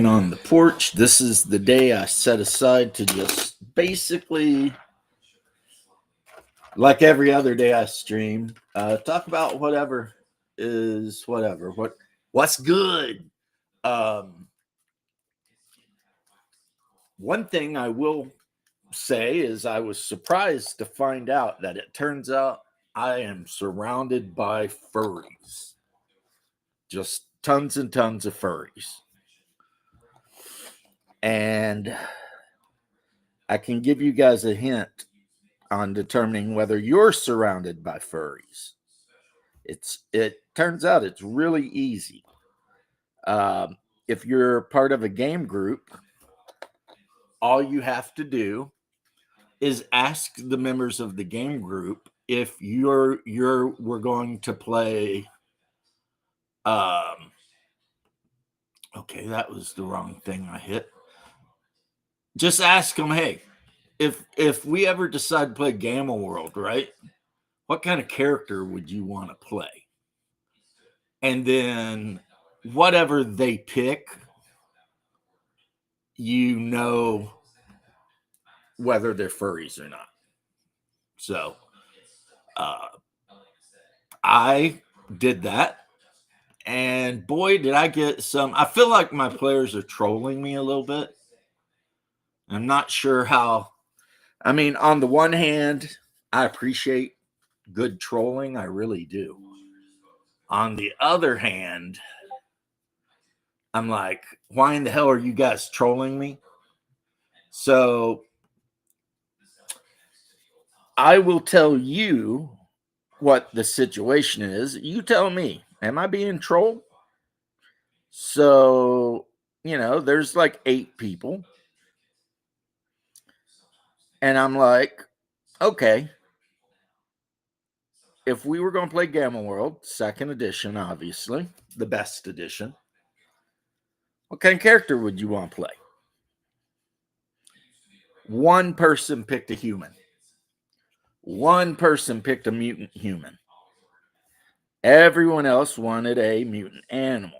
on the porch. This is the day I set aside to just basically, like every other day I stream, talk about whatever is whatever. What's good? Um, One thing I will say is I was surprised to find out that it turns out I am surrounded by furries. Just tons and tons of furries. And I can give you guys a hint on determining whether you're surrounded by furries. It turns out it's really easy. If you're part of a game group, all you have to do is ask the members of the game group if we're going to play. Okay, that was the wrong thing I hit. Just ask them, hey, if we ever decide to play Gamma World, right? What kind of character would you want to play? And then whatever they pick, you know whether they're furries or not. So I did that. And boy, did I get some. I feel like my players are trolling me a little bit. I'm not sure how. I mean, on the one hand, I appreciate good trolling. I really do. On the other hand, I'm like, why in the hell are you guys trolling me? So I will tell you what the situation is. You tell me, am I being trolled? So, there's like 8 people. And I'm like, okay, if we were going to play Gamma World, second edition, obviously, the best edition, what kind of character would you want to play? One person picked a human. One person picked a mutant human. Everyone else wanted a mutant animal.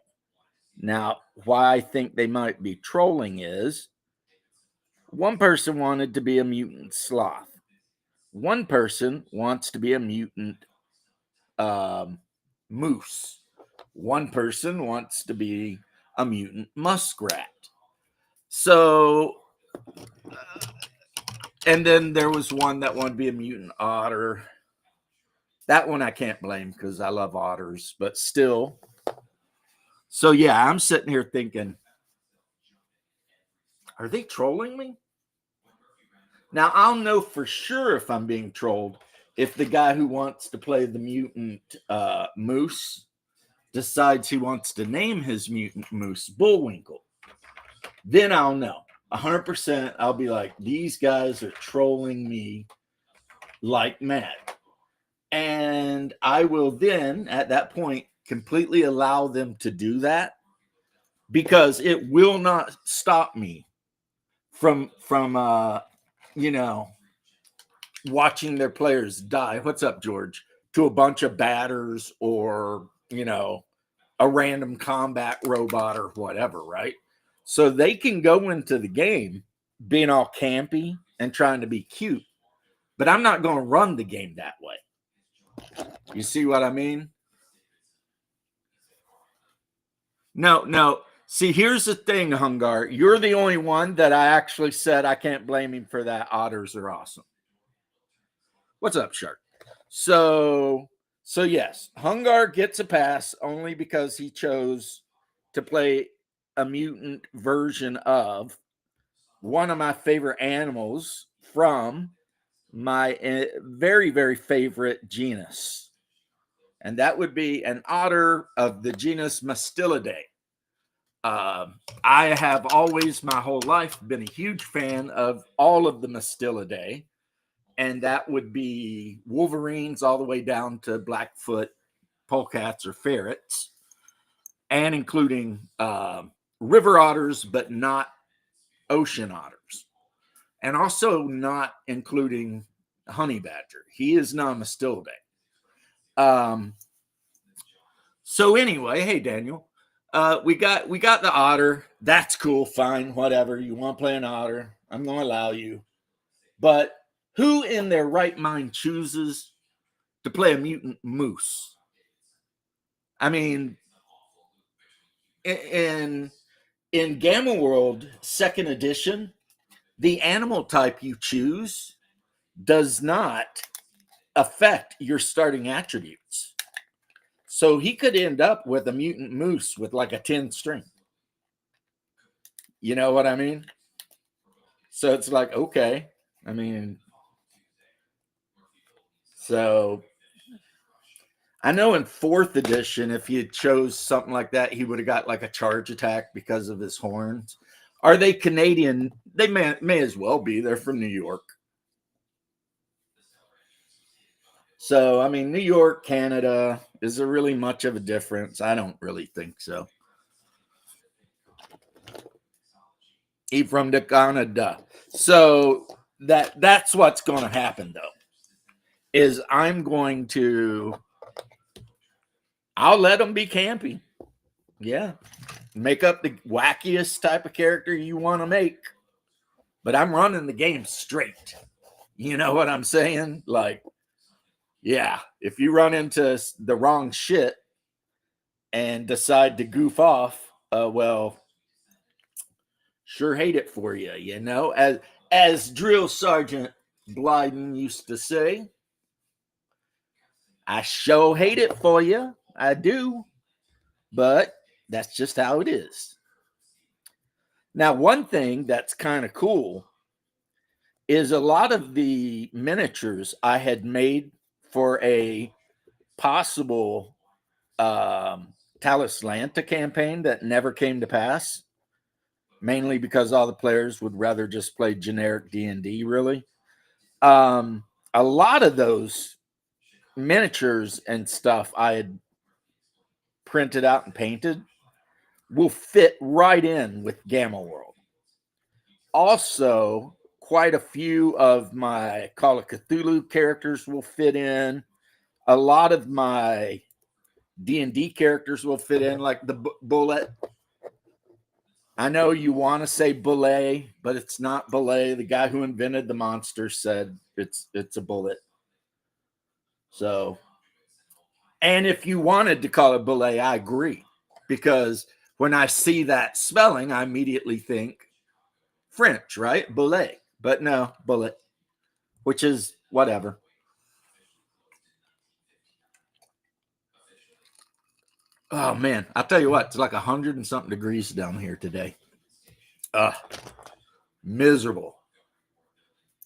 Now, why I think they might be trolling is one person wanted to be a mutant sloth. One person wants to be a mutant moose. One person wants to be a mutant muskrat. So, and then there was one that wanted to be a mutant otter. That one I can't blame because I love otters, but still. So, yeah, I'm sitting here thinking, are they trolling me? Now, I'll know for sure if I'm being trolled if the guy who wants to play the mutant moose decides he wants to name his mutant moose Bullwinkle. Then I'll know. 100%, I'll be like, these guys are trolling me like mad. And I will then, at that point, completely allow them to do that because it will not stop me from watching their players die. What's up, George? To a bunch of batters or, a random combat robot or whatever, right? So they can go into the game being all campy and trying to be cute, but I'm not going to run the game that way. You see what I mean? No. See, here's the thing, Hungar. You're the only one that I actually said I can't blame him for that. Otters are awesome. What's up, Shark? So yes, Hungar gets a pass only because he chose to play a mutant version of one of my favorite animals from my very, very favorite genus. And that would be an otter of the genus Mastilidae. I have always, my whole life, been a huge fan of all of the Mastilidae. And that would be wolverines all the way down to Blackfoot polecats or ferrets, and including river otters, but not ocean otters, and also not including honey badger. He is not a Mastilidae. So anyway, hey Daniel, We got the otter. That's cool. Fine, whatever. You want to play an otter? I'm going to allow you. But who in their right mind chooses to play a mutant moose? I mean, in Gamma World Second Edition, the animal type you choose does not affect your starting attributes. So he could end up with a mutant moose with like a 10 string. You know what I mean? So it's like, okay. I mean, so I know in fourth edition, if he chose something like that, he would have got like a charge attack because of his horns. Are they Canadian? They may as well be. They're from New York. So, I mean, New York, Canada, is there really much of a difference? I don't really think so. He from the Canada. So that's what's going to happen though. Is I'll let him be campy. Yeah. Make up the wackiest type of character you want to make. But I'm running the game straight. You know what I'm saying? Like, yeah, if you run into the wrong shit and decide to goof off, well, sure hate it for you, you know? As Drill Sergeant Blyden used to say, I sure hate it for you. I do. But that's just how it is. Now, one thing that's kind of cool is a lot of the miniatures I had made for a possible Talislanta campaign that never came to pass, mainly because all the players would rather just play generic D&D, really. A lot of those miniatures and stuff I had printed out and painted will fit right in with Gamma World. Also, quite a few of my Call of Cthulhu characters will fit in. A lot of my D&D characters will fit in, like the Bullet. I know you want to say Bullet, but it's not Bullet. The guy who invented the monster said it's a bullet. So, and if you wanted to call it Bullet, I agree. Because when I see that spelling, I immediately think French, right? Bullet. But no, bullet, which is whatever. Oh man, I'll tell you what, it's like 100 and something degrees down here today. Miserable.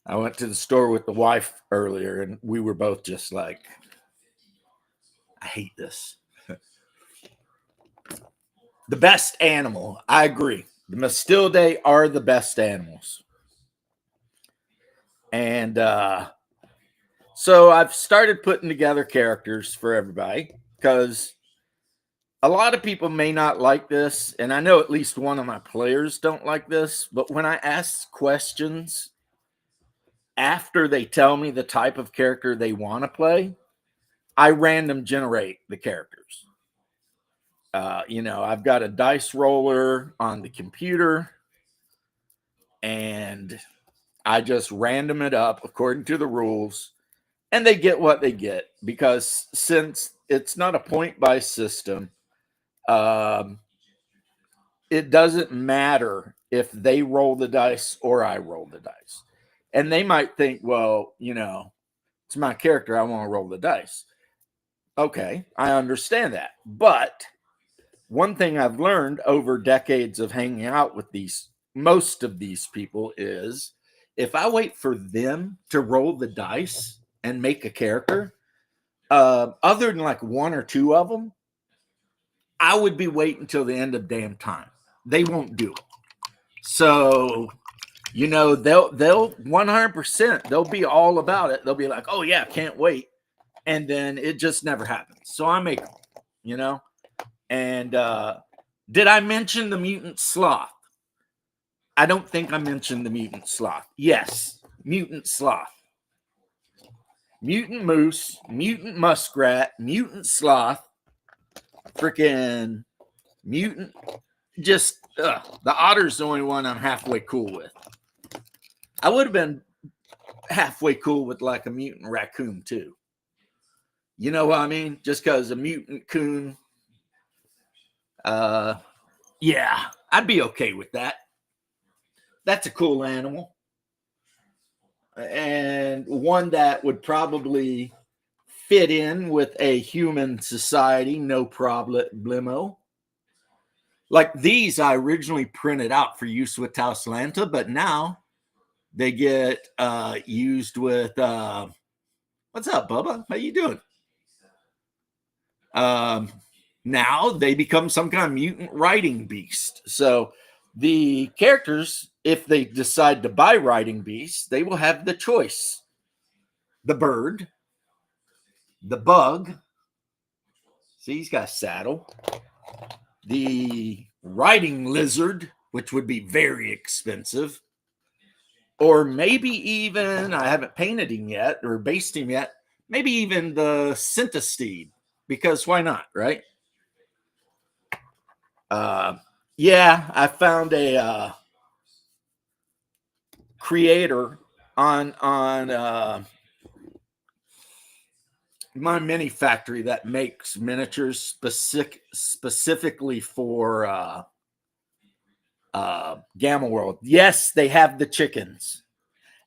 I went to the store with the wife earlier and we were both just like, I hate this. The best animal, I agree. The Mastildae are the best animals. And so I've started putting together characters for everybody because a lot of people may not like this, and I know at least one of my players don't like this, but when I ask questions after they tell me the type of character they want to play, I random generate the characters. I've got a dice roller on the computer, and I just random it up according to the rules, and they get what they get because since it's not a point-by system, it doesn't matter if they roll the dice or I roll the dice. And they might think, well, it's my character. I want to roll the dice. Okay, I understand that. But one thing I've learned over decades of hanging out with most of these people is if I wait for them to roll the dice and make a character, other than like one or two of them, I would be waiting until the end of damn time. They won't do it. So, they'll 100%, they'll be all about it. They'll be like, oh yeah, can't wait. And then it just never happens. So I make them, And did I mention the mutant sloth? I don't think I mentioned the mutant sloth. Yes, mutant sloth. Mutant moose, mutant muskrat, mutant sloth, freaking Mutant, just the otter's the only one I'm halfway cool with. I would have been halfway cool with like a mutant raccoon too. You know what I mean? Just because a mutant coon, yeah, I'd be okay with that. That's a cool animal. And one that would probably fit in with a human society, no problemo. Like these, I originally printed out for use with Tauslanta, but now they get used with. What's up, Bubba? How you doing? Now they become some kind of mutant riding beast. So the characters, if they decide to buy riding beasts, they will have the choice: the bird, the bug. See, he's got a saddle. The riding lizard, which would be very expensive, or maybe even, I haven't painted him yet or based him yet, maybe even the centistede, because why not, right? Yeah, I found a creator on my mini factory that makes miniatures specifically for Gamma World. Yes, they have the chickens.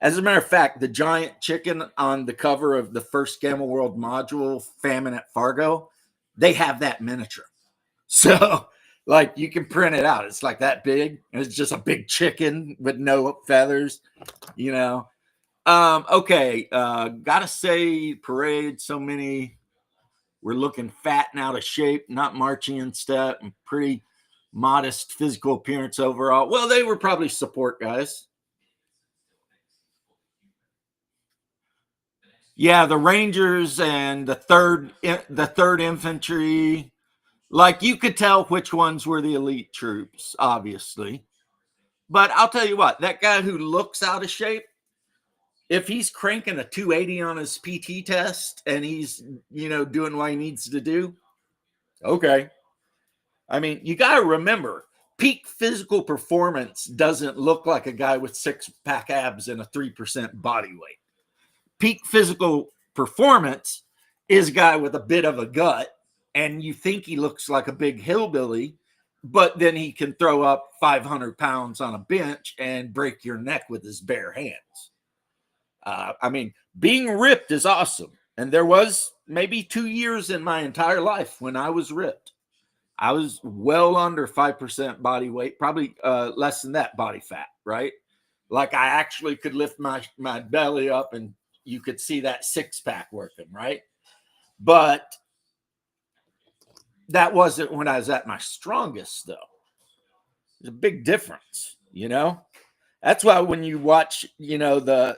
As a matter of fact, the giant chicken on the cover of the first Gamma World module, Famine at Fargo, they have that miniature. So, like, you can print it out. It's like that big, and it's just a big chicken with no feathers, you know. Okay, gotta say, parade, so many. We're looking fat and out of shape, not marching in step, and pretty modest physical appearance overall. Well, they were probably support guys. Yeah, the Rangers and the third infantry, like you could tell which ones were the elite troops, obviously. But I'll tell you what, that guy who looks out of shape, if he's cranking a 280 on his PT test and he's, doing what he needs to do, okay. I mean, you got to remember, peak physical performance doesn't look like a guy with six-pack abs and a 3% body weight. Peak physical performance is a guy with a bit of a gut, and you think he looks like a big hillbilly, but then he can throw up 500 pounds on a bench and break your neck with his bare hands. I mean, being ripped is awesome. And there was maybe 2 years in my entire life when I was ripped. I was well under 5% body weight, probably less than that body fat, right? Like I actually could lift my belly up and you could see that six-pack working, right? But that wasn't when I was at my strongest, though. There's a big difference, That's why when you watch, the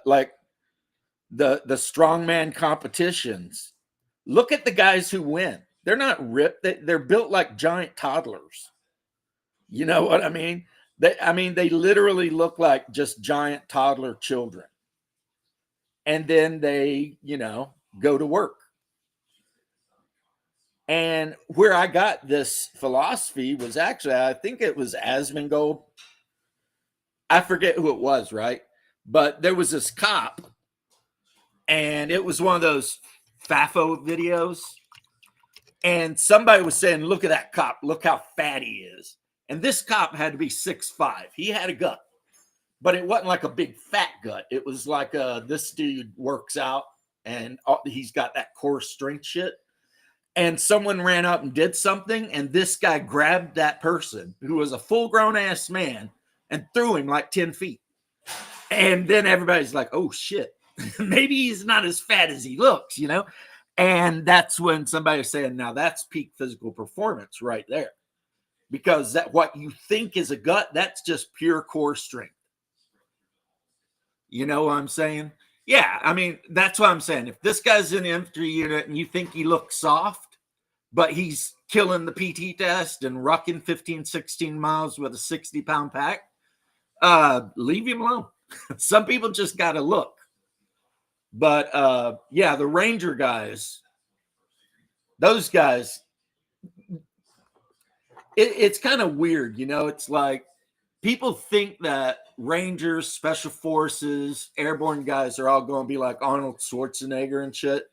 strongman competitions, look at the guys who win. They're not ripped. They're built like giant toddlers. You know what I mean? They literally look like just giant toddler children. And then they, go to work. And where I got this philosophy was actually, I think it was Asmongold. I forget who it was, right? But there was this cop, and it was one of those FAFO videos. And somebody was saying, look at that cop. Look how fat he is. And this cop had to be 6'5". He had a gut. But it wasn't like a big fat gut. It was like this dude works out, and he's got that core strength shit. And someone ran up and did something, and this guy grabbed that person who was a full-grown ass man and threw him like 10 feet. And then everybody's like, oh, shit. Maybe he's not as fat as he looks, And that's when somebody was saying, now that's peak physical performance right there. Because that what you think is a gut, that's just pure core strength. You know what I'm saying? Yeah, I mean, that's what I'm saying. If this guy's in the infantry unit and you think he looks soft, but he's killing the PT test and rucking 15, 16 miles with a 60-pound pack, leave him alone. Some people just got to look. But, yeah, the Ranger guys, those guys, it's kind of weird, it's like people think that Rangers, Special Forces, airborne guys are all going to be like Arnold Schwarzenegger and shit.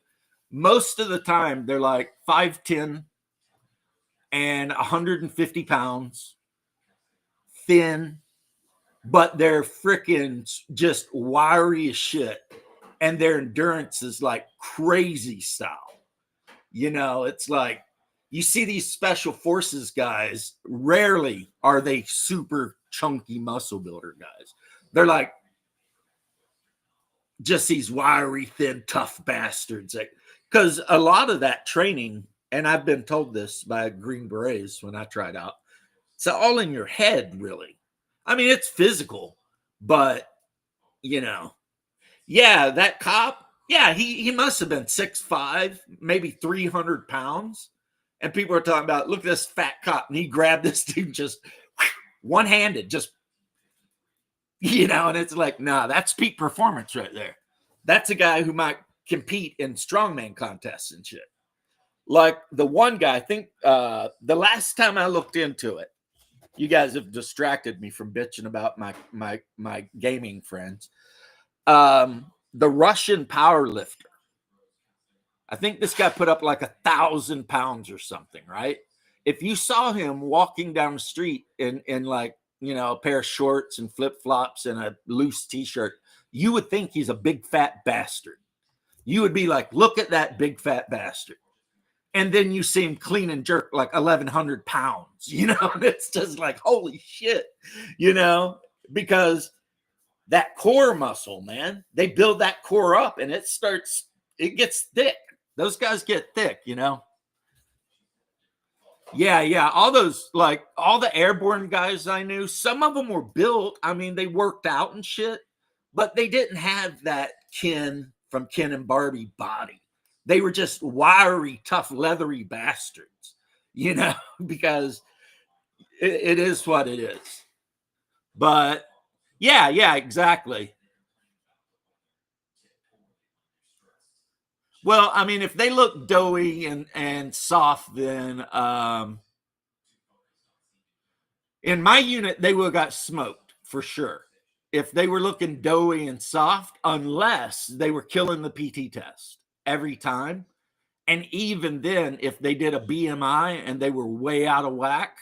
Most of the time, they're like 5'10" and 150 pounds, thin, but they're freaking just wiry as shit. And their endurance is like crazy style. It's like you see these Special Forces guys, rarely are they super chunky muscle builder guys. They're like just these wiry, thin, tough bastards. Because a lot of that training, and I've been told this by Green Berets when I tried out, it's all in your head, really. I mean, it's physical, but, yeah, that cop, yeah, he must have been 6'5", maybe 300 pounds. And people are talking about, look at this fat cop. And he grabbed this dude just one-handed, just, and it's like, nah, that's peak performance right there. That's a guy who might compete in strongman contests and shit. Like the one guy, I think the last time I looked into it, you guys have distracted me from bitching about my gaming friends. The Russian power lifter. I think this guy put up like 1,000 pounds or something, right? If you saw him walking down the street in like, a pair of shorts and flip-flops and a loose t-shirt, you would think he's a big fat bastard. You would be like, look at that big fat bastard. And then you see him clean and jerk like 1,100 pounds, and it's just like, holy shit, because that core muscle, man, they build that core up and it gets thick. Those guys get thick, Yeah. All those, like all the airborne guys I knew, some of them were built. I mean, they worked out and shit, but they didn't have that Ken from Ken and Barbie body. They were just wiry, tough, leathery bastards, because it is what it is. But yeah, exactly. Well, I mean, if they look doughy and soft, then in my unit, they would have got smoked for sure. If they were looking doughy and soft, unless they were killing the PT test every time. And even then, if they did a BMI and they were way out of whack,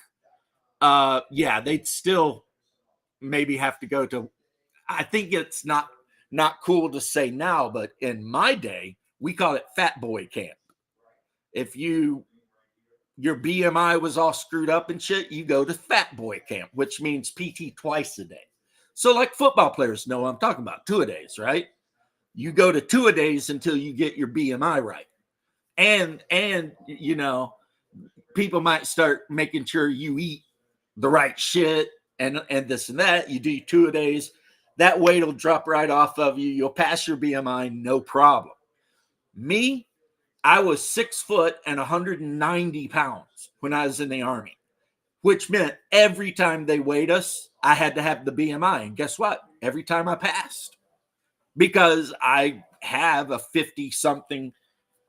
yeah, they'd still maybe have to go to, I think it's not cool to say now, but in my day, we call it fat boy camp. If your BMI was all screwed up and shit, you go to fat boy camp, which means PT twice a day. So like football players know what I'm talking about, two-a-days, right? You go to two-a-days until you get your BMI right. And people might start making sure you eat the right shit and this and that. You do two-a-days. That weight will drop right off of you. You'll pass your BMI, no problem. Me, I was 6 foot and 190 pounds when I was in the Army, which meant every time they weighed us, I had to have the BMI. And guess what? Every time I passed, because I have a 50-something,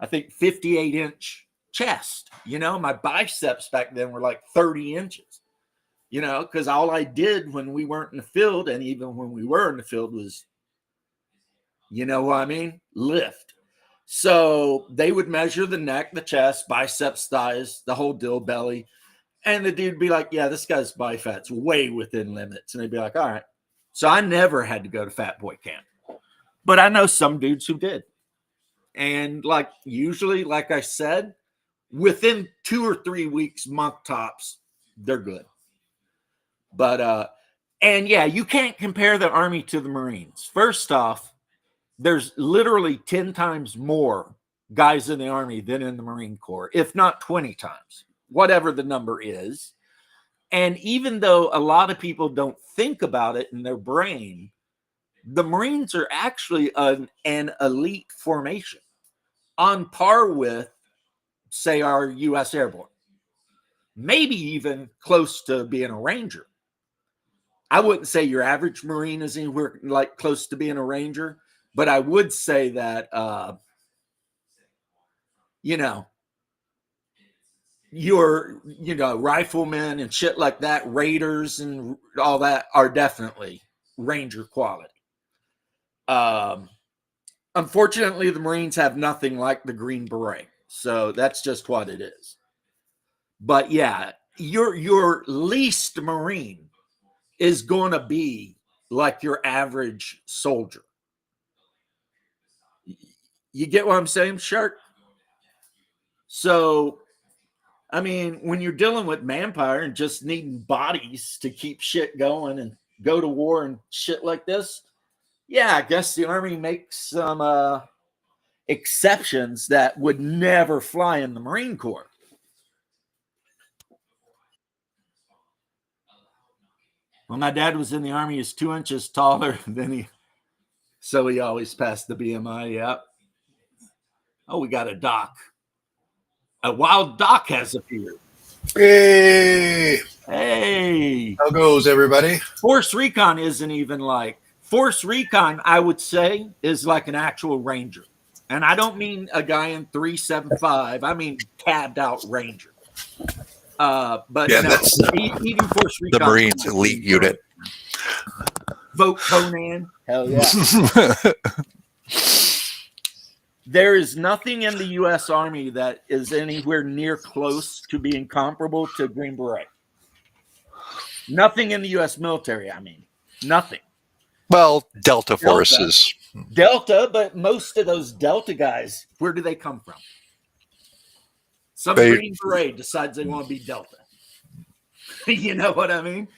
I think 58-inch chest. My biceps back then were like 30 inches, because all I did when we weren't in the field, and even when we were in the field, was, what I mean? Lift. So they would measure the neck, the chest, biceps, thighs, the whole deal, belly. And the dude would be like, yeah, this guy's body fat's way within limits. And they'd be like, all right. So I never had to go to fat boy camp. But I know some dudes who did. And like usually, like I said, within 2 or 3 weeks, month tops, they're good. But and yeah, you can't compare the Army to the Marines. First off, there's literally 10 times more guys in the Army than in the Marine Corps, if not 20 times, whatever the number is. And even though a lot of people don't think about it in their brain, the Marines are actually an elite formation on par with, say, our U.S. Airborne, maybe even close to being a Ranger. I wouldn't say your average Marine is anywhere like close to being a Ranger, but I would say that, your, riflemen and shit like that, raiders and all that are definitely Ranger quality. Unfortunately, the Marines have nothing like the Green Beret, so that's just what it is. But yeah, your least Marine is going to be like your average soldier. You get what I'm saying, Shark? So, I mean, when you're dealing with manpower and just needing bodies to keep shit going and go to war and shit like this, yeah, I guess the Army makes some exceptions that would never fly in the Marine Corps. When my dad was in the Army, he's 2 inches taller than he, so he always passed the BMI. Yep. Oh, we got a doc. A wild doc has appeared. Hey, Hey, how goes everybody? Force Recon isn't even like Force Recon, I would say, is like an actual Ranger. And I don't mean a guy in 375. I mean cabbed out Ranger. But Yeah, no, that's even Force Recon. The Marines elite unit. Vote Conan. Hell yeah. There is nothing in the U.S. Army that is anywhere near close to being comparable to Green Beret. Nothing in the U.S. military, I mean. Nothing. Well, Delta forces. Delta, but most of those Delta guys, where do they come from? Some Green Beret decides they want to be Delta. You know what I mean?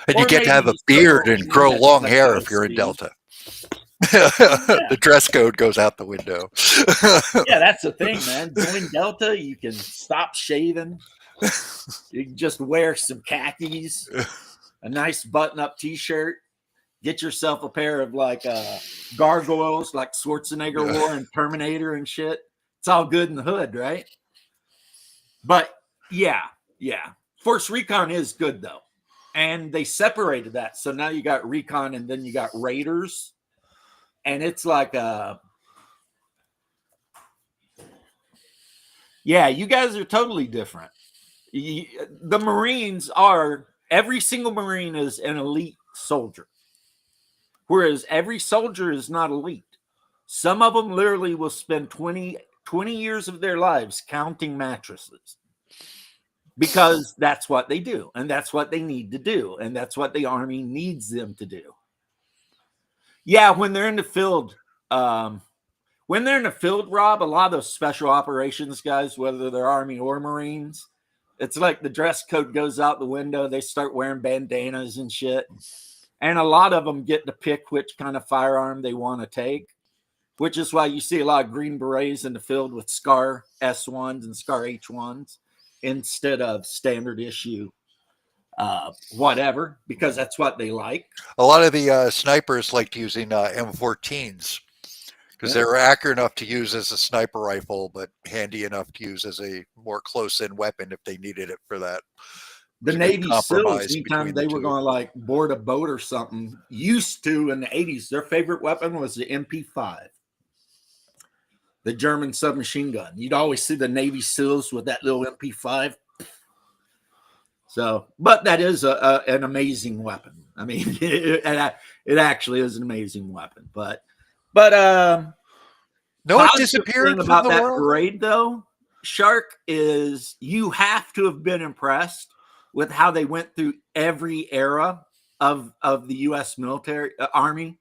And you get to have a beard and grow long hair if you're in Delta. The dress code goes out the window. Yeah, that's the thing, man. Join Delta, you can stop shaving. You can just wear some khakis, a nice button-up T-shirt. Get yourself a pair of like gargoyles, like Schwarzenegger wore in Terminator and shit. It's all good in the hood, right? But yeah. Force Recon is good though, and they separated that. So now you got Recon, and then you got Raiders. And it's like yeah, you guys are totally different. The Marines are, every single Marine is an elite soldier, whereas every soldier is not elite. Some of them literally will spend 20 years of their lives counting mattresses because that's what they do, and that's what they need to do, and that's what the Army needs them to do. Yeah, when they're in the field, Rob, a lot of those special operations guys, whether they're Army or Marines, it's like the dress code goes out the window. They start wearing bandanas and shit. And a lot of them get to pick which kind of firearm they want to take, which is why you see a lot of Green Berets in the field with SCAR S1s and SCAR H1s instead of standard issue whatever, because that's what they like. A lot of the snipers liked using M14s because they were accurate enough to use as a sniper rifle, but handy enough to use as a more close-in weapon if they needed it for that. The Navy SEALs, anytime they were going to like board a boat or something, used to in the 80s, their favorite weapon was the MP5, the German submachine gun. You'd always see the Navy SEALs with that little MP5. So, but that is an amazing weapon. I mean, it actually is an amazing weapon. But no, it disappeared from about the that world. parade, though, Shark, is you have to have been impressed with how they went through every era of the U.S. military Army.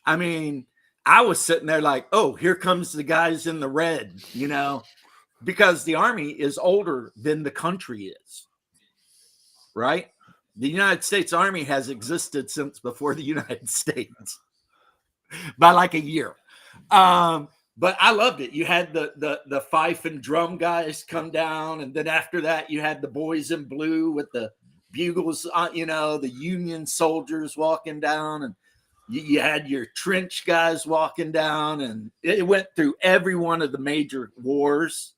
I mean, I was sitting there like, oh, here comes the guys in the red, because the Army is older than the country is. Right? The United States Army has existed since before the United States by like a year. But I loved it. You had the fife and drum guys come down, and then after that, you had the boys in blue with the bugles, the Union soldiers walking down, and you had your trench guys walking down, and it went through every one of the major wars.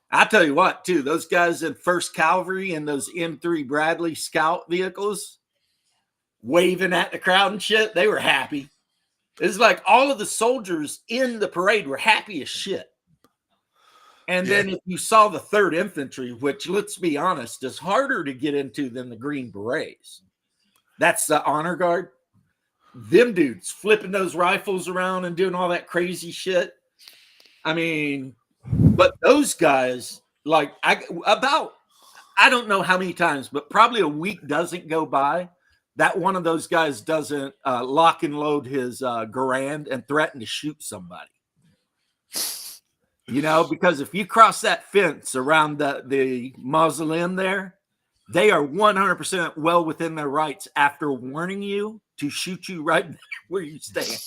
I tell you what, too, those guys in 1st Cavalry and those M3 Bradley scout vehicles waving at the crowd and shit, they were happy. It's like all of the soldiers in the parade were happy as shit. And then if you saw the 3rd Infantry, which, let's be honest, is harder to get into than the Green Berets. That's the honor guard. Them dudes flipping those rifles around and doing all that crazy shit. I mean, but those guys, like, I don't know how many times, but probably a week doesn't go by that one of those guys doesn't lock and load his Garand and threaten to shoot somebody. You know, because if you cross that fence around the mausoleum there, they are 100% well within their rights after warning you to shoot you right where you stand.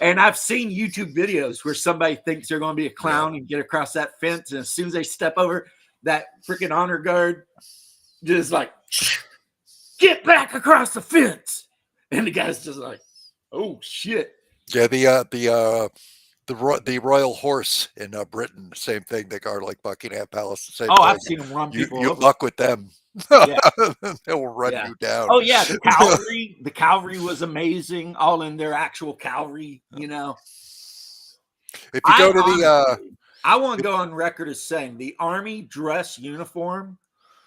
And I've seen YouTube videos where somebody thinks they're going to be a clown and get across that fence, and as soon as they step over, that freaking honor guard just like, get back across the fence. And the guy's just like, oh shit. Yeah, the royal horse in Britain, same thing. They guard like Buckingham Palace. The same thing. I've seen them run people You over. buck with them. Yeah. They will run you down. Oh yeah, the cavalry. The cavalry was amazing. All in their actual cavalry, you know. If you go to I want to go on record as saying the Army dress uniform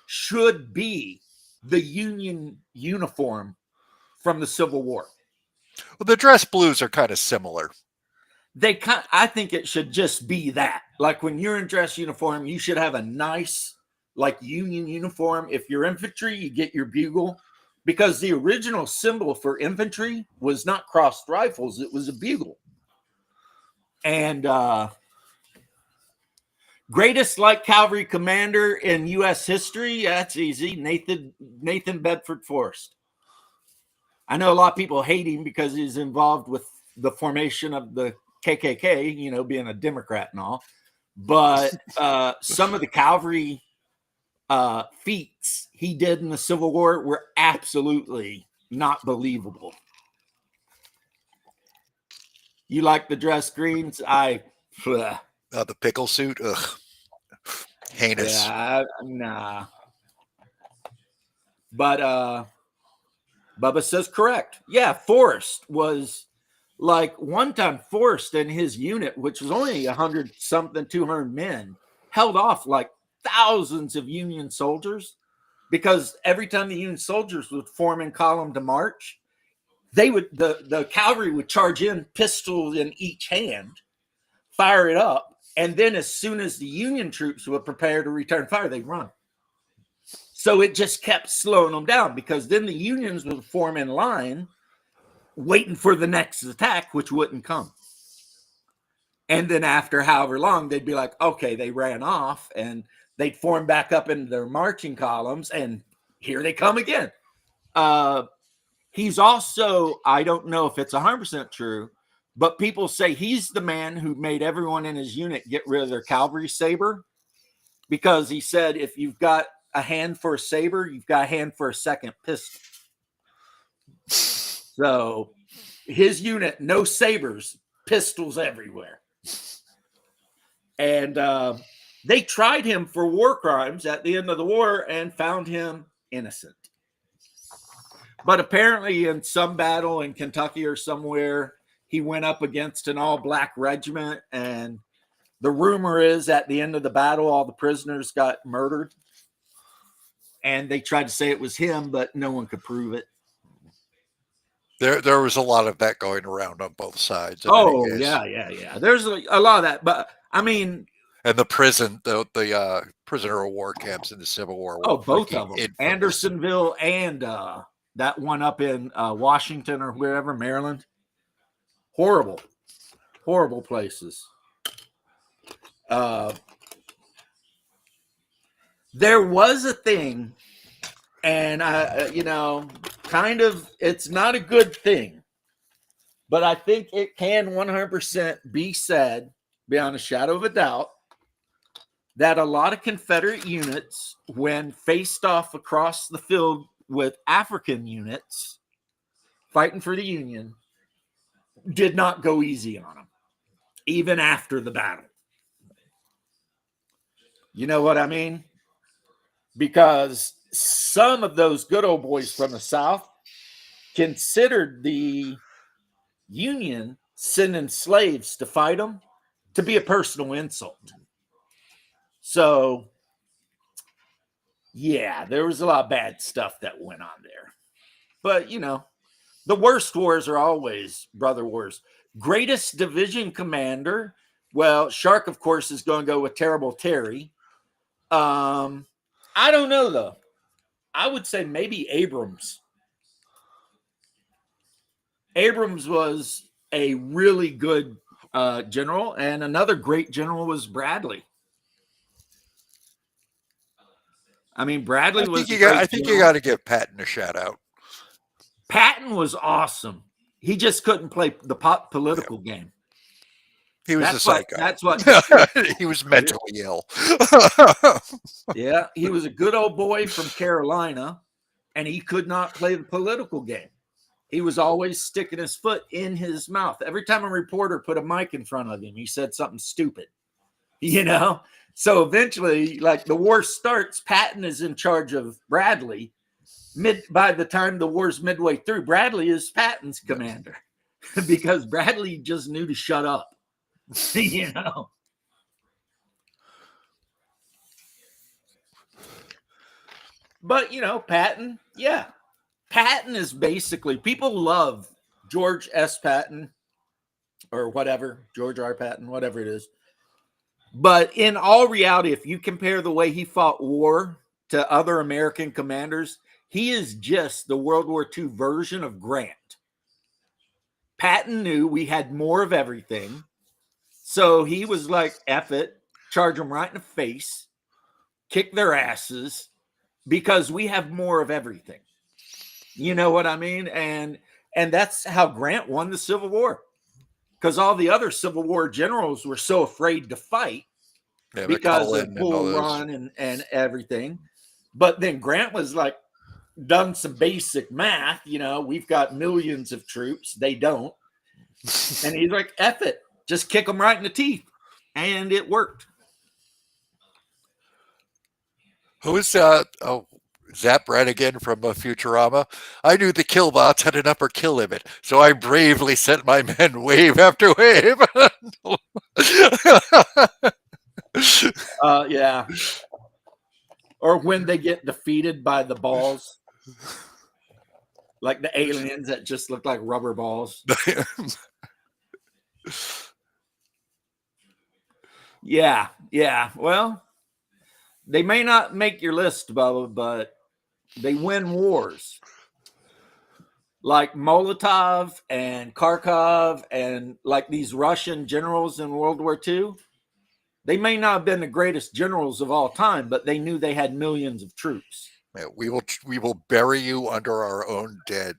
should be the Union uniform from the Civil War. well, the dress blues are kind of similar. I think it should just be that. Like when you're in dress uniform, you should have a nice, like, Union uniform. If you're infantry, you get your bugle, because the original symbol for infantry was not crossed rifles; it was a bugle. And greatest light cavalry commander in U.S. history, that's easy. Nathan Bedford Forrest. I know a lot of people hate him because he's involved with the formation of the KKK, you know, being a Democrat and all. But some of the cavalry feats he did in the Civil War were absolutely not believable. You like the dress greens? The pickle suit, ugh, heinous. Yeah, nah. But Bubba says correct. Yeah, Forrest was like, one time Forrest and his unit, which was only 100 something, 200 men, held off like thousands of Union soldiers, because every time the Union soldiers would form in column to march, the cavalry would charge in, pistols in each hand, fire it up, and then as soon as the Union troops would prepare to return fire, they'd run. So it just kept slowing them down, because then the Unions would form in line, waiting for the next attack, which wouldn't come. And then after however long, they'd be like, okay, they ran off, and they'd form back up into their marching columns, and here they come again. He's also, I don't know if it's 100% true, but people say he's the man who made everyone in his unit get rid of their cavalry saber, because he said, if you've got a hand for a saber, you've got a hand for a second pistol. So his unit, no sabers, pistols everywhere. And they tried him for war crimes at the end of the war and found him innocent. But apparently in some battle in Kentucky or somewhere, he went up against an all-black regiment. And the rumor is at the end of the battle, all the prisoners got murdered. And they tried to say it was him, but no one could prove it. There was a lot of that going around on both sides. Oh, yeah. There's a lot of that. But, I mean... And the prisoner of war camps in the Civil War. Oh, both of them. Infamous. Andersonville and that one up in Washington or wherever, Maryland. Horrible places. There was a thing, and kind of, it's not a good thing, but I think it can 100% be said, beyond a shadow of a doubt, that a lot of Confederate units, when faced off across the field with African units fighting for the Union, did not go easy on them, even after the battle. You know what I mean? Because some of those good old boys from the South considered the Union sending slaves to fight them to be a personal insult. So, yeah, there was a lot of bad stuff that went on there. But, the worst wars are always brother wars. Greatest division commander. Well, Shark, of course, is going to go with Terrible Terry. I don't know, though. I would say maybe Abrams. Abrams was a really good general, and another great general was Bradley. I mean, Bradley was. I think you got to give Patton a shout out. Patton was awesome. He just couldn't play the political game. He was a psycho. That's what. He was mentally ill. Yeah, he was a good old boy from Carolina, and he could not play the political game. He was always sticking his foot in his mouth. Every time a reporter put a mic in front of him, he said something stupid. So eventually, like the war starts, Patton is in charge of Bradley. By the time the war's midway through, Bradley is Patton's commander because Bradley just knew to shut up. But Patton, yeah. Patton is basically, people love George S. Patton or whatever, George R. Patton, whatever it is. But in all reality, if you compare the way he fought war to other American commanders, he is just the World War II version of Grant. Patton knew we had more of everything. So he was like, F it, charge them right in the face, kick their asses, because we have more of everything. You know what I mean? And that's how Grant won the Civil War. Because all the other Civil War generals were so afraid to fight because of Bull Run and everything. But then Grant was like, done some basic math. We've got millions of troops. They don't. And he's like, F it. Just kick them right in the teeth. And it worked. Who is Zap Brannigan from Futurama? I knew the killbots had an upper kill limit, so I bravely sent my men wave after wave. Yeah. Or when they get defeated by the balls. Like the aliens that just look like rubber balls. Yeah. Well, they may not make your list, Bubba, but they win wars. Like Molotov and Kharkov and like these Russian generals in World War II. They may not have been the greatest generals of all time, but they knew they had millions of troops. Yeah, we will bury you under our own dead.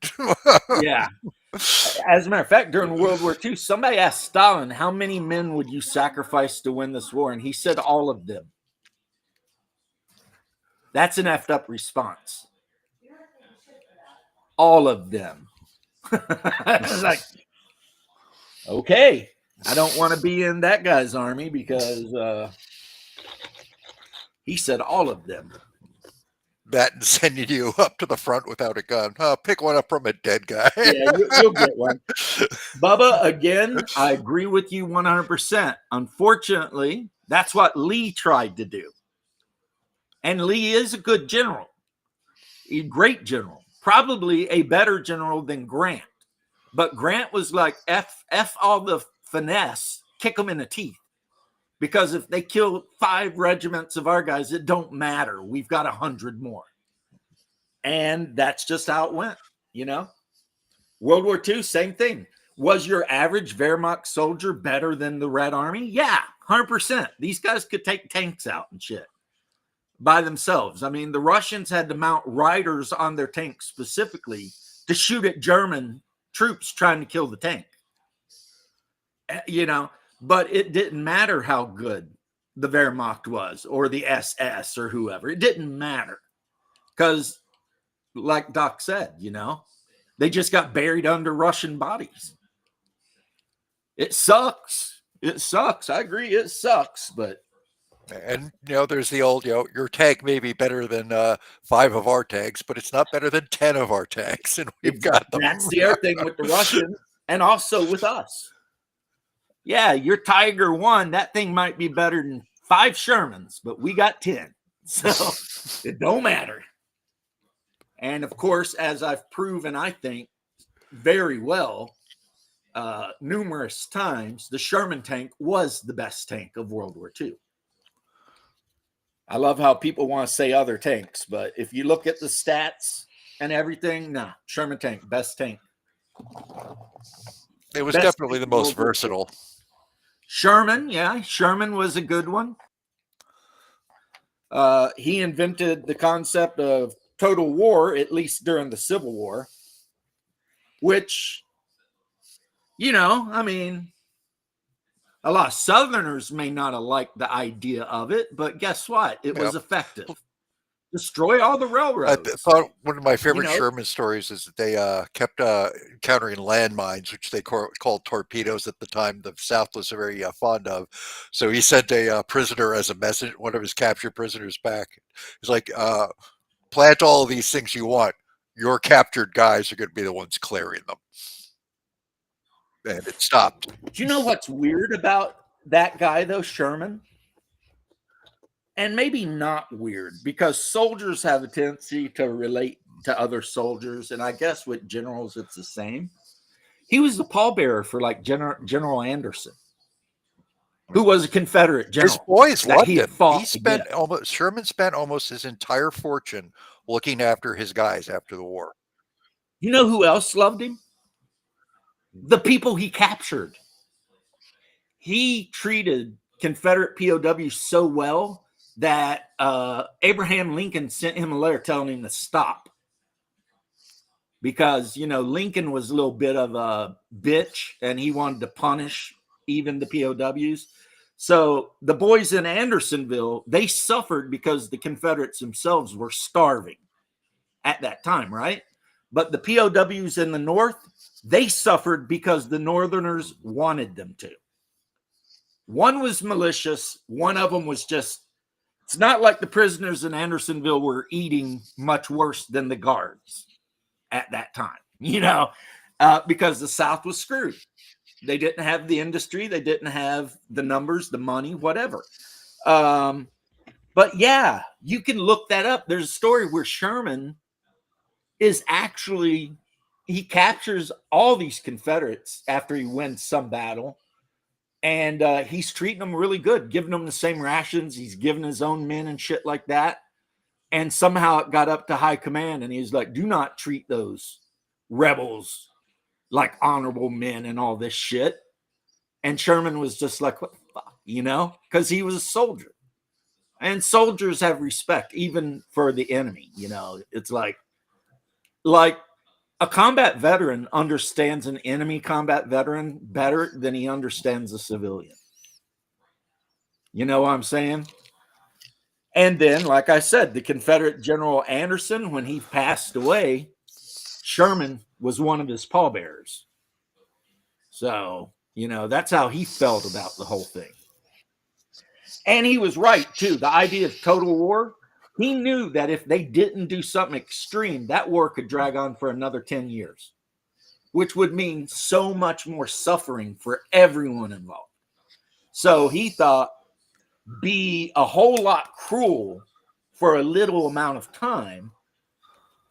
Yeah. As a matter of fact, during World War II, somebody asked Stalin, how many men would you sacrifice to win this war? And he said all of them. That's an effed up response. All of them. I was like, okay, I don't want to be in that guy's army because he said all of them. That and sending you up to the front without a gun. Pick one up from a dead guy. Yeah, you'll get one. Bubba, again, I agree with you 100%. Unfortunately, that's what Lee tried to do. And Lee is a good general, a great general, probably a better general than Grant. But Grant was like, F all the finesse, kick them in the teeth. Because if they kill 5 regiments of our guys, it don't matter. We've got 100 more. And that's just how it went, World War II, same thing. Was your average Wehrmacht soldier better than the Red Army? Yeah, 100%. These guys could take tanks out and shit by themselves. I mean, the Russians had to mount riders on their tanks specifically to shoot at German troops trying to kill the tank. But it didn't matter how good the Wehrmacht was or the SS or whoever. It didn't matter because, like Doc said, they just got buried under Russian bodies. It sucks. I agree. It sucks, but. And, there's the old, your tank may be better than 5 of our tanks, but it's not better than 10 of our tanks. And we've got them. That's the other thing with the Russians and also with us. Yeah, your Tiger 1, that thing might be better than 5 Shermans, but we got 10. So it don't matter. And of course, as I've proven, I think very well, numerous times, the Sherman tank was the best tank of World War II. I love how people want to say other tanks, but if you look at the stats and everything, nah, Sherman tank, best tank. It was Best definitely the tank of most World War II. versatile. Sherman, yeah, Sherman was a good one. He invented the concept of total war, at least during the Civil War, which, you know, I mean, a lot of Southerners may not have liked the idea of it, but guess what? It was effective. Destroy all the I railroads. thought one of my favorite You know? Sherman stories is that they kept encountering landmines, which they called torpedoes at the time. The South was very fond of. So he sent a prisoner as a message, one of his captured prisoners back. He's like, plant all of these things you want. Your captured guys are going to be the ones clearing them. And it stopped. Do you know what's weird about that guy, though, Sherman? And maybe not weird, because soldiers have a tendency to relate to other soldiers. And I guess with generals, it's the same. He was the pallbearer for like General Anderson, who was a Confederate general. His boys loved him. Sherman spent almost his entire fortune looking after his guys after the war. You know who else loved him? The people he captured. He treated Confederate POWs so well that Abraham Lincoln sent him a letter telling him to stop. Because, you know, Lincoln was a little bit of a bitch and he wanted to punish even the POWs. So the boys in Andersonville, they suffered because the Confederates themselves were starving at that time, right? But the POWs in the North, they suffered because the Northerners wanted them to. One was malicious. One of them was just, it's not like the prisoners in Andersonville were eating much worse than the guards at that time, you know, because the South was screwed. They didn't have the industry. They didn't have the numbers, the money, whatever. But yeah, you can look that up. There's a story where Sherman is actually, he captures all these Confederates after he wins some battle. And he's treating them really good, giving them the same rations. He's giving his own men and shit like that. And somehow it got up to high command. And he's like, do not treat those rebels like honorable men and all this shit. And Sherman was just like, what the fuck, you know, because he was a soldier. And soldiers have respect, even for the enemy. You know, it's like a combat veteran understands an enemy combat veteran better than he understands a civilian. You know what I'm saying? And then, like I said, the Confederate General Anderson, when he passed away, Sherman was one of his pallbearers. So, you know, that's how he felt about the whole thing. And he was right, too. The idea of total war, he knew that if they didn't do something extreme, that war could drag on for another 10 years, which would mean so much more suffering for everyone involved. So he thought, be a whole lot cruel for a little amount of time,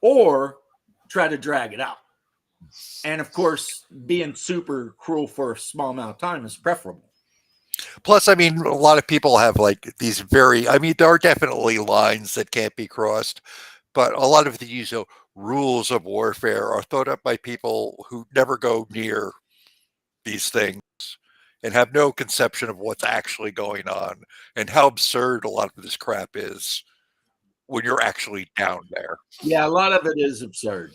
or try to drag it out. And of course, being super cruel for a small amount of time is preferable. Plus, I mean, a lot of people have like these there are definitely lines that can't be crossed, but a lot of these rules of warfare are thought up by people who never go near these things and have no conception of what's actually going on and how absurd a lot of this crap is when you're actually down there. Yeah, a lot of it is absurd.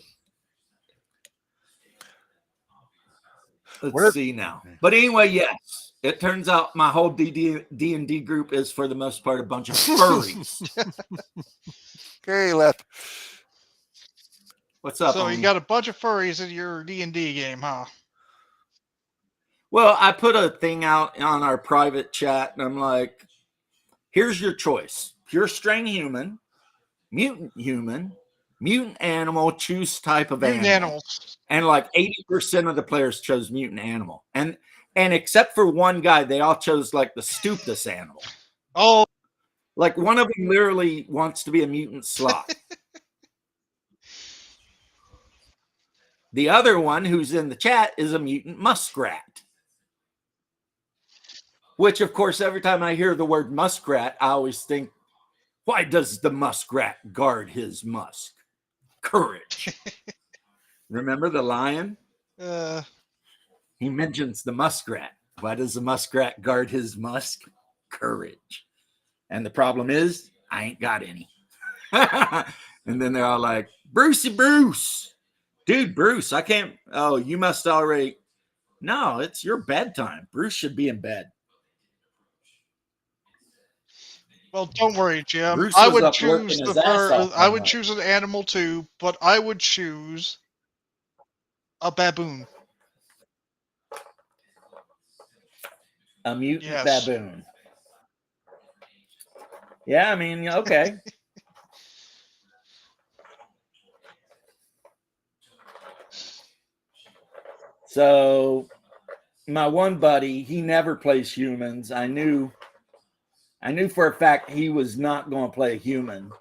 Let's see now. But anyway, yes, it turns out my whole D&D group is, for the most part, a bunch of furries. Okay, left. What's up? So you got a bunch of furries in your D&D game, huh? Well, I put a thing out on our private chat, and I'm like, here's your choice. Pure strain human, mutant animal, choose type of Mutant animal. animals. And like 80% of the players chose mutant animal. And except for one guy, they all chose like the stupidest animal. Oh, Like one of them literally wants to be a mutant sloth. The other one who's in the chat is a mutant muskrat. Which, of course, every time I hear the word muskrat, I always think, why does the muskrat guard his musk? Courage. Remember the lion? He mentions the muskrat. Why does the muskrat guard his musk? Courage. And the problem is, I ain't got any. And then they're all like, Brucey Bruce. Dude, Bruce, I can't. Oh, you must already. No, it's your bedtime. Bruce should be in bed. well, don't worry, Jim. Bruce I was would up choose working the his ass fur. off I all would night. choose an animal too, but I would choose a baboon. A mutant Yes. baboon. Yeah, I mean, okay. So my one buddy, he never plays humans. I knew for a fact he was not going to play a human.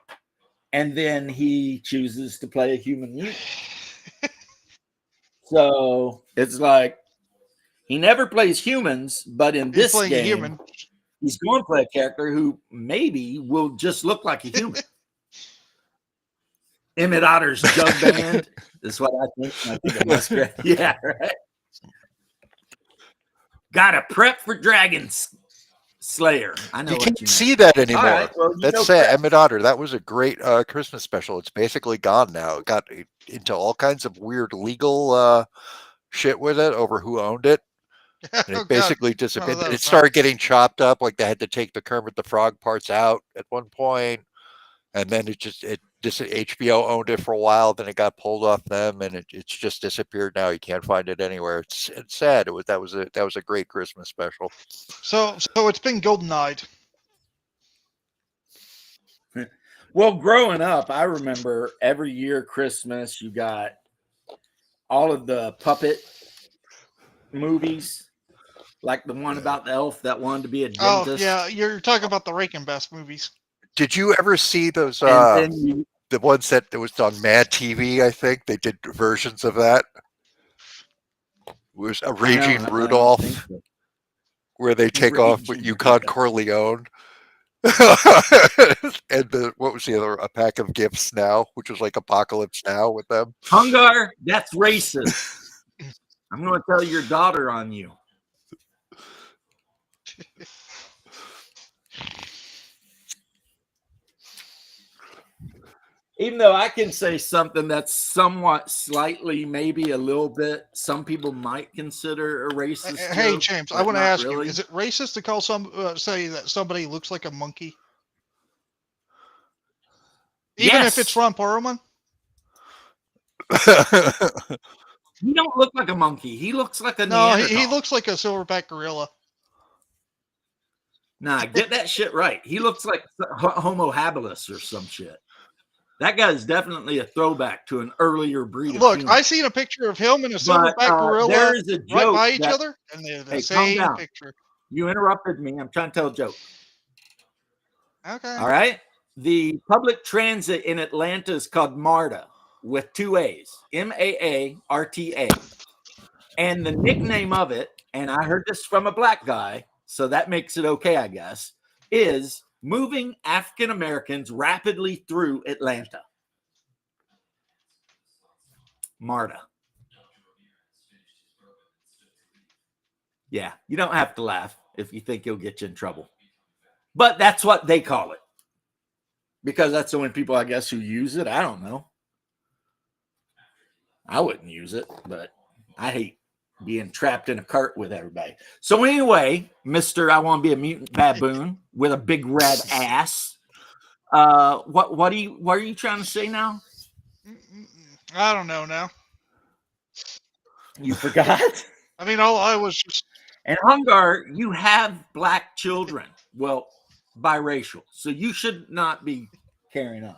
And then he chooses to play a human mutant. So it's like he never plays humans, but in He's this playing a game, human. he's going to play a character who maybe will just look like a human. Emmett Otter's Jug Band is what I think. I think of Muskrat. Yeah, right. Got to prep for Dragons Slayer. I know You what can't you meant. see that anymore. All right, well, you That's know sad. prep. Emmett Otter. That was a great Christmas special. It's basically gone now. It got into all kinds of weird legal shit with it over who owned it. And Oh, it basically God. disappeared. One of It those, started getting chopped up. Like they had to take the Kermit the Frog parts out at one point, and then HBO owned it for a while. Then it got pulled off them, and it's just disappeared now. You can't find it anywhere. It's sad. That was a great Christmas special. So it's been golden-eyed. Well, growing up, I remember every year Christmas, you got all of the puppet movies, like the one about the elf that wanted to be a Oh, dentist. yeah, you're talking about the Rake and Best movies. Did you ever see those? And then The ones that was on Mad TV, I think they did versions of that. It was a Raging I don't Rudolph, think so. where they take off with Raging Yukon Rudolph. Corleone. And what was the other? A Pack of Gifts Now, which was like Apocalypse Now with them. Hungar, that's racist. I'm going to tell your daughter on you. Even though I can say something that's somewhat slightly, maybe a little bit, some people might consider a racist Hey, joke, James, I but want to not ask really. you: is it racist to call say that somebody looks like a monkey, even if it's Yes. Ron Perlman? He don't look like a monkey. He looks like a No, Neanderthal. he looks like a silverback gorilla. Nah, get that shit right. He looks like Homo habilis or some shit. That guy's definitely a throwback to an earlier breed of Look, human. I seen a picture of him and a But silverback gorilla there is a right joke by each that- other, and they're the Hey, calm same down. picture. You interrupted me. I'm trying to tell a joke. Okay. All right. The public transit in Atlanta is called MARTA with two A's, MAARTA. And the nickname of it, and I heard this from a black guy, so that makes it okay, I guess, is moving African Americans rapidly through Atlanta. MARTA. Yeah, you don't have to laugh if you think you'll get you in trouble. But that's what they call it. Because that's the only people, I guess, who use it. I don't know. I wouldn't use it, but I hate being trapped in a cart with everybody. So anyway, Mr. I want to be a mutant baboon with a big red ass. What are you trying to say now? I don't know now. You forgot? I mean, all I was just And Hungar, you have black children. Well, biracial. So you should not be carrying on.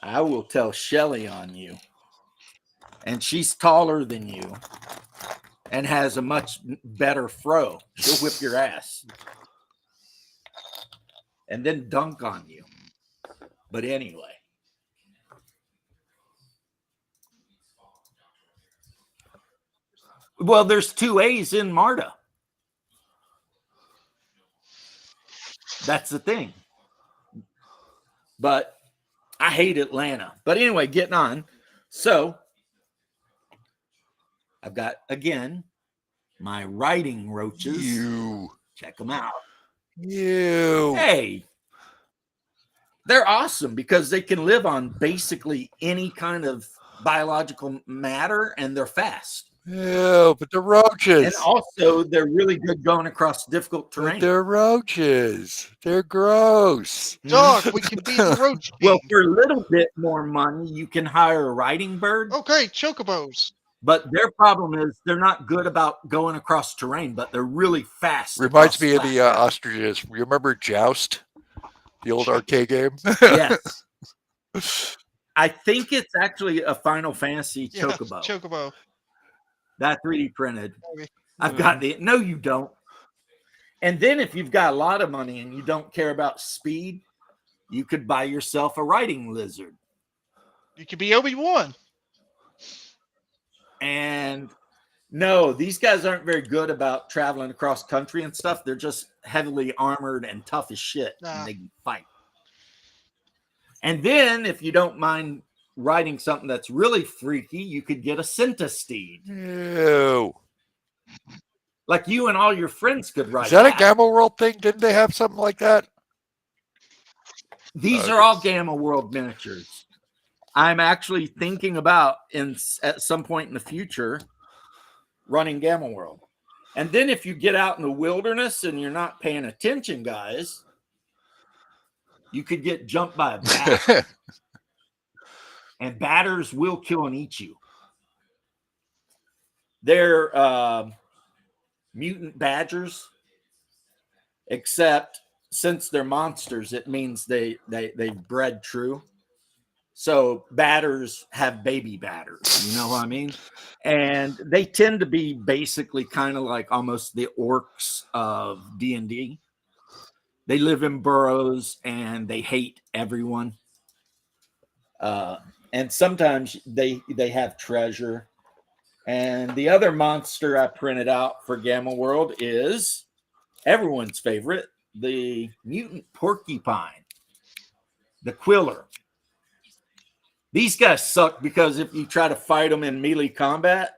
I will tell Shelly on you. And she's taller than you. and has a much better throw. She'll whip your ass and then dunk on you. But anyway. Well, there's 2 A's in MARTA. That's the thing. But I hate Atlanta. But anyway, getting on. So I've got, again, my riding roaches. Check them out. Hey, they're awesome because they can live on basically any kind of biological matter, and they're fast. Ew, but they're roaches. And also, they're really good going across difficult terrain. But they're roaches. They're gross. Dog, we can be the roach. Well, for a little bit more money, you can hire a riding bird. Okay, chocobos. But their problem is they're not good about going across terrain, but they're really fast. Reminds me of the ostriches. You remember Joust? The old arcade game? Yes. I think it's actually a Final Fantasy Chocobo. Chocobo. That 3D printed. Maybe. I've got the. No, you don't. And then if you've got a lot of money and you don't care about speed, you could buy yourself a riding lizard. You could be Obi-Wan. And no, these guys aren't very good about traveling across country and stuff. They're just heavily armored and tough as shit. Nah. And they can fight. And then if you don't mind riding something that's really freaky, you could get a centesteed. Ew. Like you and all your friends could ride. Is that a Gamma World thing? Didn't they have something like that? These are all Gamma World miniatures. I'm actually thinking about at some point in the future running Gamma World. And then if you get out in the wilderness and you're not paying attention, guys, you could get jumped by a bat. And batters will kill and eat you. They're mutant badgers, except since they're monsters, it means they bred true. So batters have baby batters, you know what I mean? And they tend to be basically kind of like almost the orcs of D&D. They live in burrows and they hate everyone. And sometimes they have treasure. And the other monster I printed out for Gamma World is everyone's favorite, the mutant porcupine, the Quiller. These guys suck because if you try to fight them in melee combat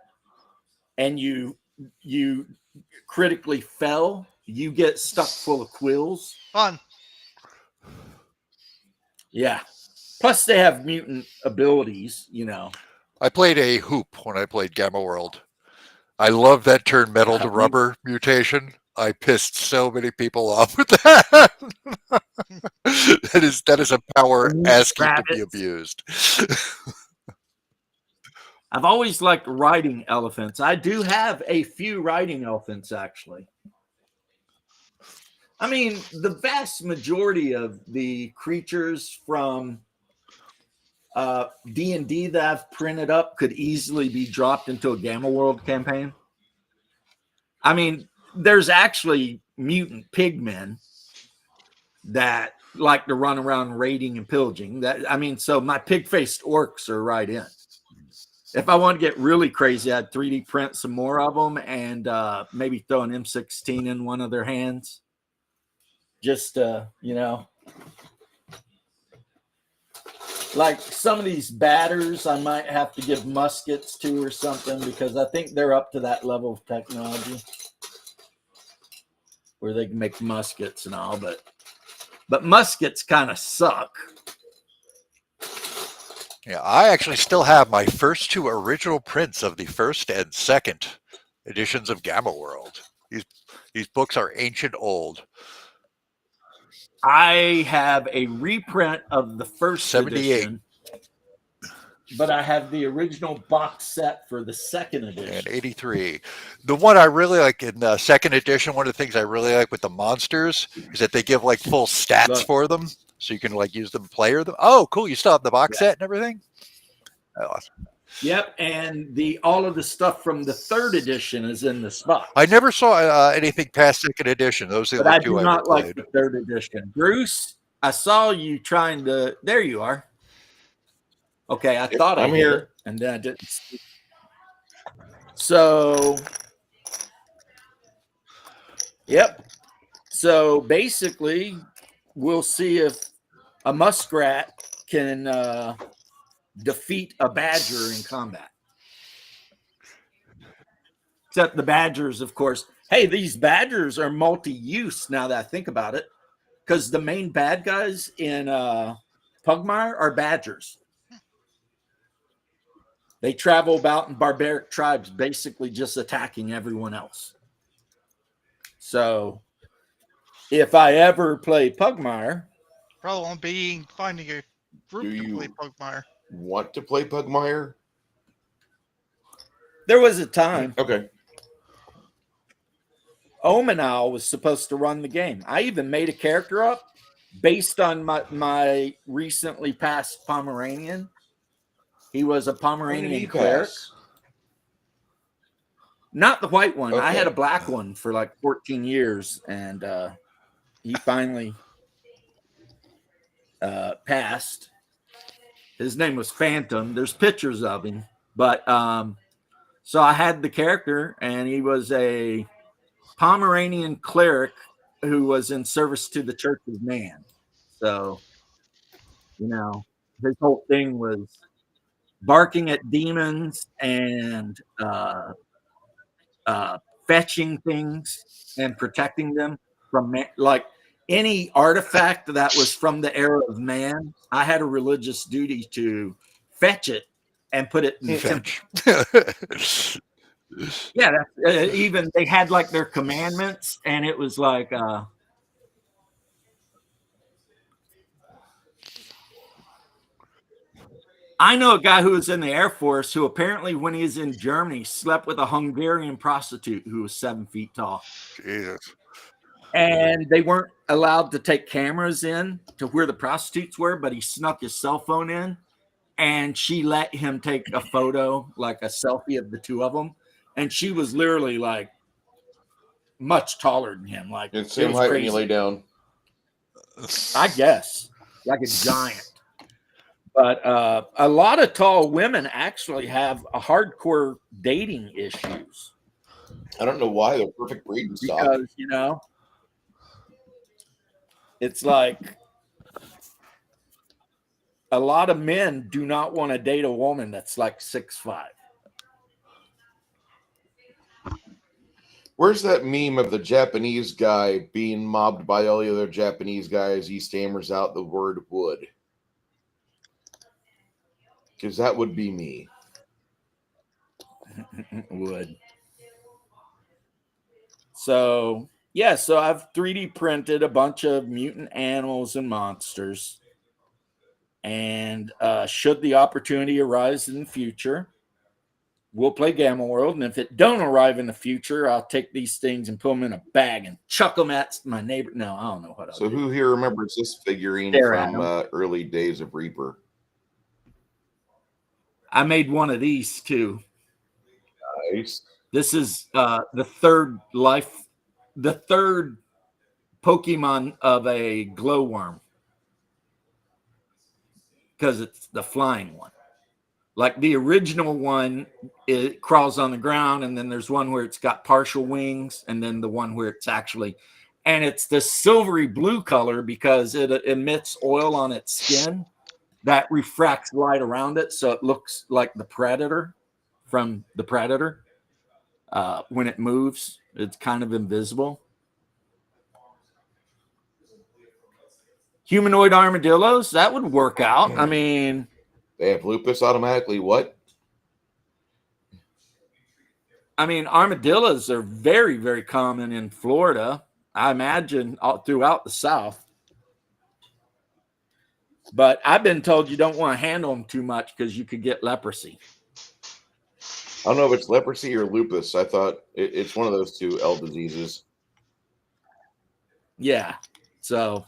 and you critically fell, you get stuck full of quills. Fun. Yeah. Plus they have mutant abilities, you know. I played a hoop when I played Gamma World. I love that turn metal to rubber mutation. I pissed so many people off with that. that is a power asking to be abused. I've always liked riding elephants. I do have a few riding elephants, actually. I mean, the vast majority of the creatures from D&D that I've printed up could easily be dropped into a Gamma World campaign. I mean, there's actually mutant pigmen that like to run around raiding and pillaging. So my pig-faced orcs are right in. If I want to get really crazy, I'd 3D print some more of them and maybe throw an M16 in one of their hands. Just, you know. Like some of these batters, I might have to give muskets to or something because I think they're up to that level of technology where they can make muskets and all, but muskets kind of suck. Yeah, I actually still have my first 2 original prints of the first and second editions of Gamma World. These books are ancient old. I have a reprint of the first 78. edition, but I have the original box set for the second edition. And 83. The one I really like in the second edition, one of the things I really like with the monsters is that they give like full stats for them. So you can like use them, player them. Oh, cool. You still have the box set and everything? Oh, awesome. Yep, and all of the stuff from the third edition is in this box. I never saw anything past second edition. Those are the but I two do I ever not like played. the third edition. Bruce, I saw you trying to. There you are. Okay, I thought I'm I hit here. it, and then I didn't. See. So, yep. So basically, we'll see if a muskrat can defeat a badger in combat. Except the badgers, of course. Hey, these badgers are multi-use now that I think about it, because the main bad guys in Pugmire are badgers. They travel about in barbaric tribes, basically just attacking everyone else. So, if I ever play Pugmire, Problem being finding a group Do to play you- Pugmire. Want to play Pugmire? there was a time Okay. Omenal was supposed to run the game. I even made a character up based on my recently passed Pomeranian. He was a When did Pomeranian he cleric. pass? Not the white one. I had Okay. a black one for like 14 years, and he finally passed. His name was Phantom. There's pictures of him, but so I had the character, and he was a Pomeranian cleric who was in service to the Church of Man. So, his whole thing was barking at demons and fetching things and protecting them from like any artifact that was from the era of man. I had a religious duty to fetch it and put it in the temple. Fetch. Yeah, even they had like their commandments, and it was like I know a guy who was in the Air Force who apparently, when he was in Germany, slept with a Hungarian prostitute who was 7 feet tall. Jesus. And they weren't allowed to take cameras in to where the prostitutes were, but he snuck his cell phone in, and she let him take a photo, like a selfie of the two of them. And she was literally like much taller than him. Like, It's it same was height crazy. when you lay down. I guess, like a giant. But a lot of tall women actually have a hardcore dating issues I don't know why they're perfect breeding stock. because it's like a lot of men do not want to date a woman that's like 6'5". Where's that meme of the Japanese guy being mobbed by all the other Japanese guys? He stammers out the word wood. Because that would be me. Would. So yeah, so I've 3D printed a bunch of mutant animals and monsters. And should the opportunity arise in the future, we'll play Gamma World. And if it don't arrive in the future, I'll take these things and put them in a bag and chuck them at my neighbor. No, I don't know what I'll So do. who here remembers this figurine Stare at from early days of Reaper? I made one of these too. Nice. This is the third Pokemon of a glowworm, because it's the flying one. Like the original one, it crawls on the ground, and then there's one where it's got partial wings, and then the one where it's actually, and it's the silvery blue color because it emits oil on its skin that refracts light around it, so it looks like the Predator from the Predator. When it moves, it's kind of invisible. Humanoid armadillos, that would work out. I mean, They have lupus automatically. What? armadillos are very, very common in Florida. I imagine throughout the South. But I've been told you don't want to handle them too much because you could get leprosy. I don't know if it's leprosy or lupus. I thought it's one of those two L diseases. Yeah. So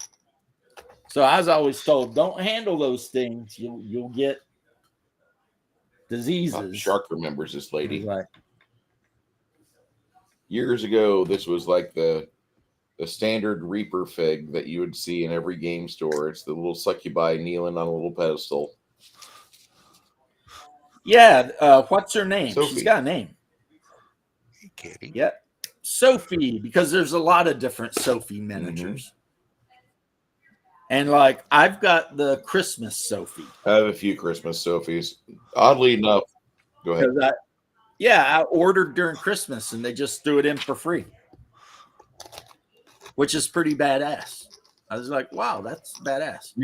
I was always told, don't handle those things. You'll get diseases. Shark remembers this lady. Like, Years ago, this was like the standard Reaper fig that you would see in every game store. It's the little succubi kneeling on a little pedestal. yeah, what's her name? Sophie. She's got a name. Kitty. Yeah, Sophie, because there's a lot of different Sophie miniatures. And like, I've got the Christmas Sophie. I have a few Christmas Sophies. Oddly enough, go ahead. I ordered during Christmas and they just threw it in for free, which is pretty badass. I was like, wow, that's badass.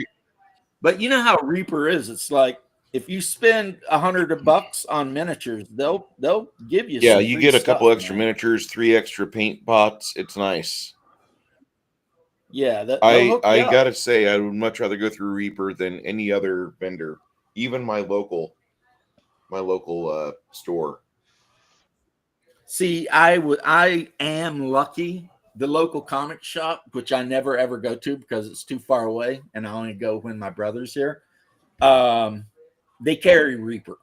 But you know how Reaper is. It's like, if you spend $100 on miniatures, they'll give you. Yeah, some you free get a stuff, couple extra man. miniatures, 3 extra paint pots. It's nice. Yeah, I gotta say, I would much rather go through Reaper than any other vendor, even my local store. See, I am lucky. The local comic shop, which I never ever go to because it's too far away, and I only go when my brother's here. They carry Reaper,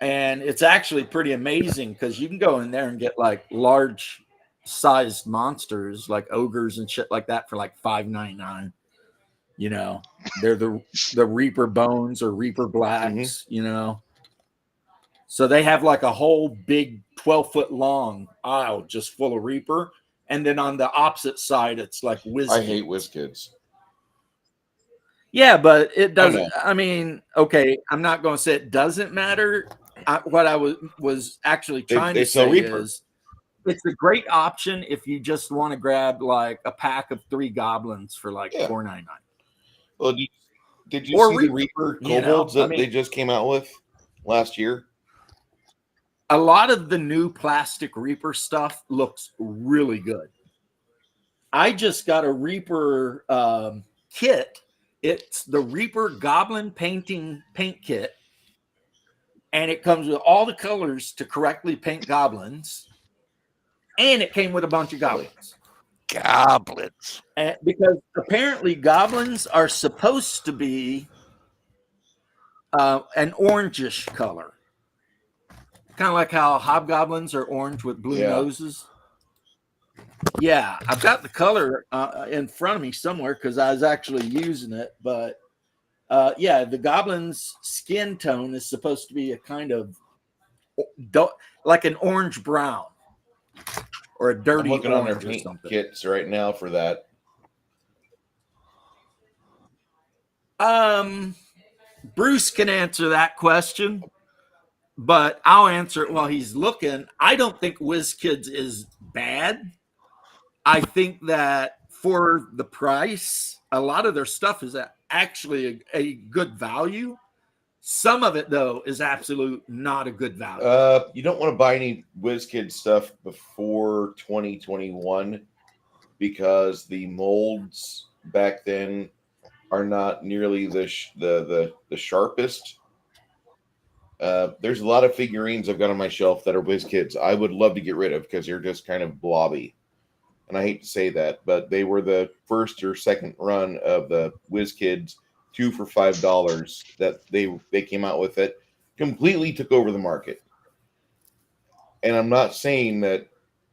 and it's actually pretty amazing because you can go in there and get like large sized monsters like ogres and shit like that for like $5.99. You know, they're the Reaper bones or Reaper blacks. You know, so they have like a whole big 12-foot long aisle just full of Reaper, and then on the opposite side it's like Whiz. I hate WizKids. Yeah, but it doesn't. I mean, okay, I'm not going to say it doesn't matter. What I was actually trying to say is, it's a great option if you just want to grab like a pack of 3 goblins for like $4.99. Well, did you see the Reaper kobolds that they just came out with last year? A lot of the new plastic Reaper stuff looks really good. I just got a Reaper kit. It's the Reaper Goblin paint kit, and it comes with all the colors to correctly paint goblins, and it came with a bunch of goblins. And because apparently goblins are supposed to be an orangish color, kind of like how hobgoblins are orange with blue noses. Yeah, I've got the color in front of me somewhere because I was actually using it. But the goblin's skin tone is supposed to be a kind of like an orange brown or a dirty. I'm looking on their orange paint or something. kits right now for that. Bruce can answer that question, but I'll answer it while he's looking. I don't think WizKids is bad. I think that for the price, a lot of their stuff is actually a good value. Some of it, though, is absolute not a good value. You don't want to buy any WizKid stuff before 2021 because the molds back then are not nearly the sharpest. There's a lot of figurines I've got on my shelf that are WizKids I would love to get rid of because they're just kind of blobby. And I hate to say that, but they were the first or second run of the WizKids 2 for $5 that they came out with it. Completely took over the market. And I'm not saying that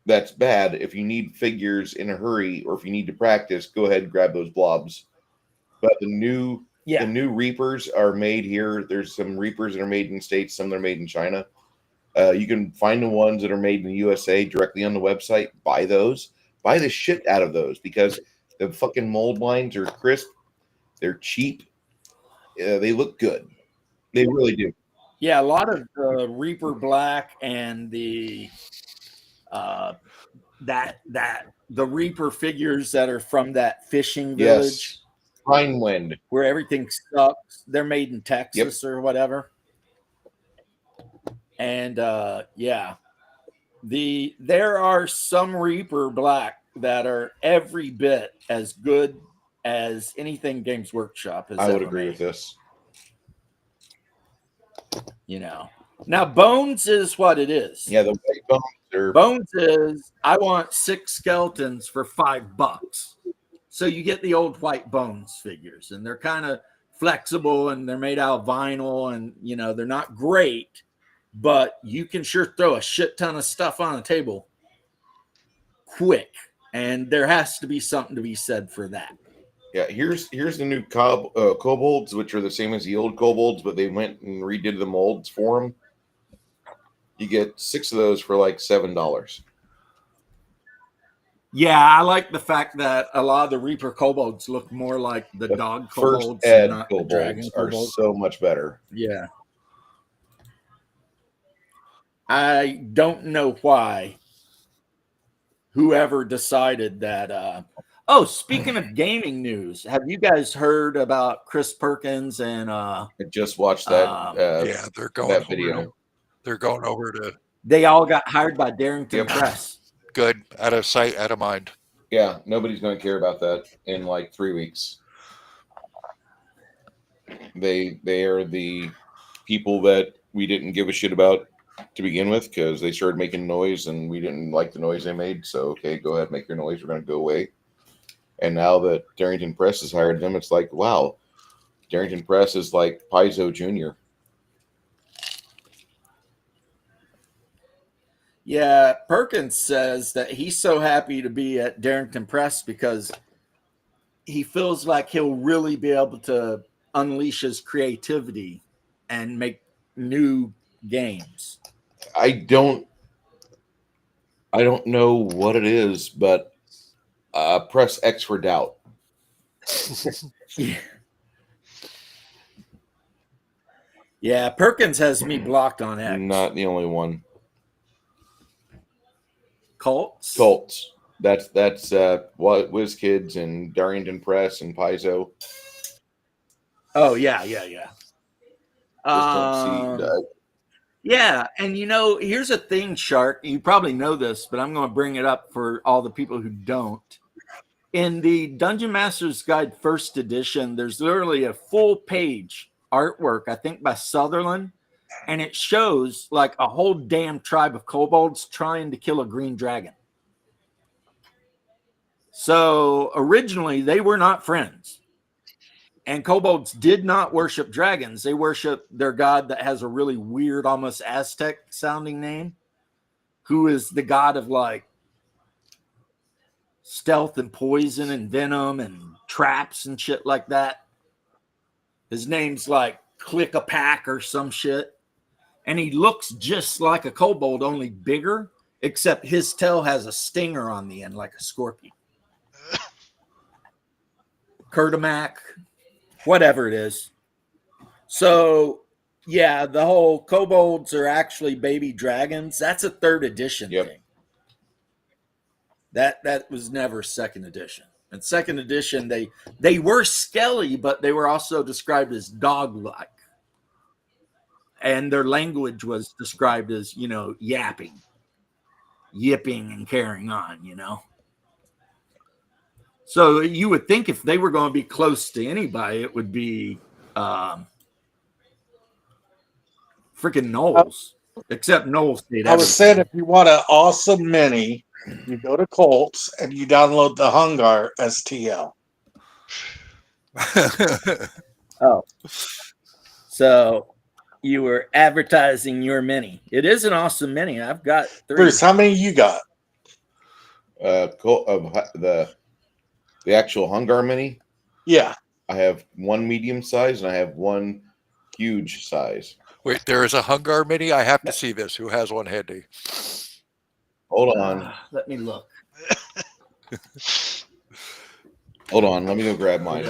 that's bad. If you need figures in a hurry or if you need to practice, go ahead and grab those blobs. But the new Reapers are made here. There's some Reapers that are made in the States, some that are made in China. You can find the ones that are made in the USA directly on the website. Buy those. Buy the shit out of those because the fucking mold lines are crisp. They're cheap. They look good. They really do. Yeah, a lot of the Reaper Black and the the Reaper figures that are from that fishing village, Rhinewind, where everything sucks. They're made in Texas or whatever. And there are some Reaper Black that are every bit as good as anything Games Workshop has. I would agree with this. You know, now Bones is what it is. Yeah, the white bones are. Bones is I want 6 skeletons for $5. So you get the old white Bones figures, and they're kind of flexible and they're made out of vinyl, and you know they're not great, but you can sure throw a shit ton of stuff on a table quick, and there has to be something to be said for that. Yeah, here's the new kobolds, which are the same as the old kobolds, but they went and redid the molds for them. You get 6 of those for like $7. Yeah, I like the fact that a lot of the Reaper kobolds look more like the dog First kobolds ed and not the dragon kobolds are kobolds. so much better. Yeah. I don't know why whoever decided that. Oh, speaking of gaming news, have you guys heard about Chris Perkins and I just watched that. Yeah, they're going that over video. to, they're going over to they all got hired by Darrington Yep. Press. good, out of sight, out of mind. Yeah, nobody's going to care about that in like 3 weeks. They are the people that we didn't give a shit about to begin with because they started making noise and we didn't like the noise they made. So okay, go ahead, make your noise. We're going to go away. And now that Darrington Press has hired them, it's like, wow, Darrington Press is like Paizo Jr. Yeah, Perkins says that he's so happy to be at Darrington Press because he feels like he'll really be able to unleash his creativity and make new games. I don't know what it is, but press X for doubt. Yeah. Yeah, Perkins has me blocked on X. Not the only one. Cults? Colts. That's WizKids and Darrington Press and Paizo. Oh, yeah. Just don't see. Yeah, and you know, here's a thing, Shark. You probably know this, but I'm going to bring it up for all the people who don't. In the Dungeon Master's Guide First Edition, there's literally a full page artwork, I think by Sutherland, and it shows like a whole damn tribe of kobolds trying to kill a green dragon. So originally, they were not friends. And kobolds did not worship dragons. They worship their god that has a really weird, almost Aztec sounding name, who is the god of like stealth and poison and venom and traps and shit like that. His name's like Click a Pack or some shit. And he looks just like a kobold, only bigger, except his tail has a stinger on the end like a scorpion. Kurtamac. Whatever it is. So, yeah, the whole kobolds are actually baby dragons. That's a third edition thing. That was never second edition. In second edition, they were skelly, but they were also described as dog-like. And their language was described as, you know, yapping, yipping, and carrying on, you know. So you would think if they were going to be close to anybody, it would be freaking Knowles. Except Knowles stayed. I was saying, if you want an awesome mini, you go to Colts and you download the Hungar STL. Oh, so you were advertising your mini. It is an awesome mini. I've got 3. Bruce, how many you got? The actual Hungar Mini. Yeah. I have one medium size and I have one huge size. Wait, there is a Hungar Mini? I have to see this. Who has one handy? Hold on. Let me look. Hold on. Let me go grab mine.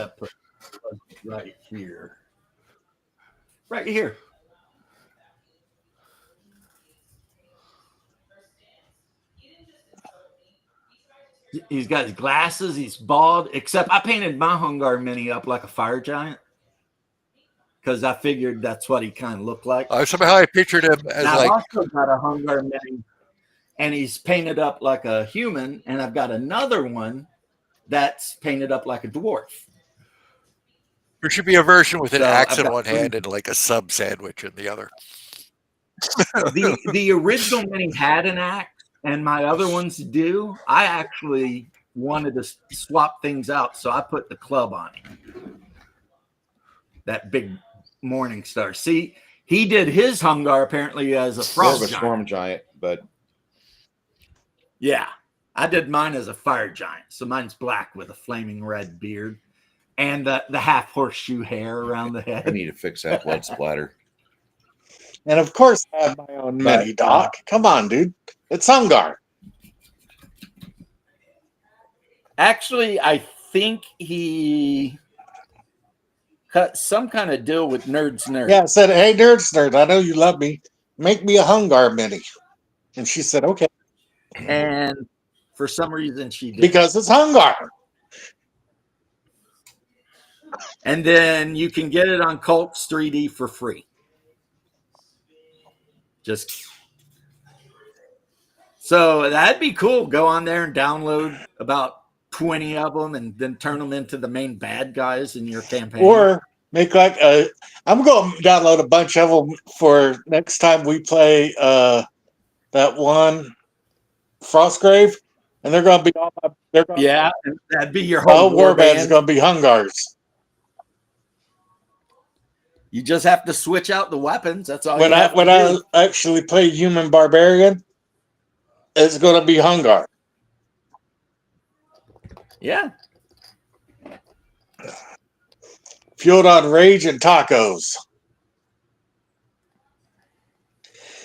Right here. Right here. He's got his glasses. He's bald. Except I painted my Hungar Mini up like a fire giant because I figured that's what he kind of looked like. Somehow I pictured him as now, like. I've also got a Hungar Mini, and he's painted up like a human, and I've got another one that's painted up like a dwarf. There should be a version with an So axe I've in got one 3. hand and like a sub sandwich in the other. The original Mini had an axe, and my other ones do. I actually wanted to swap things out, so I put the club on it. that big morning star. See, he did his Hungar apparently as a More frost of a giant. storm giant, but Yeah, I did mine as a fire giant. So mine's black with a flaming red beard and the half horseshoe hair around the I head. need to fix that blood splatter. And of course, I have my own mini, Doc. Come on, dude. It's Hungar. Actually, I think he cut some kind of deal with Nerds. Yeah, I said, hey, nerd, I know you love me. Make me a Hungar mini. And she said, okay, And for some reason she did. because it's Hungar. And then you can get it on Colts 3D for free. So that'd be cool. Go on there and download about 20 of them and then turn them into the main bad guys in your campaign. Or make like a. I'm going to download a bunch of them for next time we play that one Frostgrave. And they're going to be all my. Yeah, that'd be your My whole whole war war band is band. going to be Hungars. You just have to switch out the weapons. That's all. When I actually play Human Barbarian, it's going to be Hungar. Yeah. Fueled on rage and tacos.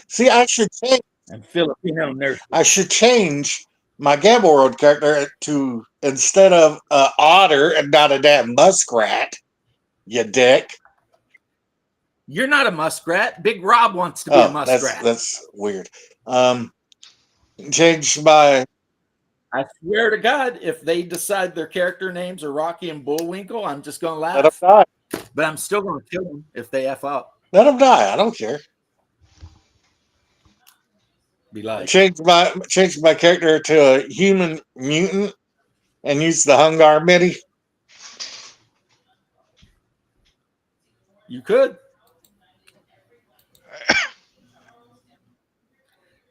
See, I should change. And Filipino nurse. I should change my Gamble World character to instead of otter and not a damn muskrat. You dick. You're not a muskrat. Big Rob wants to be a muskrat. That's weird. Change my. I swear to God, if they decide their character names are Rocky and Bullwinkle, I'm just going to Let them laugh. die. But I'm still going to kill them if they F up. Let them die. I don't care. Be like, Change my character to a human mutant and use the Hungar mini. you could.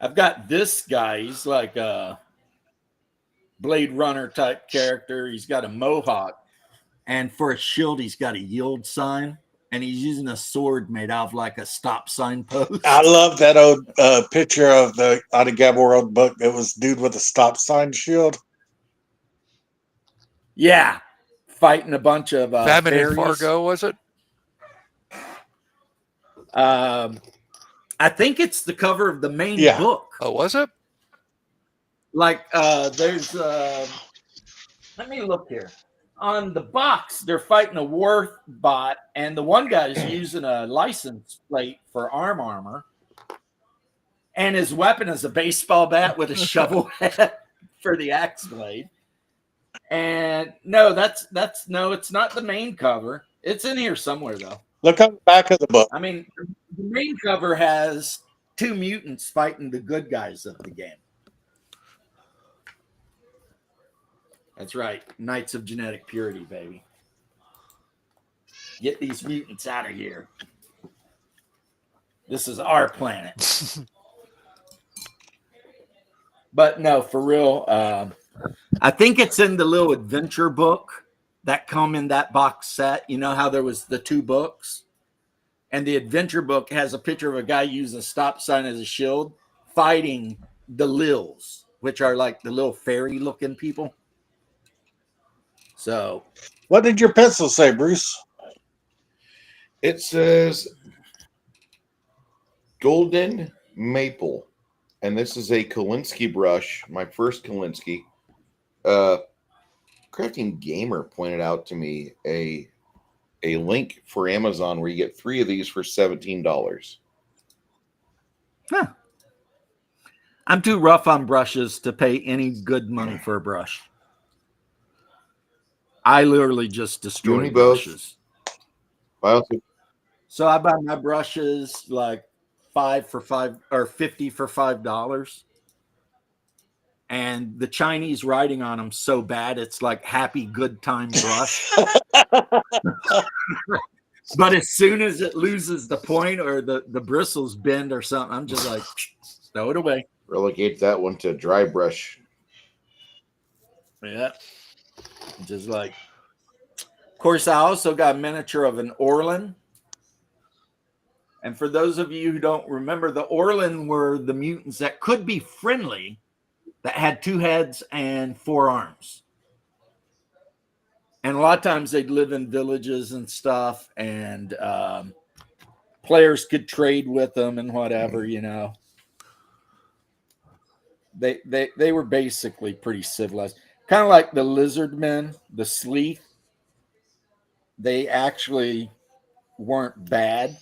I've got this guy. He's like a Blade Runner type character. He's got a mohawk. And for a shield, he's got a yield sign. And he's using a sword made out of like a stop sign post. I love that old picture of the out of Gamble World book. It was dude with a stop sign shield. Yeah. Fighting a bunch of Famine in fairies. Fargo, was it? I think it's the cover of the main book. Oh, was it? Like there's let me look here. On the box, they're fighting a war bot, and the one guy's using a license plate for armor. And his weapon is a baseball bat with a shovel head for the axe blade. And no, it's not the main cover. It's in here somewhere though. Look on the back of the book. I mean, the main cover has two mutants fighting the good guys of the game. That's right. Knights of Genetic Purity, baby. Get these mutants out of here. This is our planet. But no, for real, I think it's in the little adventure book that come in that box set. You know how there was the two books? And the adventure book has a picture of a guy using a stop sign as a shield fighting the Lils, which are like the little fairy-looking people. So, what did your pencil say, Bruce? It says Golden Maple. And this is a Kolinsky brush, my first Kolinsky. Crafting Gamer pointed out to me a link for Amazon where you get 3 of these for $17. huh. I'm too rough on brushes to pay any good money for a brush. I literally just destroy brushes. So I buy my brushes like 5 for $5 or 50 for $5. And the Chinese writing on them so bad, it's like happy good time brush. But as soon as it loses the point or the bristles bend or something, I'm just like, throw it away. Relegate that one to dry brush. Yeah. Just like, course, I also got a miniature of an Orlan. And for those of you who don't remember, the Orlan were the mutants that could be friendly, that had 2 heads and 4 arms. And a lot of times they'd live in villages and stuff, and players could trade with them and whatever, you know. They were basically pretty civilized. Kind of like the lizard men, the Sleeth. They actually weren't bad.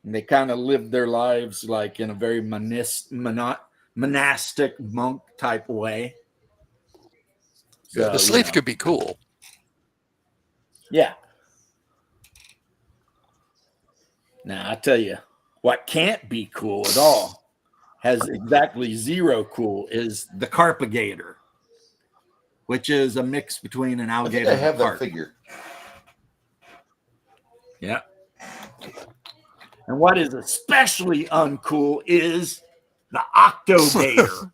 And they kind of lived their lives like in a very monastic monk type way. So, The Sleeth could be cool. Yeah. Now, I tell you, what can't be cool at all, has exactly 0 cool, is the Carpigator, which is a mix between an I alligator think I and a have that carp. figure. Yeah. And what is especially uncool is the Octogator,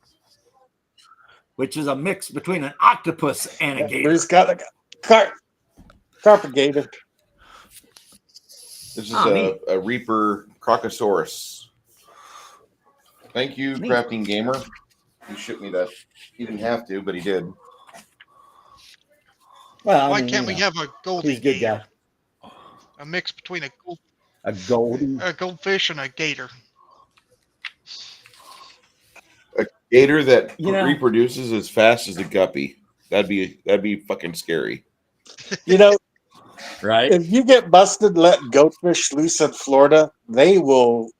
which is a mix between an octopus and a gator. Bruce got a carpigator. This is neat. a Reaper Crocosaurus. Thank you, Neat. Crafting Gamer. He shipped me that. He didn't have to, but he did. Well, Why can't we have a he's a good guy. a mix between A goldie. a goldfish and a gator? A gator that You know- reproduces as fast as a guppy. That'd be fucking scary. You know, Right? if you get busted letting goldfish loose in Florida, they will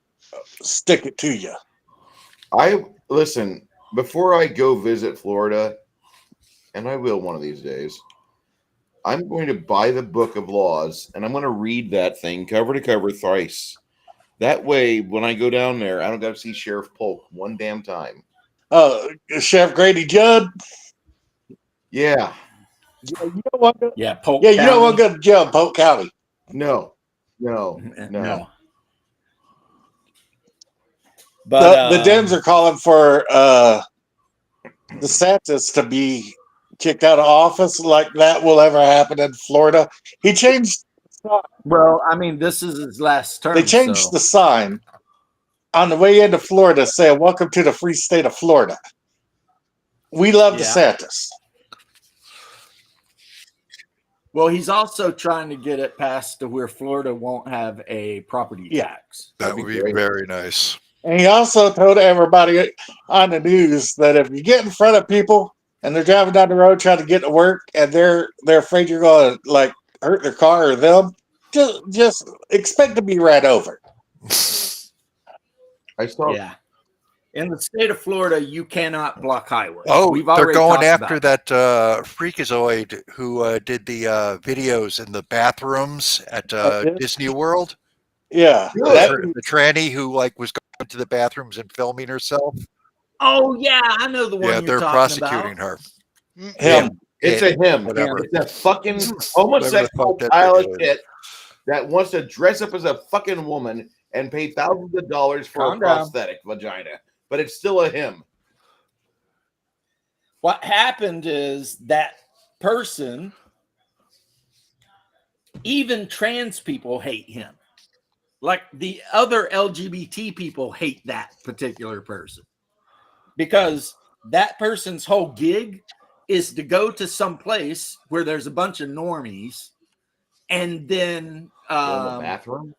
stick it to you. Listen, before I go visit Florida, and I will one of these days, I'm going to buy the book of laws and I'm going to read that thing cover to cover thrice. That way, when I go down there, I don't got to see Sheriff Polk one damn time. Sheriff Grady Judd. Yeah. You don't want to, Yeah, Polk you don't want County. to go to jail in Polk County. No. But The Dems are calling for DeSantis to be kicked out of office. Like that will ever happen in Florida. He changed. well, I mean, this is his last term. They changed the sign on the way into Florida saying, "Welcome to the free state of Florida." We love Yeah. DeSantis. Well, he's also trying to get it passed to where Florida won't have a property Yeah. tax. That would be great. very nice. And he also told everybody on the news that if you get in front of people and they're driving down the road trying to get to work and they're afraid you're going to like hurt their car or them, just expect to be ran over. I saw. Yeah. In the state of Florida, you cannot block highways. Oh, We've they're already going talked after about that freakazoid who did the videos in the bathrooms at Okay. Disney World. Yeah. The tranny who like was going to the bathrooms and filming herself. Oh, yeah, I know the one Yeah, you're they're talking prosecuting about. her. Him. It's a him. Whatever. It's a fucking Whatever the homosexual fuck that pile of video is. shit that wants to dress up as a fucking woman and pay thousands of dollars for Calm a down. prosthetic vagina. But it's still a him. What happened is that person, even trans people hate him. Like the other LGBT people hate that particular person because that person's whole gig is to go to some place where there's a bunch of normies and then Go in the bathroom.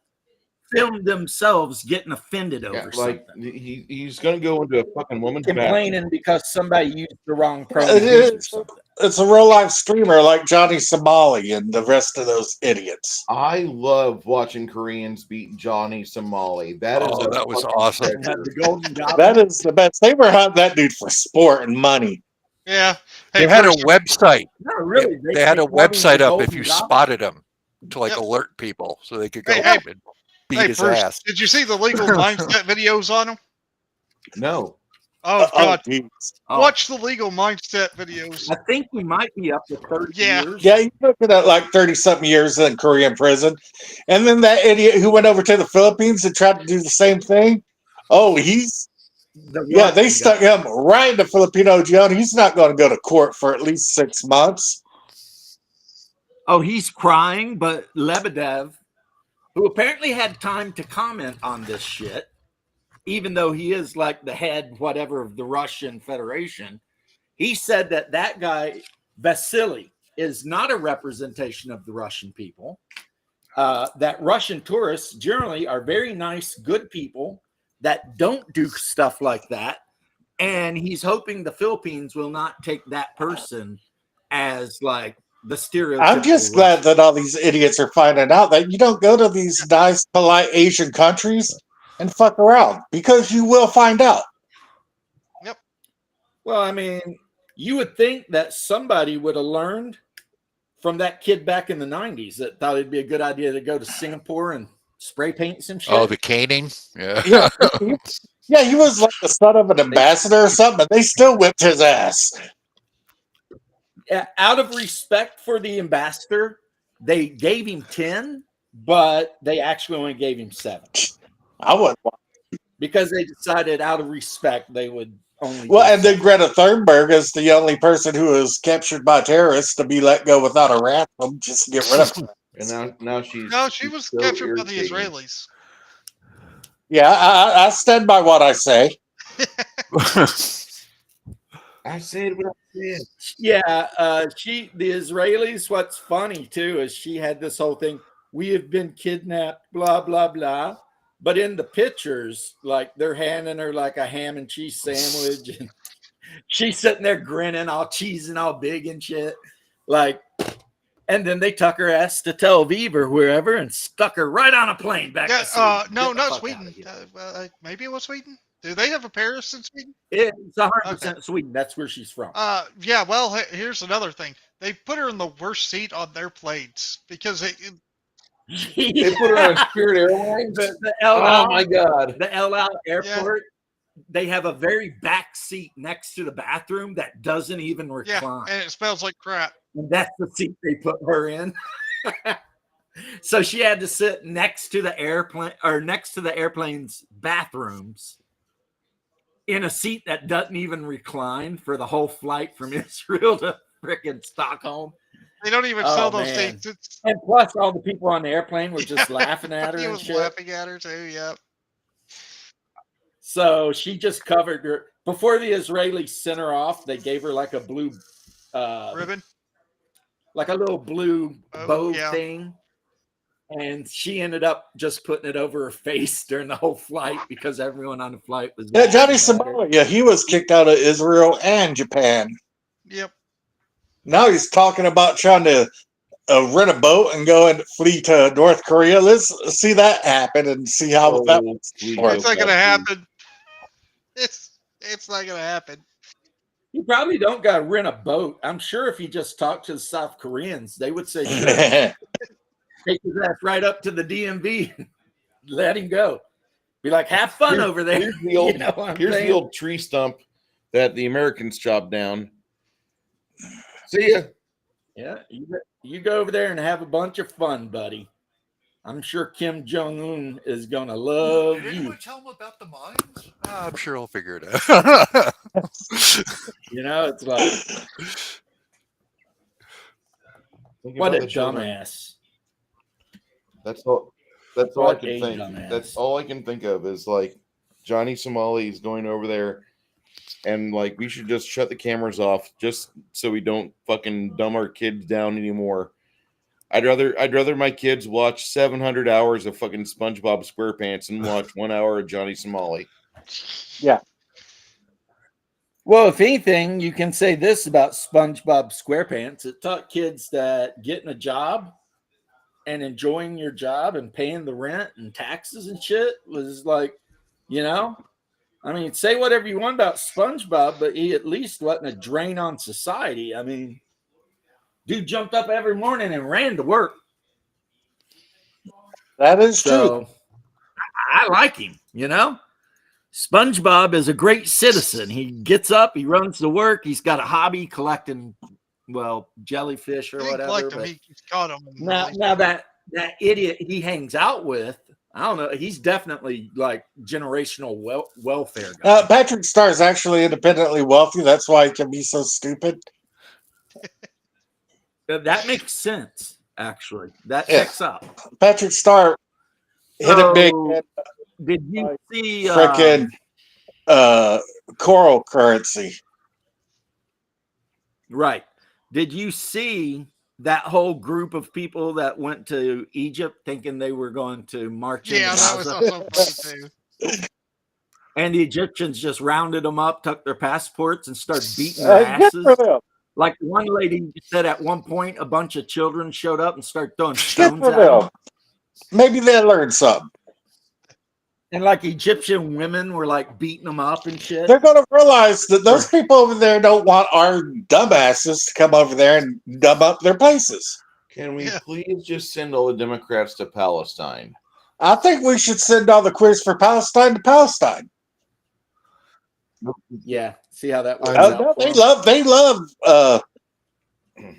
film themselves getting offended Yeah, over like something. he's gonna go into a fucking woman's bathroom. Complaining because somebody used the wrong pronouns or something. It's a real life streamer like Johnny Somali and the rest of those idiots. I love watching Koreans beat Johnny Somali. That is That was fucking awesome. treasure. The Golden Goblin. That is the best. They were hunting that dude for sport and money. Yeah. They had a first- website. No, really. They had a called him website the up if Golden you Goblin. spotted him to like Yep. alert people so they could go Hey, up and beat Hey, his first, ass. did you see the legal mindset videos on him? No. Oh God! geez. Oh, Watch the legal mindset videos. I think we might be up to 30 Yeah. years. Yeah, he's looking at like 30-something years in Korean prison. And then that idiot who went over to the Philippines and tried to do the same thing. Oh, they Russian stuck guy. him right in the Filipino jail. And he's not going to go to court for at least 6 months. Oh, he's crying, but Lebedev, who apparently had time to comment on this shit, even though he is like the head, whatever, of the Russian Federation, he said that guy, Vasily, is not a representation of the Russian people. That Russian tourists generally are very nice, good people that don't do stuff like that. And he's hoping the Philippines will not take that person as like the stereotypical. I'm just glad Russian. that all these idiots are finding out that you don't go to these nice, polite Asian countries and fuck around, because you will find out. Well, I mean, you would think that somebody would have learned from that kid back in the 90s that thought it'd be a good idea to go to Singapore and spray paint some shit. Oh, the caning. Yeah. Yeah, he was like the son of an ambassador or something, and they still whipped his ass. Out of respect for the ambassador, they gave him 10, but they actually only gave him 7. I wouldn't. Because they decided out of respect they would only. Well, and then Greta Thunberg is the only person who was captured by terrorists to be let go without a ransom, just to get rid of her. And now she's No, she was so captured by the irritating. Israelis. Yeah, I stand by what I say. I said what I said. Yeah, the Israelis. What's funny too is she had this whole thing. We have been kidnapped, blah blah blah. But in the pictures, like they're handing her like a ham and cheese sandwich, and she's sitting there grinning, all cheese and all big and shit. Like, and then they took her ass to Tel Aviv or wherever and stuck her right on a plane back to Sweden. No, Get the not fuck Sweden. outta here. Maybe it was Sweden. Do they have a Paris in Sweden? It's 100% Sweden. That's where she's from. Yeah. Well, here's another thing. They put her in the worst seat on their planes because They put her on Spirit Airlines. The El Al, Oh my god! the El Al airport. They have a very back seat next to the bathroom that doesn't even recline. and it smells like crap. And that's the seat they put her in. So she had to sit next to the airplane or next to the airplane's bathrooms in a seat that doesn't even recline for the whole flight from Israel to frickin' Stockholm. They don't even sell those things. And plus, all the people on the airplane were just laughing at her. He and was shit. laughing at her too. Yep. So she just covered her before the Israelis sent her off. They gave her like a blue Ribbon, like a little blue bow yeah. thing, and she ended up just putting it over her face during the whole flight because everyone on the flight was. Yeah, Johnny Somalia, he was kicked out of Israel and Japan. Yep. Now he's talking about trying to rent a boat and go and flee to North Korea. Let's see that happen and see how that works. It's not gonna happen. It's not gonna happen. You probably don't got to rent a boat. I'm sure if you just talk to the South Koreans, they would say, sure. Take his ass right up to the DMV, let him go. Be like, have fun over there. Here's the old, You know what I'm here's saying? the old tree stump that the Americans chopped down. See ya. Yeah, you go over there and have a bunch of fun, buddy. I'm sure Kim Jong-un is going to love Did you. anyone tell him about the mines? I'm sure he'll figure it out. You know, it's like, Think what a about the children. dumbass. That's all. That's all I What can a think. dumbass. That's all I can think of is like Johnny Somali is going over there, and like we should just shut the cameras off just so we don't fucking dumb our kids down anymore. I'd rather my kids watch 700 hours of fucking SpongeBob SquarePants and watch 1 hour of Johnny Somali. Yeah. Well, if anything, you can say this about SpongeBob SquarePants. It taught kids that getting a job and enjoying your job and paying the rent and taxes and shit was like, you know, I mean, say whatever you want about SpongeBob, but he at least wasn't a drain on society. I mean, dude jumped up every morning and ran to work. That is true. So I like him, you know. SpongeBob is a great citizen. He gets up, he runs to work. He's got a hobby collecting, well, jellyfish or He didn't whatever. collect 'em, But he caught them. now that idiot he hangs out with, I don't know. He's definitely like generational welfare guy. Patrick Star is actually independently wealthy. That's why he can be so stupid. That makes sense. actually. That Yeah. checks out. Patrick Star hit it big. So, did you see Freaking coral currency. right? Did you see that whole group of people that went to Egypt thinking they were going to march into Yeah, that was Gaza? also funny too. And the Egyptians just rounded them up, took their passports, and started beating their Good asses. for them. Like one lady said at one point, a bunch of children showed up and started throwing Good stones for at them. them. Maybe they learned something. And like Egyptian women were like beating them up and shit. They're going to realize that those people over there don't want our dumbasses to come over there and dumb up their places. Can we Yeah. please just send all the Democrats to Palestine? I think we should send all the quiz for Palestine to Palestine. Yeah, see how that works I out. No, for they 'em. love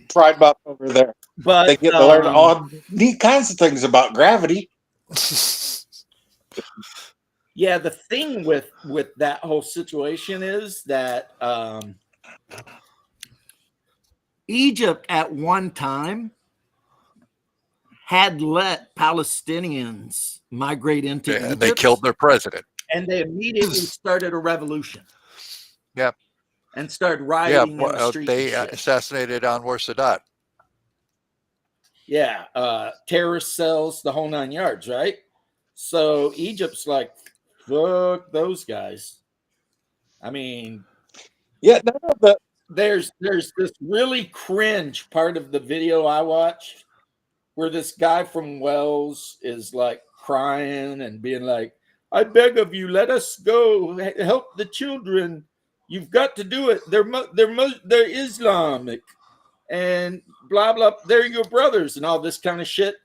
Pride Month over there. But They get to learn all neat kinds of things about gravity. yeah, the thing with that whole situation is that Egypt at one time had let Palestinians migrate into Egypt, and they killed their president. and they immediately started a revolution. Yep. And started Yeah, rioting in the streets. they and shit. assassinated Anwar Sadat. Yeah, terrorist cells, the whole 9 yards, right? So Egypt's like, fuck those guys. I mean, Yeah, none of the there's this really cringe part of the video I watched where this guy from Wales is like crying and being like, I beg of you, let us go help the children. You've got to do it. They're Islamic and blah blah. They're your brothers and all this kind of shit.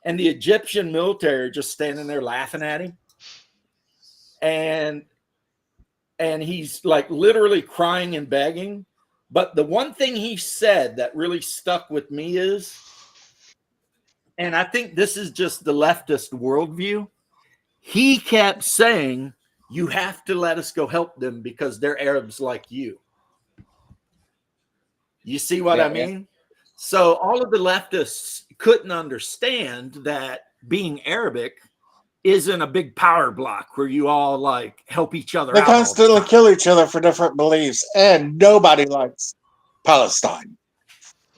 And the Egyptian military are just standing there laughing at him, and he's like literally crying and begging. But the one thing he said that really stuck with me is, and I think this is just the leftist worldview, he kept saying, you have to let us go help them because they're Arabs like you. You see what I mean? So all of the leftists couldn't understand that being Arabic isn't a big power block where you all like help each other they out. all the constantly time. kill each other for different beliefs, and nobody likes Palestine.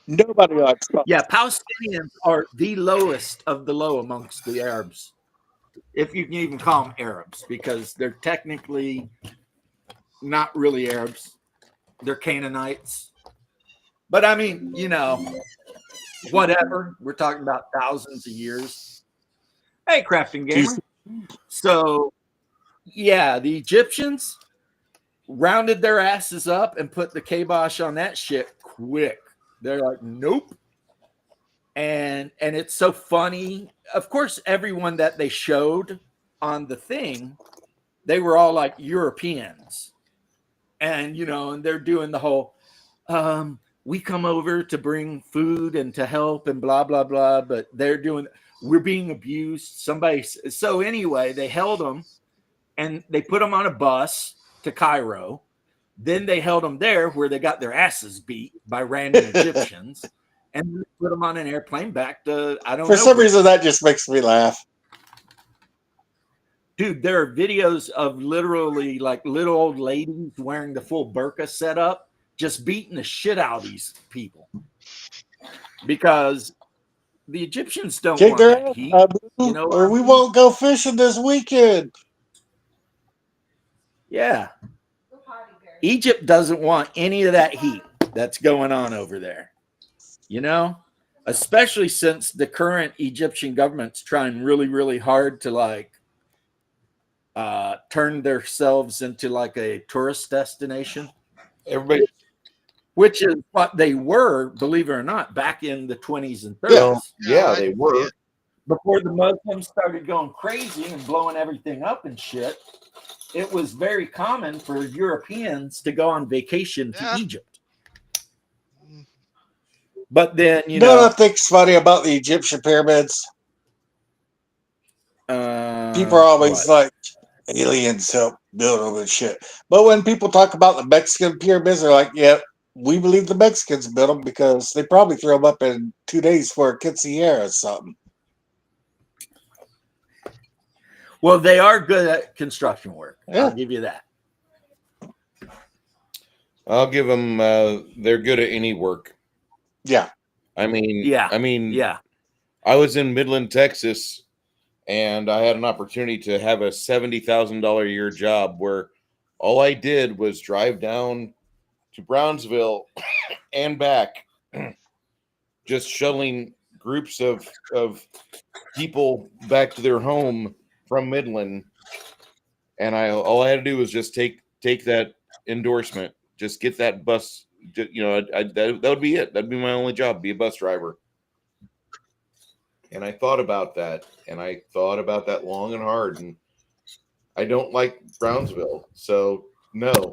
Nobody likes Palestine. Yeah, Palestinians are the lowest of the low amongst the Arabs, if you can even call them Arabs, because they're technically not really Arabs. They're Canaanites. But I mean, you know, whatever. We're talking about thousands of years. Hey, Crafting Gamer. So, yeah, the Egyptians rounded their asses up and put the kibosh on that shit quick. They're like, nope. And it's so funny. Of course, everyone that they showed on the thing, they were all like Europeans. And, you know, and they're doing the whole, we come over to bring food and to help and blah, blah, blah. But they're doing, we're being abused. So anyway, they held them and they put them on a bus to Cairo. Then they held them there where they got their asses beat by random Egyptians. And put them on an airplane back to, I don't know. For some reason, that just makes me laugh. Dude, there are videos of literally like little old ladies wearing the full burqa setup, just beating the shit out of these people. Because the Egyptians don't Kick want their that ass, heat. Abu, You know what or I we mean? won't go fishing this weekend. Yeah. Egypt doesn't want any of that heat that's going on over there. You know? Especially since the current Egyptian government's trying really, really hard to like turn themselves into like a tourist destination. Everybody, Which is what they were, believe it or not, back in the 20s and 30s. yeah, they were. Before the Muslims started going crazy and blowing everything up and shit, it was very common for Europeans to go on vacation to Egypt. But then, you know know, what I think's funny about the Egyptian pyramids? People are always like, aliens help build them and shit. But when people talk about the Mexican pyramids, they're like, yep, we believe the Mexicans built them because they probably threw them up in 2 days for a quinceañera or something. Well, they are good at construction work. Yeah. I'll give you that. I'll give them. They're good at any work. Yeah. I mean, Yeah. I was in Midland, Texas, and I had an opportunity to have a $70,000 a year job where all I did was drive down to Brownsville and back, just shuttling groups of people back to their home from Midland. And all I had to do was just take that endorsement, just get that bus. That would be it. That'd be my only job, be a bus driver. And I thought about that, long and hard. And I don't like Brownsville, so no.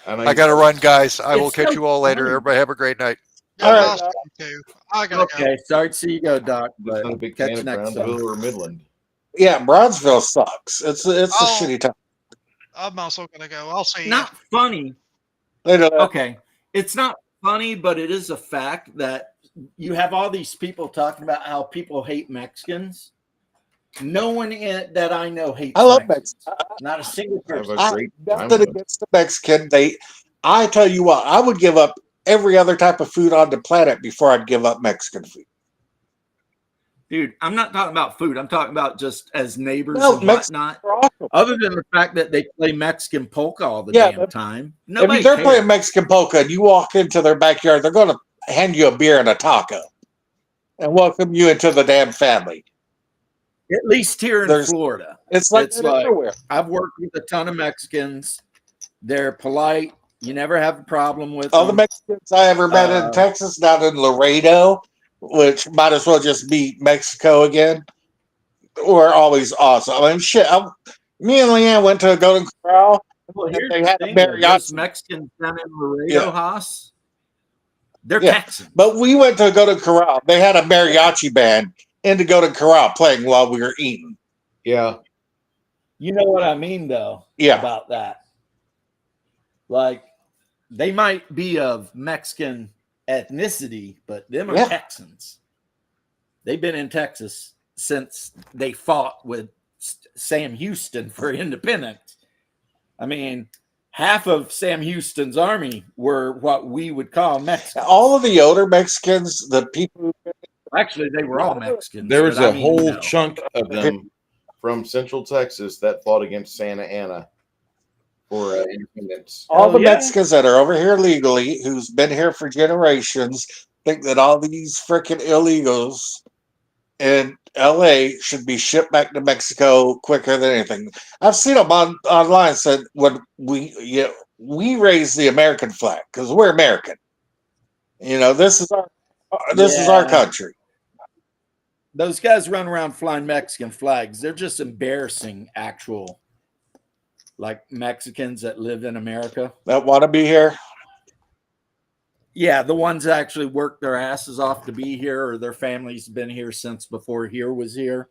And I got to run, guys. I will It's catch so you all later. funny. Everybody have a great night. Yeah, All right. I'll see you too. I gotta go. Okay, sorry to see you go, Doc, I'm but not a big catch fan you of next Brownsville time. or Midland. Yeah, Brownsville sucks. It's a Oh. shitty town. I'm also gonna go. I'll see you. Not funny. Later. Okay, it's not funny, but it is a fact that you have all these people talking about how people hate Mexicans. No one that I know hates I love Mexicans. Mexicans. Not a single I have person. a great time Nothing with them. against the Mexican. I tell you what, I would give up every other type of food on the planet before I'd give up Mexican food. Dude, I'm not talking about food. I'm talking about just as neighbors No, and Mexicans whatnot. are awesome. Other than the fact that they play Mexican polka all the Yeah, damn but time. If Nobody they're cares. playing Mexican polka and you walk into their backyard, they're going to hand you a beer and a taco and welcome you into the damn family. At least here in There's- Florida. It's like It's that like- everywhere. I've worked with a ton of Mexicans. They're polite. You never have a problem with All the them. Mexicans I ever met in Texas, down in Laredo, which might as well just be Mexico again, were always awesome. I mean, shit. Me and Leanne went to a Golden Corral. Well, and here's they the had a thing, though. Those mariachi. Mexicans down in Laredo, Yeah. Haas, they're Yeah. Texans. But we went to a Golden Corral. They had a mariachi band in the Golden Corral playing while we were eating. Yeah. You know what I mean, though, Yeah. about that. Like, they might be of Mexican ethnicity, but them are Yeah. Texans. They've been in Texas since they fought with Sam Houston for independence. I mean, half of Sam Houston's army were what we would call Mexicans. All of the older Mexicans, the people, Actually, they were all Mexicans. There was but I a mean, whole you know. chunk of them from Central Texas that fought against Santa Ana for independence. all Hell the yeah. Mexicans that are over here legally, who's been here for generations, think that all these freaking illegals in LA should be shipped back to Mexico quicker than anything. I've seen them online said when we raise the American flag because we're American. This is our Yeah. country. Those guys run around flying Mexican flags. They're just embarrassing actual, like, Mexicans that live in America. That want to be here. Yeah, the ones that actually work their asses off to be here, or their families been here since before here was here.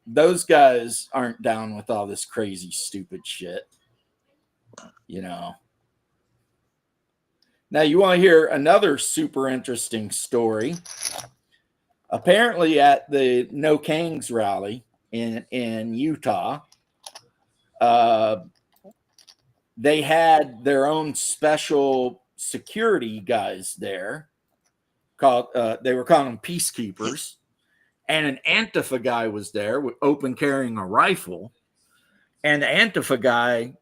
Those guys aren't down with all this crazy, stupid shit. Now, you want to hear another super interesting story? Apparently, at the No Kings rally in Utah, they had their own special security guys there. They were calling them peacekeepers, and an Antifa guy was there with open carrying a rifle. And the Antifa guy,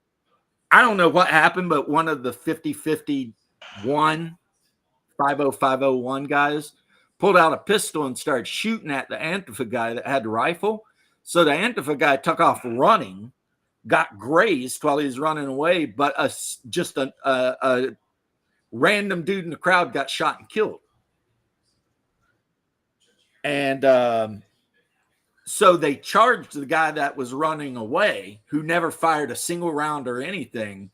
I don't know what happened, but one of the 5051 guys pulled out a pistol and started shooting at the Antifa guy that had the rifle. So the Antifa guy took off running, got grazed while he was running away, but just a random dude in the crowd got shot and killed. And so they charged the guy that was running away, who never fired a single round or anything,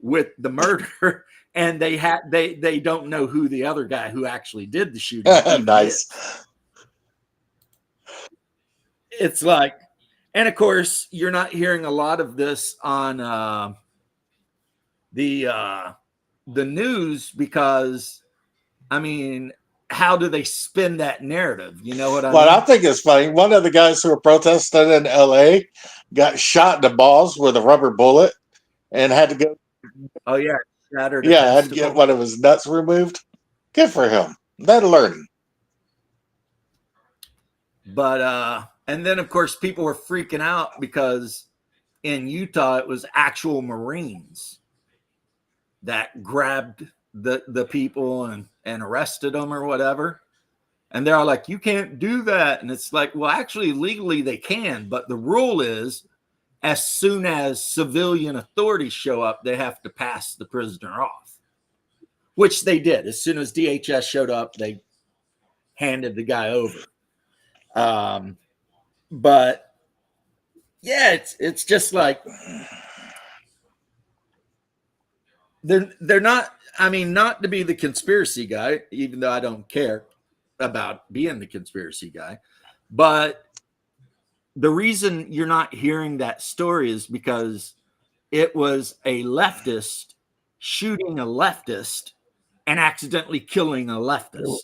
with the murder. And they don't know who the other guy who actually did the shooting Nice. is. It's like, and of course, you're not hearing a lot of this on the the news because, I mean, how do they spin that narrative? You know what I What I mean? think is funny, one of the guys who were protesting in LA got shot in the balls with a rubber bullet and had to go, Oh yeah, shattered a yeah, had to get testicle. one of his nuts removed. Good for him. That learning. But and then of course people were freaking out because in Utah it was actual Marines that grabbed the people and arrested them or whatever. And they're all like, you can't do that. And it's like, well, actually, legally they can, but the rule is as soon as civilian authorities show up, they have to pass the prisoner off, which they did. As soon as DHS showed up, they handed the guy over. But yeah, it's just like they're not. I mean, not to be the conspiracy guy, even though I don't care about being the conspiracy guy, but the reason you're not hearing that story is because it was a leftist shooting a leftist and accidentally killing a leftist.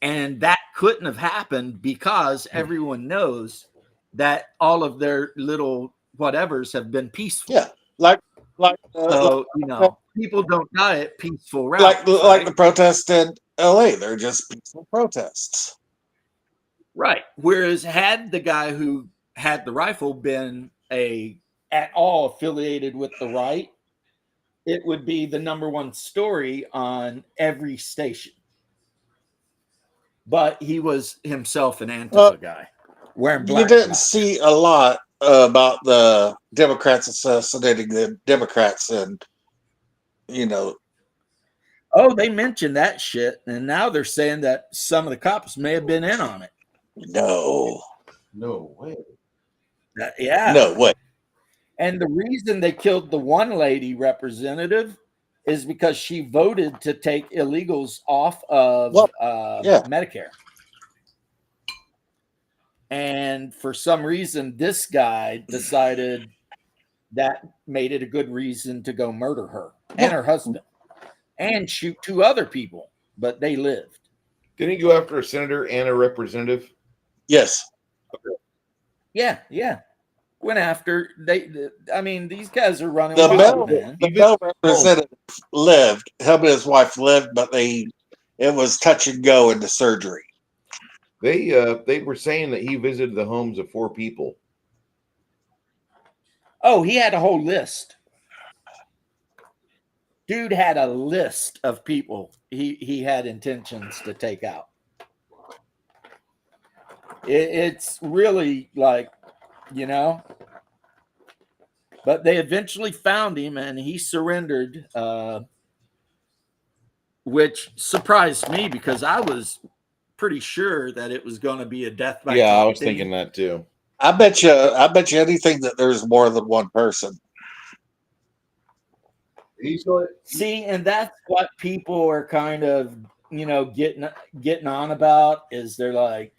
And that couldn't have happened because everyone knows that all of their little whatevers have been peaceful. Yeah, like So, you know, people don't die at peaceful like rallies, like the right? protests in LA. They're just peaceful protests. Right. Whereas had the guy who had the rifle been at all affiliated with the right, it would be the number one story on every station. But he was himself an Antifa guy wearing You black didn't blocs. see a lot about the Democrats assassinating the Democrats, and you know, Oh, they mentioned that shit, and now they're saying that some of the cops may have been in on it. no, No way. Yeah. no way. And the reason they killed the one lady representative is because she voted to take illegals off of Well, yeah. Medicare. And for some reason, this guy decided that made it a good reason to go murder her and her husband and shoot two other people, but they lived. Didn't he go after a senator and a representative? Yes. Yeah, yeah. Went after I mean, these guys are running The wild, man. Bell representative lived. Him and his wife lived, but it was touch and go into surgery. They were saying that he visited the homes of 4 people. Oh, he had a whole list. Dude had a list of people he had intentions to take out. It's really like, you know, but they eventually found him and he surrendered, which surprised me because I was pretty sure that it was going to be a death by Yeah, I cop was thinking that too. I bet you anything that there's more than one person. See, and that's what people are kind of, you know, getting on about is they're like,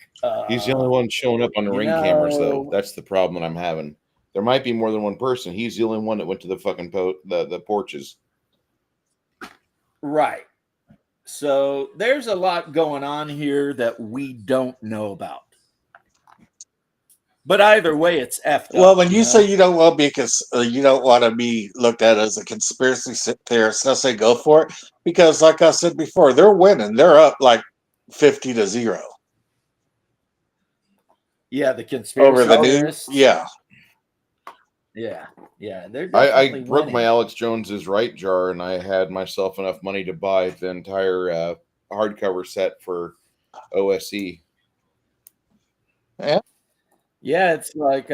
He's the only one showing up on the ring cameras, though. know, That's the problem that I'm having. There might be more than one person. He's the only one that went to the fucking the porches. right. So there's a lot going on here that we don't know about. But either way, it's effed Well, up. when you know? say you don't want to be looked at as a conspiracy theorist, I say go for it because, like I said before, they're winning. They're up like 50-0 Yeah, the conspiracy over the news. theorists. Yeah, Yeah, they're I definitely broke winning. my Alex Jones's right jar, and I had myself enough money to buy the entire hardcover set for OSE. Yeah, it's like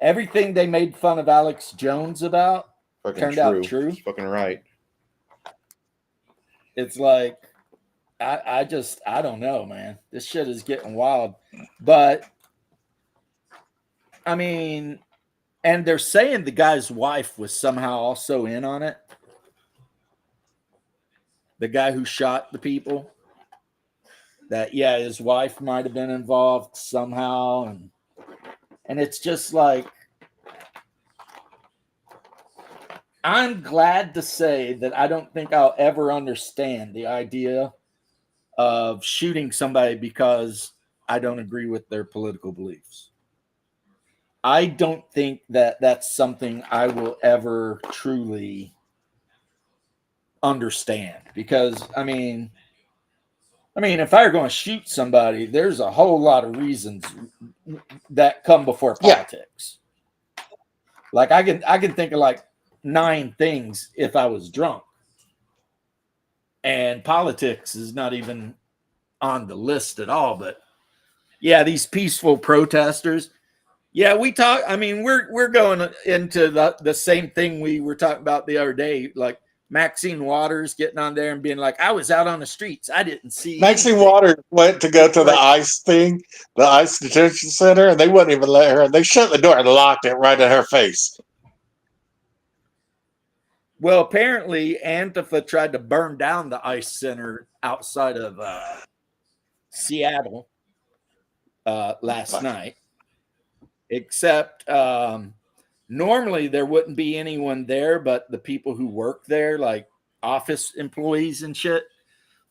everything they made fun of Alex Jones about Fucking turned true. out true. It's fucking right. It's like I don't know, man. This shit is getting wild. But I mean, and they're saying the guy's wife was somehow also in on it. The guy who shot the people. That his wife might have been involved somehow, and it's just like, I'm glad to say that I don't think I'll ever understand the idea of shooting somebody because I don't agree with their political beliefs. I don't think that that's something I will ever truly understand because if I were going to shoot somebody, there's a whole lot of reasons that come before Yeah. politics. Like I can think of like 9 things if I was drunk. And politics is not even on the list at all. But yeah, these peaceful protesters. Yeah, we talk. I mean, we're going into the same thing we were talking about the other day, like Maxine Waters getting on there and being like, "I was out on the streets. I didn't see Maxine anything." Waters went to go to the ICE thing, the ICE detention center, and they wouldn't even let her. They shut the door and locked it right in her face. Well, apparently Antifa tried to burn down the ICE center outside of Seattle last night. Except normally there wouldn't be anyone there but the people who work there, like office employees and shit.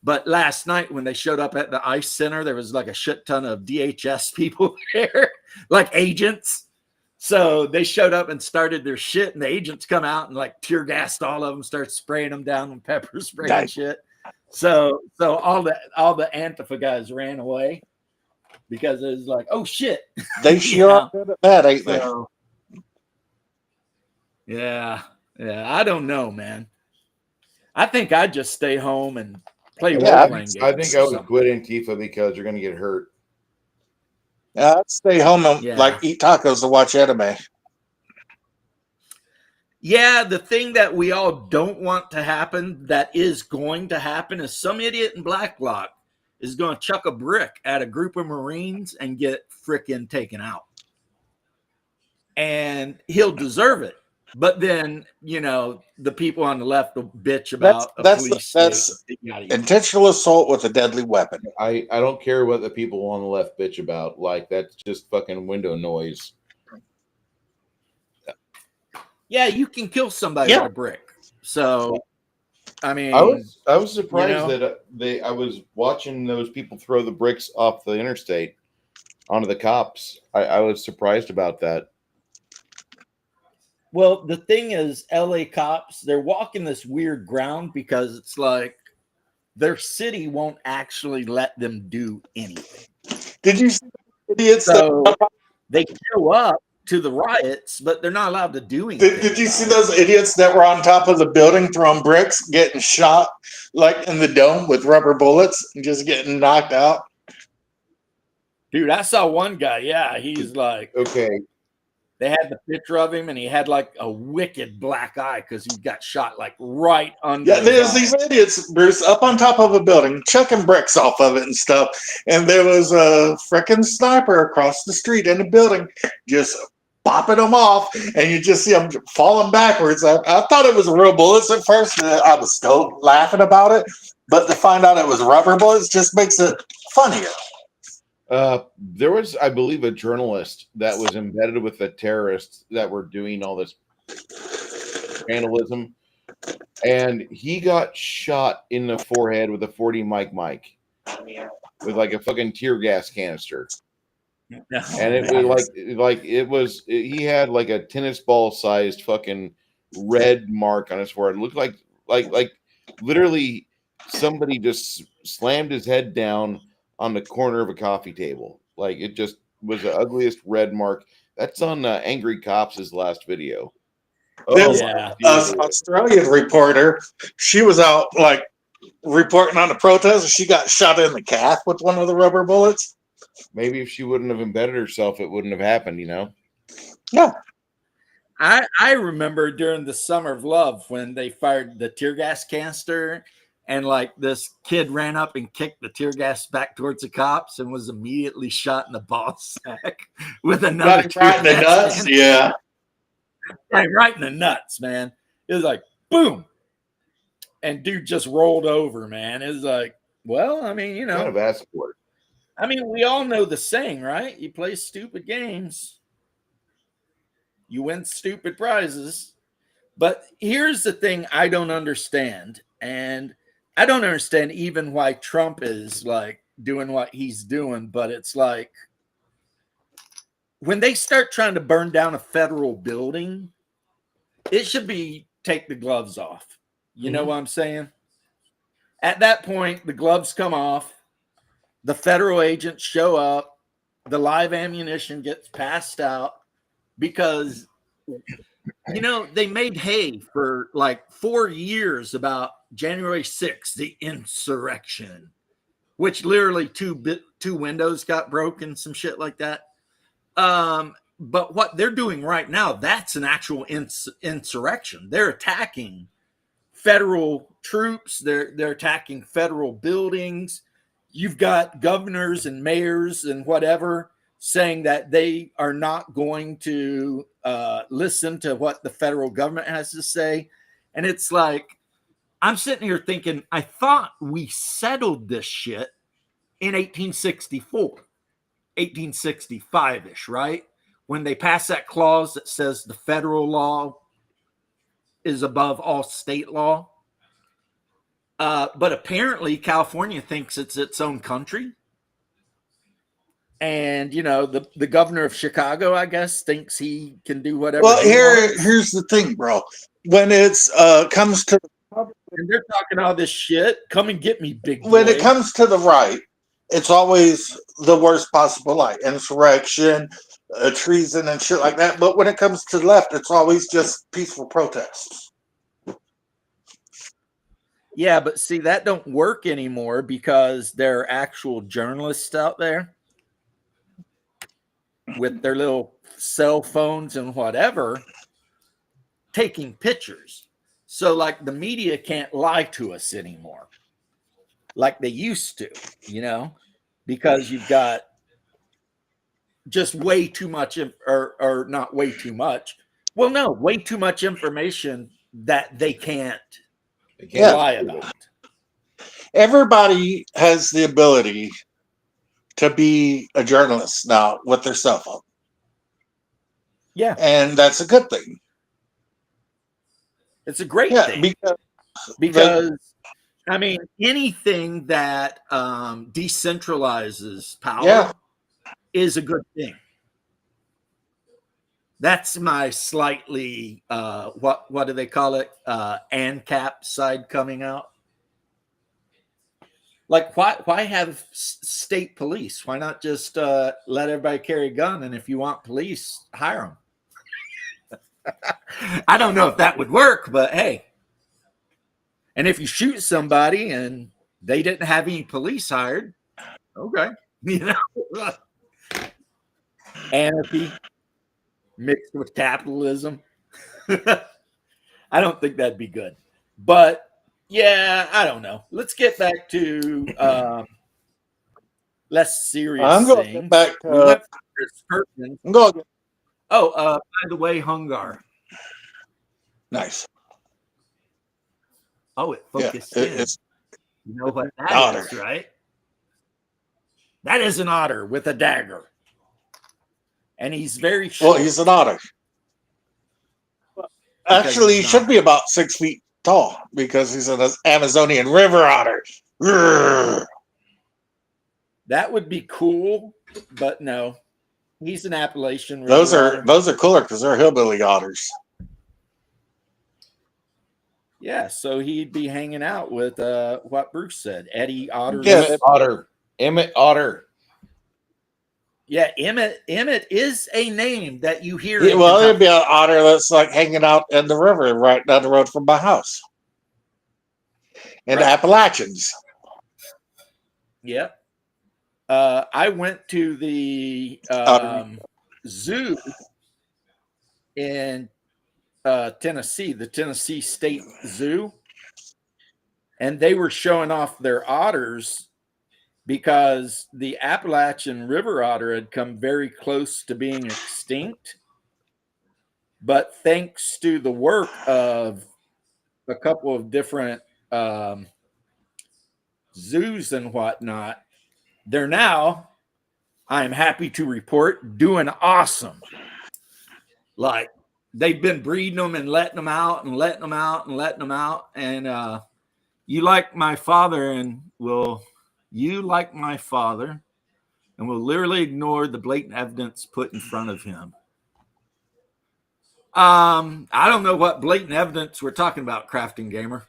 But last night when they showed up at the ICE center, there was like a shit ton of DHS people there, like agents. So they showed up and started their shit, and the agents come out and like tear gassed all of them, start spraying them down with pepper spray and shit. So all the Antifa guys ran away because it was like, oh shit. They sure are good at that, ain't they? Yeah. I don't know, man. I think I'd just stay home and play role-playing games. I think I would quit Antifa because you're going to get hurt. I'd stay home and like eat tacos and watch anime. Yeah, the thing that we all don't want to happen that is going to happen is some idiot in Blacklock is going to chuck a brick at a group of Marines and get frickin' taken out. And he'll deserve it. But then, the people on the left will bitch about that's intentional assault with a deadly weapon. I don't care what the people on the left bitch about. Like, that's just fucking window noise. Yeah, you can kill somebody with a brick. So, I mean, I was surprised that I was watching those people throw the bricks off the interstate onto the cops. I was surprised about that. Well, the thing is, LA cops, they're walking this weird ground because it's like their city won't actually let them do anything. Did you see the idiots? So they show up to the riots, but they're not allowed to do anything. Did you see those idiots that were on top of the building throwing bricks, getting shot like in the dome with rubber bullets and just getting knocked out? Dude, I saw one guy. Yeah, he's like, okay. They had the picture of him, and he had like a wicked black eye because he got shot like right under. Yeah, there's these idiots, Bruce, up on top of a building, chucking bricks off of it and stuff. And there was a freaking sniper across the street in the building, just popping them off, and you just see them falling backwards. I thought it was real bullets at first. I was still laughing about it, but to find out it was rubber bullets just makes it funnier. There was, I believe, a journalist that was embedded with the terrorists that were doing all this vandalism, and he got shot in the forehead with a 40 mic with like a fucking tear gas canister. And it was he had like a tennis ball sized fucking red mark on his forehead. It looked like literally somebody just slammed his head down on the corner of a coffee table. Like, it just was the ugliest red mark. That's on Angry Cops' last video. There's an Australian reporter. She was out like reporting on the protest, and she got shot in the calf with one of the rubber bullets. Maybe if she wouldn't have embedded herself, it wouldn't have happened, Yeah. I remember during the Summer of Love when they fired the tear gas canister, and like this kid ran up and kicked the tear gas back towards the cops and was immediately shot in the ball sack with another right in the nuts. canister. Yeah. Right in the nuts, man. It was like boom. And dude just rolled over, man. It was like, well, I mean, Kind of asked for it. I mean, we all know the saying, right? You play stupid games, you win stupid prizes. But here's the thing I don't understand. And I don't understand even why Trump is like doing what he's doing. But it's like when they start trying to burn down a federal building, it should be take the gloves off. You know what I'm saying? At that point, the gloves come off. The federal agents show up. The live ammunition gets passed out because, you know, they made hay for like 4 years about January 6th, the insurrection, which literally two windows got broken, some shit like that. But what they're doing right now, that's an actual insurrection. They're attacking federal troops. They're attacking federal buildings. You've got governors and mayors and whatever saying that they are not going to listen to what the federal government has to say. And it's like, I'm sitting here thinking, I thought we settled this shit in 1864, 1865-ish, right? When they passed that clause that says the federal law is above all state law. But apparently California thinks it's its own country. And, you know, the governor of Chicago, I guess, thinks he can do whatever. Well, he wants. here's the thing, bro. When it's comes to And they're talking all this shit. Come and get me, big boy. when it comes to the right, it's always the worst possible light, insurrection, treason, and shit like that. But when it comes to the left, it's always just peaceful protests. Yeah, but see, that don't work anymore because there are actual journalists out there with their little cell phones and whatever taking pictures. So like the media can't lie to us anymore like they used to, you know, because you've got just way too much or not way too much. Well, no, way too much information that they can't lie about. Everybody has the ability to be a journalist now with their cell phone. Yeah. And that's a good thing. It's a great thing. Because I mean, anything that decentralizes power is a good thing. That's my slightly what do they call it? ANCAP side coming out. Like why have state police? Why not just let everybody carry a gun, and if you want police, hire them? I don't know if that would work, but hey. And if you shoot somebody and they didn't have any police hired, okay, you know, anarchy mixed with capitalism. I don't think that'd be good, but yeah, I don't know. Let's get back to less serious I'm going things. back to. We went for Chris Perkins. I'm going. Oh, by the way, Hungar. Nice. Oh, it focused Yeah, in. it's You know what that otter. is, right? That is an otter with a dagger. And he's very short. Well, he's an otter. Actually, he should be about 6 feet tall because he's an Amazonian river otter. Grrr. That would be cool, but no. He's an Appalachian river otter. Those are cooler because they're hillbilly otters. Yeah, so he'd be hanging out with what Bruce said, Eddie Otter. Yeah, Emmett Otter. Yeah, Emmett is a name that you hear. Yeah, well, it'd be an otter that's like hanging out in the river right down the road from my house. In the Appalachians. Yep. I went to the zoo in Tennessee, the Tennessee State Zoo, and they were showing off their otters because the Appalachian river otter had come very close to being extinct. But thanks to the work of a couple of different zoos and whatnot, they're now, I'm happy to report, doing awesome. Like they've been breeding them and letting them out and letting them out and letting them out. And you like my father and will literally ignore the blatant evidence put in front of him. I don't know what blatant evidence we're talking about, Crafting Gamer.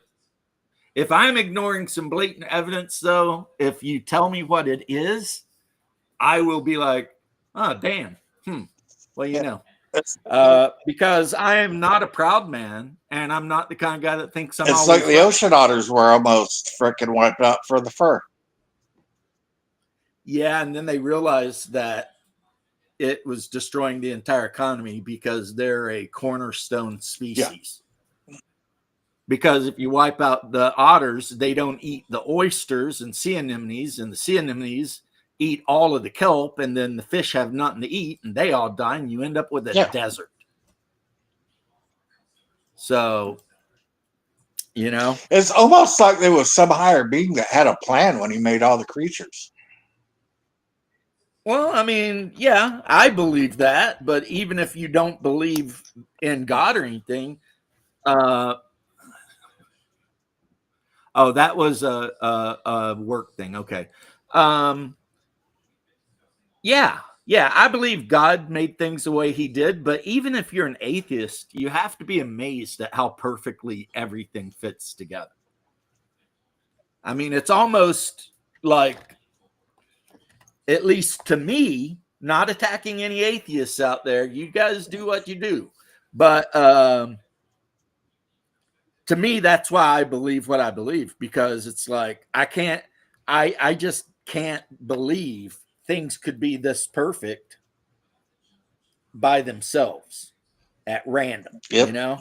If I'm ignoring some blatant evidence, though, if you tell me what it is, I will be like, oh, damn. Well, you know. Because I am not a proud man, and I'm not the kind of guy that thinks I'm It's always like the right. ocean otters were almost freaking wiped out for the fur. Yeah, and then they realized that it was destroying the entire economy because they're a cornerstone species. Yeah. Because if you wipe out the otters, they don't eat the oysters and sea anemones, and the sea anemones eat all of the kelp, and then the fish have nothing to eat, and they all die, and you end up with a desert. So, you know, it's almost like there was some higher being that had a plan when he made all the creatures. Well, I mean, yeah, I believe that, but even if you don't believe in God or anything, oh, that was a work thing. Okay. Yeah, I believe God made things the way he did, but even if you're an atheist, you have to be amazed at how perfectly everything fits together. I mean, it's almost like, at least to me, not attacking any atheists out there. You guys do what you do. But to me, that's why I believe what I believe, because it's like, I just can't believe things could be this perfect by themselves at random, you know?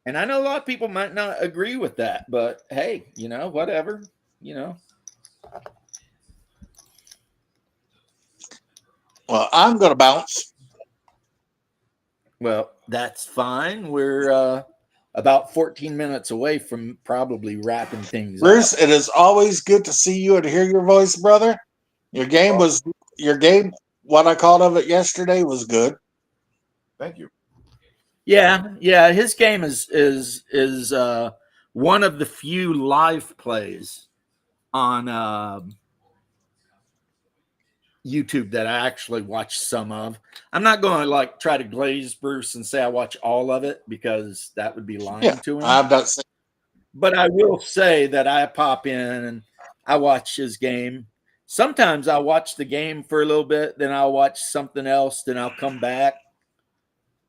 And I know a lot of people might not agree with that, but hey, you know, whatever, you know. Well, I'm going to bounce. Well, that's fine. We're about 14 minutes away from probably wrapping things Bruce, up. it is always good to see you and hear your voice, brother. Your game, what I called of it yesterday was good. Thank you. Yeah, his game is one of the few live plays on YouTube that I actually watch some of. I'm not going to like try to glaze Bruce and say I watch all of it, because that would be lying to him. I'm not saying. But I will say that I pop in and I watch his game. Sometimes I'll watch the game for a little bit, then I'll watch something else, then I'll come back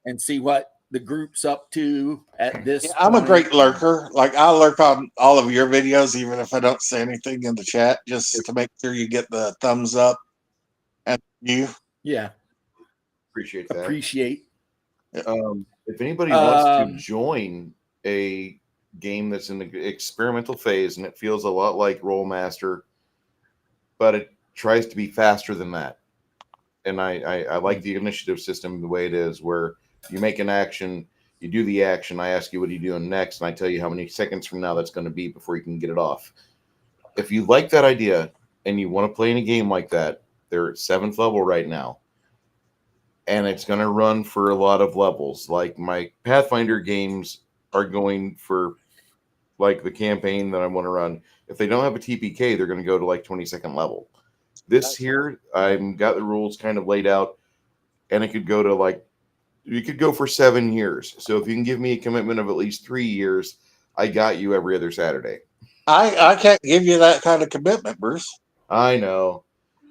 and see what the group's up to at this I'm point. a great lurker. Like, I'll lurk on all of your videos, even if I don't say anything in the chat, just to make sure you get the thumbs up. And you, Appreciate that. If anybody wants to join a game that's in the experimental phase and it feels a lot like Rollmaster, but it tries to be faster than that, and I like the initiative system the way it is, where you make an action, you do the action, I ask you what are you doing next, and I tell you how many seconds from now that's going to be before you can get it off. If you like that idea and you want to play in a game like that, they're at 7th level right now, and it's going to run for a lot of levels. Like my Pathfinder games are going for, like, the campaign that I want to run. If they don't have a TPK, they're going to go to like 22nd level. This here, I've got the rules kind of laid out, and it could go to like, you could go for 7 years. So if you can give me a commitment of at least 3 years, I got you every other Saturday. I can't give you that kind of commitment, Bruce. I know,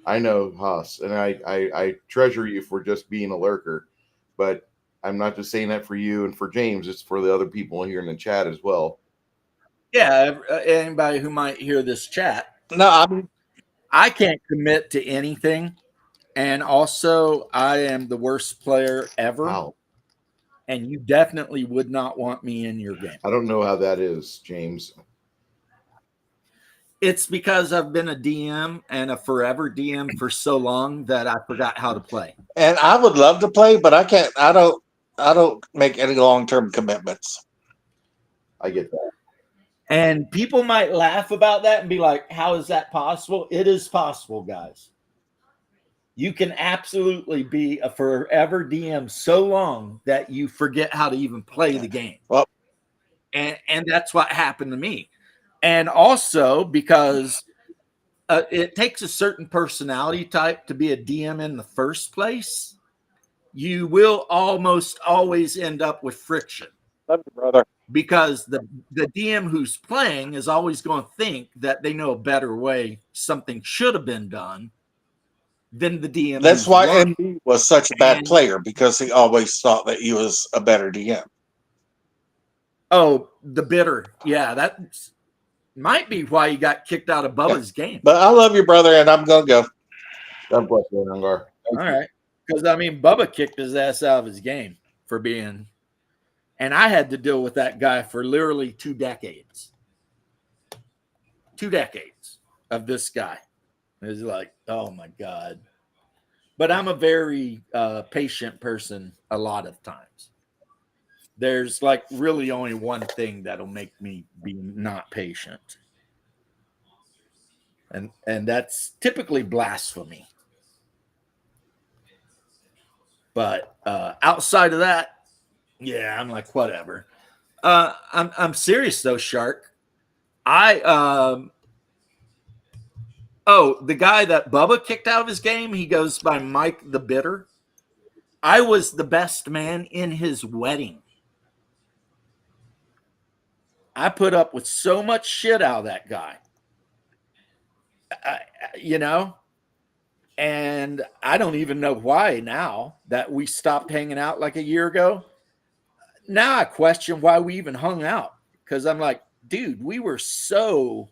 Haas, and I treasure you for just being a lurker, but I'm not just saying that for you and for James. It's for the other people here in the chat as well. Yeah, anybody who might hear this chat. No, I can't commit to anything, and also I am the worst player ever. Wow. And you definitely would not want me in your game. I don't know how that is, James. It's because I've been a DM and a forever DM for so long that I forgot how to play. And I would love to play, but I can't. I don't make any long-term commitments. I get that. And people might laugh about that and be like, how is that possible? It is possible, guys. You can absolutely be a forever DM so long that you forget how to even play the game. Well, And that's what happened to me. And also because it takes a certain personality type to be a DM in the first place, you will almost always end up with friction. love you, brother. Because the DM who's playing is always going to think that they know a better way something should have been done than the DM That's who's why learning. MB was such a bad And player, because he always thought that he was a better DM. oh, the bitter, yeah, that might be why he got kicked out of Bubba's game. But I love you, brother, and I'm gonna go. God bless you, Angar. All right, because I mean, Bubba kicked his ass out of his game for being, and I had to deal with that guy for literally 2 decades. 2 decades of this guy. It's like, oh my god. But I'm a very patient person a lot of times. There's like really only one thing that'll make me be not patient. And that's typically blasphemy. But outside of that, yeah, I'm like whatever. I'm serious though, Shark. The guy that Bubba kicked out of his game, he goes by Mike the Bitter. I was the best man in his wedding. I put up with so much shit out of that guy. You know, and I don't even know why now that we stopped hanging out like a year ago. Now I question why we even hung out, because I'm like, dude, we were so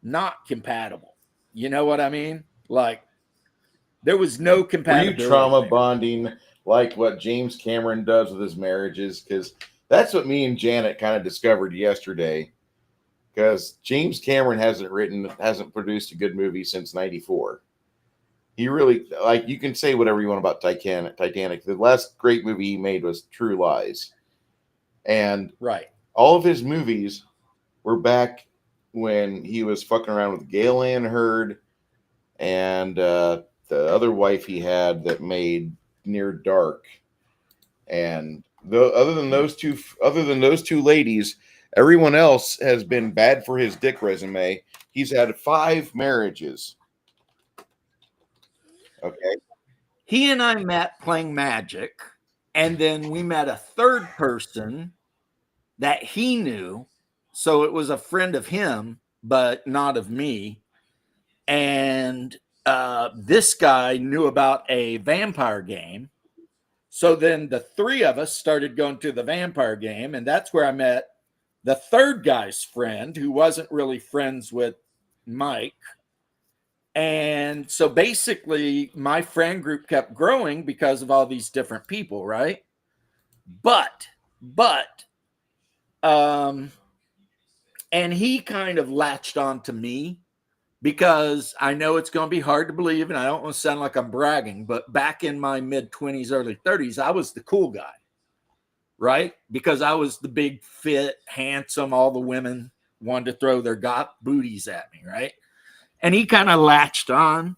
not compatible. You know what I mean? Like, there was no Were compatibility. you trauma there. bonding like what James Cameron does with his marriages? Because that's what me and Janet kind of discovered yesterday. Because James Cameron hasn't produced a good movie since '94. He really, like, you can say whatever you want about Titanic. The last great movie he made was True Lies. And Right. all of his movies were back when he was fucking around with Gail Ann Hurd and the other wife he had that made Near Dark. And other than those two ladies, everyone else has been bad for his dick resume. He's had 5 marriages. Okay. He and I met playing Magic, and then we met a third person that he knew. So it was a friend of him, but not of me. And this guy knew about a vampire game. So then the 3 of us started going to the vampire game, and that's where I met the third guy's friend, who wasn't really friends with Mike. And so basically, my friend group kept growing because of all these different people, right? But, and he kind of latched on to me, because I know it's going to be hard to believe, and I don't want to sound like I'm bragging, but back in my mid-20s, early 30s, I was the cool guy, right? Because I was the big, fit, handsome, all the women wanted to throw their booties at me, right? And he kind of latched on,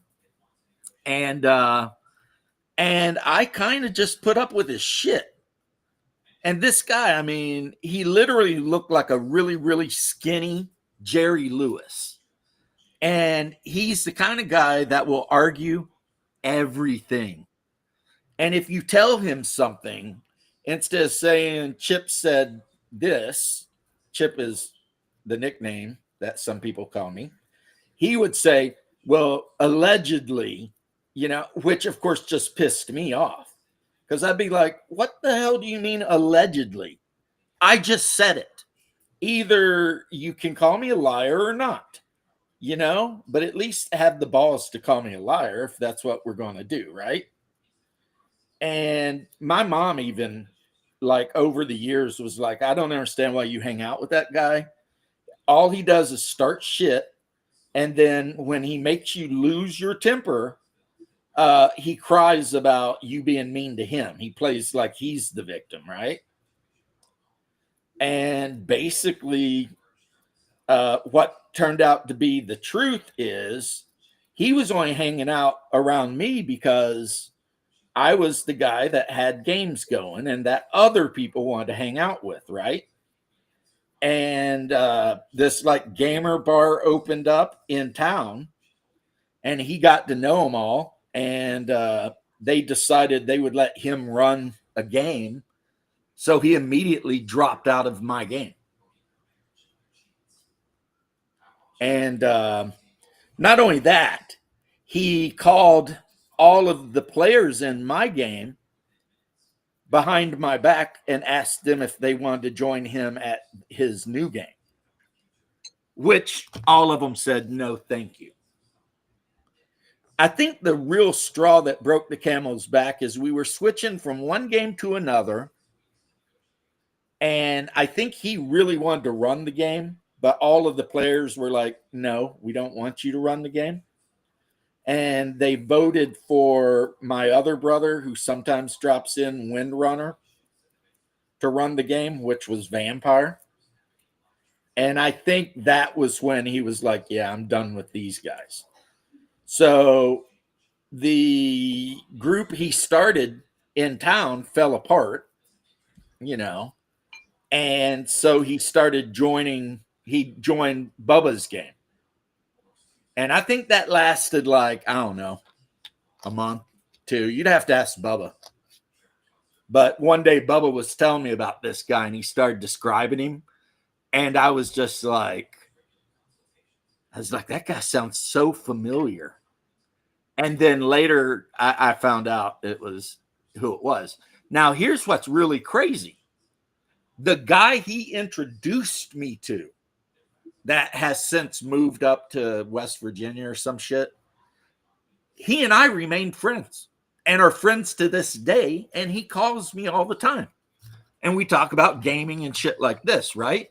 and I kind of just put up with his shit. And this guy, I mean, he literally looked like a really, really skinny Jerry Lewis. And he's the kind of guy that will argue everything. And if you tell him something, instead of saying Chip said this, Chip is the nickname that some people call me, he would say, well, allegedly, which of course just pissed me off. Because I'd be like, what the hell do you mean allegedly? I just said it. Either you can call me a liar or not, but at least have the balls to call me a liar if that's what we're going to do, right? And my mom even, like, over the years was like, I don't understand why you hang out with that guy. All he does is start shit. And then when he makes you lose your temper, he cries about you being mean to him. He plays like he's the victim, right? And basically, what turned out to be the truth is he was only hanging out around me because I was the guy that had games going and that other people wanted to hang out with, right? And this like gamer bar opened up in town, and he got to know them all, and they decided they would let him run a game. So he immediately dropped out of my game. And not only that, he called all of the players in my game behind my back and asked them if they wanted to join him at his new game, which all of them said, no, thank you. I think the real straw that broke the camel's back is we were switching from one game to another. And I think he really wanted to run the game, but all of the players were like, no, we don't want you to run the game. And they voted for my other brother, who sometimes drops in, Windrunner, to run the game, which was Vampire. And I think that was when he was like, yeah, I'm done with these guys. So the group he started in town fell apart, you know, and so he joined Bubba's game. And I think that lasted like, I don't know, a month, 2. You'd have to ask Bubba. But one day Bubba was telling me about this guy and he started describing him. And I was like, that guy sounds so familiar. And then later I found out it was who it was. Now, here's what's really crazy. The guy he introduced me to that has since moved up to West Virginia or some shit, he and I remained friends and are friends to this day. And he calls me all the time. And we talk about gaming and shit like this, right?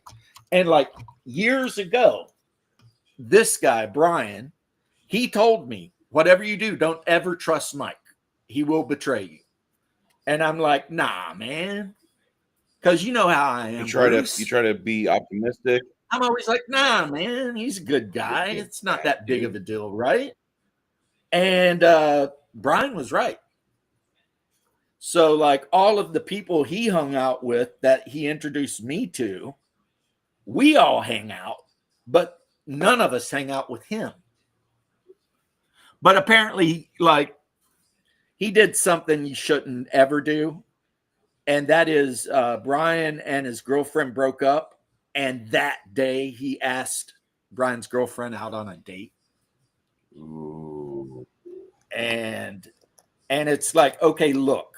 And like years ago, this guy, Brian, he told me, whatever you do, don't ever trust Mike. He will betray you. And I'm like, nah, man. Because you know how I am. You try to be optimistic. I'm always like, nah, man, he's a good guy. It's not that big of a deal, right? And Brian was right. So like all of the people he hung out with that he introduced me to, we all hang out, but none of us hang out with him. But apparently, like, he did something you shouldn't ever do. And that is Brian and his girlfriend broke up. And that day he asked Brian's girlfriend out on a date. Ooh. And it's like, okay, look,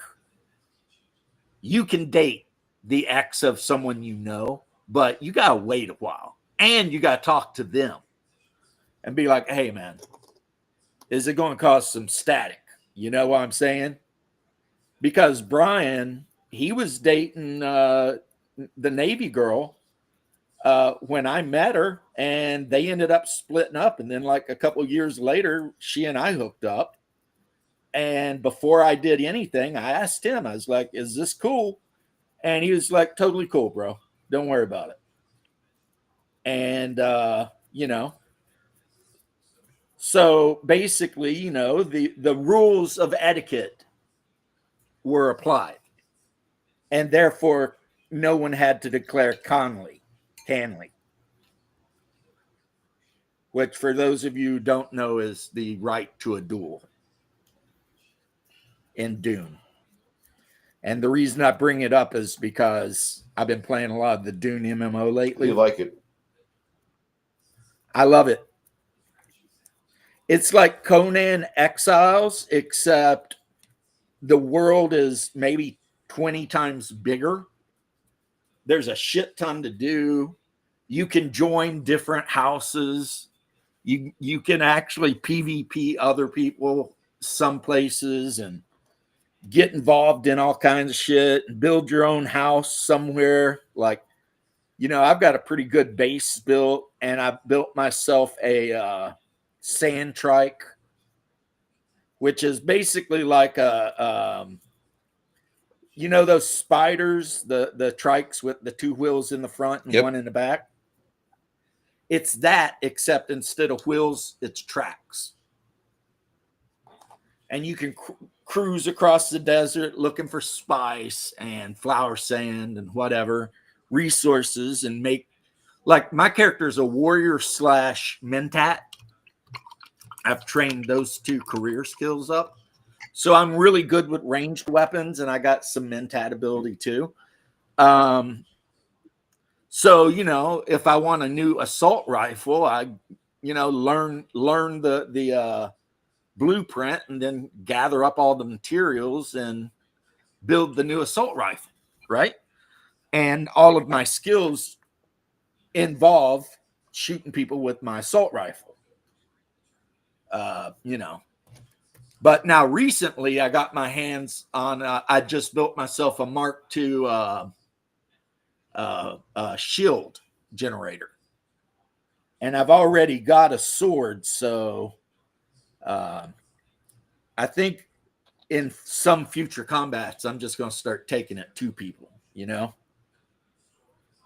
you can date the ex of someone you know, but you got to wait a while. And you got to talk to them and be like, hey, man, is it going to cause some static? You know what I'm saying? Because Brian, he was dating the Navy girl when I met her, and they ended up splitting up. And then like a couple of years later, she and I hooked up. And before I did anything, I asked him, I was like, is this cool? And he was like, totally cool, bro. Don't worry about it. And, you know, so basically, you know, the rules of etiquette were applied. And therefore, no one had to declare Canley, which for those of you who don't know is the right to a duel in Dune. And the reason I bring it up is because I've been playing a lot of the Dune MMO lately. You like it? I love it. It's like Conan Exiles, except the world is maybe 20 times bigger. There's a shit ton to do. You can join different houses. You can actually PvP other people some places and get involved in all kinds of shit and build your own house somewhere. Like, you know, I've got a pretty good base built, and I built myself a sand trike, which is basically like you know, those spiders, the trikes with the 2 wheels in the front and one in the back. It's that, except instead of wheels, it's tracks. and you can cruise across the desert looking for spice and flower sand and whatever resources, and make, like, my character is a warrior / mentat. I've trained those 2 career skills up. So I'm really good with ranged weapons, and I got some mentat ability too. So, if I want a new assault rifle, I, learn the blueprint, and then gather up all the materials and build the new assault rifle, right? And all of my skills involve shooting people with my assault rifle. But now recently I got my hands on, I just built myself a Mark II shield generator. And I've already got a sword, so I think in some future combats, I'm just going to start taking it to people,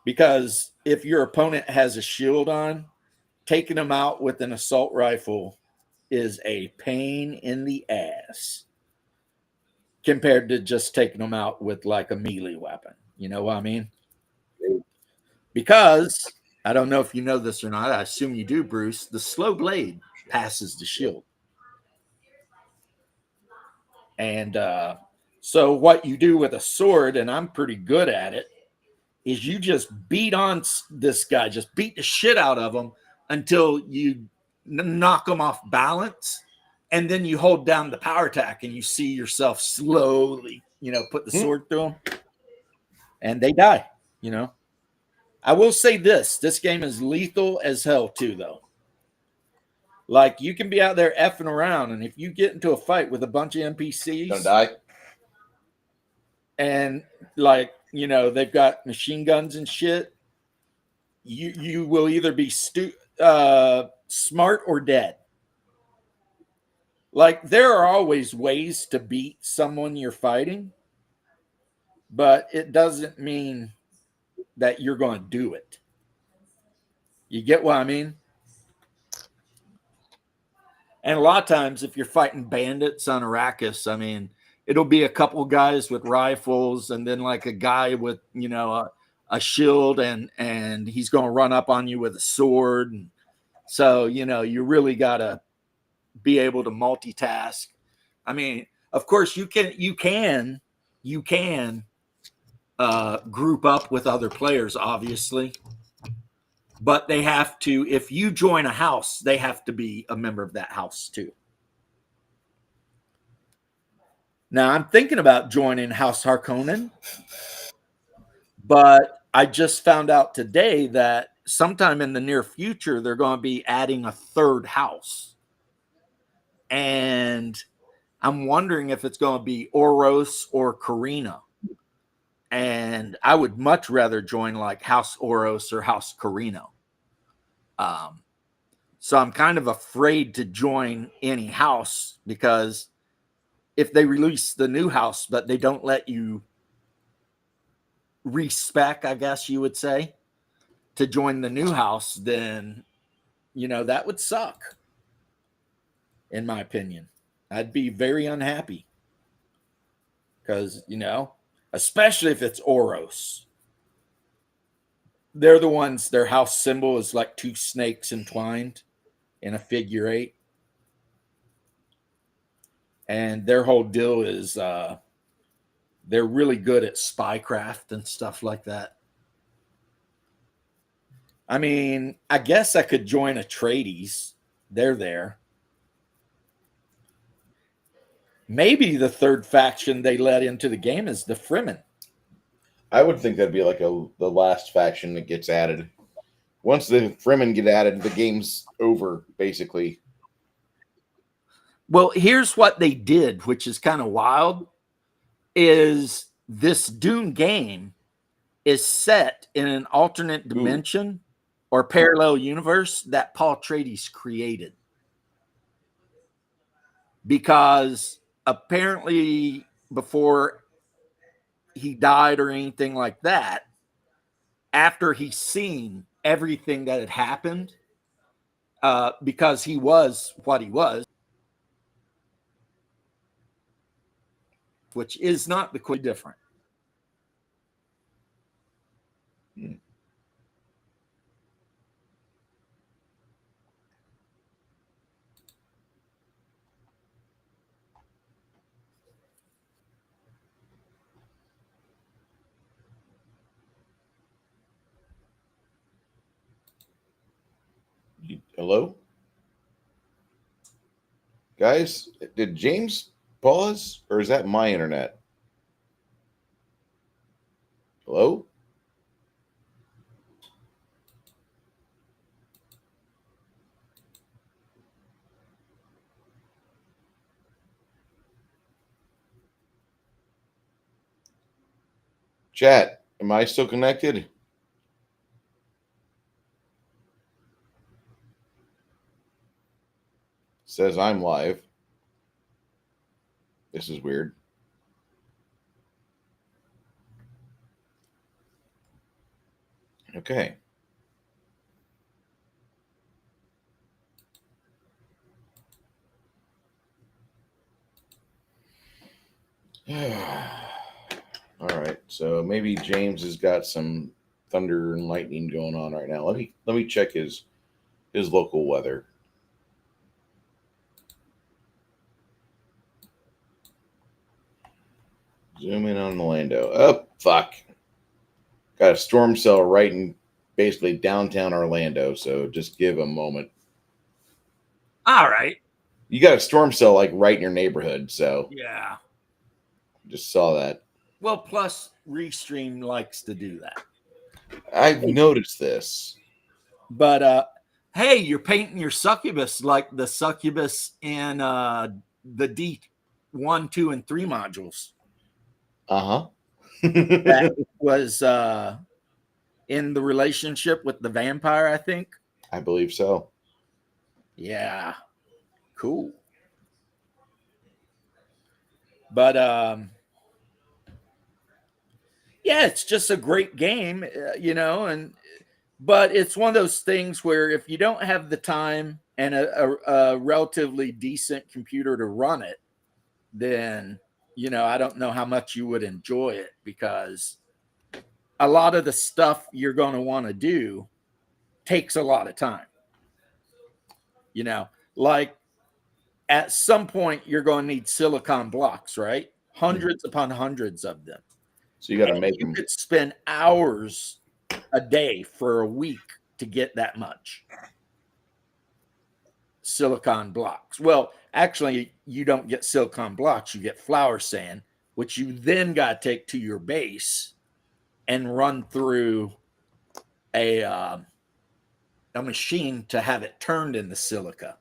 because if your opponent has a shield on, taking them out with an assault rifle is a pain in the ass compared to just taking them out with like a melee weapon. You know what I mean? Because I don't know if you know this or not. I assume you do, Bruce. The slow blade passes the shield. And so what you do with a sword, and I'm pretty good at it, is you just beat on this guy, just beat the shit out of him until you knock them off balance. And then you hold down the power attack and you see yourself slowly, put the sword through them, and they die, I will say this game is lethal as hell too, though. Like, you can be out there effing around, and if you get into a fight with a bunch of NPCs, Gonna die. And like, they've got machine guns and shit, you will either be smart or dead. Like, there are always ways to beat someone you're fighting, but it doesn't mean that you're going to do it. You get what I mean? And a lot of times, if you're fighting bandits on Arrakis, I mean, it'll be a couple guys with rifles, and then like a guy with, a shield, and he's going to run up on you with a sword. And so, you really got to be able to multitask. I mean, of course, you can group up with other players, obviously, but they have to, if you join a house, they have to be a member of that house too. Now, I'm thinking about joining House Harkonnen, but I just found out today that sometime in the near future, they're going to be adding a 3rd house. And I'm wondering if it's going to be Oros or Karina. And I would much rather join like House Oros or House Karina. So I'm kind of afraid to join any house, because if they release the new house, but they don't let you respec, I guess you would say, to join the new house, then, that would suck. In my opinion, I'd be very unhappy, because, especially if it's Oros. They're the ones, their house symbol is like 2 snakes entwined in a figure 8. And their whole deal is they're really good at spycraft and stuff like that. I mean, I guess I could join Atreides. They're there. Maybe the 3rd faction they let into the game is the Fremen. I would think that'd be like the last faction that gets added. Once the Fremen get added, the game's over, basically. Well, here's what they did, which is kind of wild, is this Dune game is set in an alternate dimension or parallel universe that Paul Atreides created. Because apparently before he died or anything like that, after he's seen everything that had happened, because he was what he was, which is not the quite different. Hello? Guys, did James pause or is that my internet? Hello? Chat, am I still connected? Says I'm live. This is weird. Okay. All right. So maybe James has got some thunder and lightning going on right now. Let me check his local weather. Zoom in on Orlando. Oh, fuck. Got a storm cell right in basically downtown Orlando, so just give a moment. All right. You got a storm cell like right in your neighborhood, so Yeah. just saw that. Well, plus Restream likes to do that. I've noticed this. But hey, you're painting your succubus like the succubus in the D1, 2, and 3 modules. Uh-huh. That was in the relationship with the vampire, I think. I believe so. Yeah. Cool. But yeah, it's just a great game, but it's one of those things where if you don't have the time and a relatively decent computer to run it, then I don't know how much you would enjoy it, because a lot of the stuff you're going to want to do takes a lot of time. Like at some point you're going to need silicon blocks, right? Hundreds upon hundreds of them. So you got to And make you them. could spend hours a day for a week to get that much silicon blocks. Well, actually, you don't get silicon blocks, you get flour sand, which you then got to take to your base and run through a machine to have it turned into silica.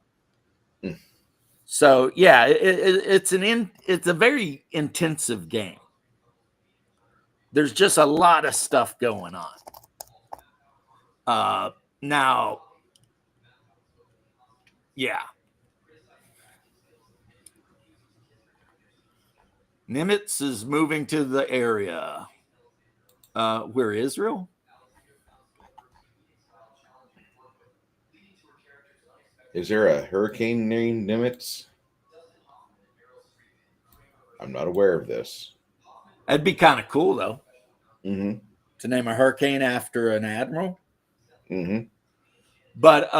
So yeah, it's a very intensive game. There's just a lot of stuff going on. Now, yeah. Nimitz is moving to the area. Where, Israel? Is there a hurricane named Nimitz? I'm not aware of this. That'd be kind of cool, though, Mm-hmm. to name a hurricane after an admiral. Mm-hmm. But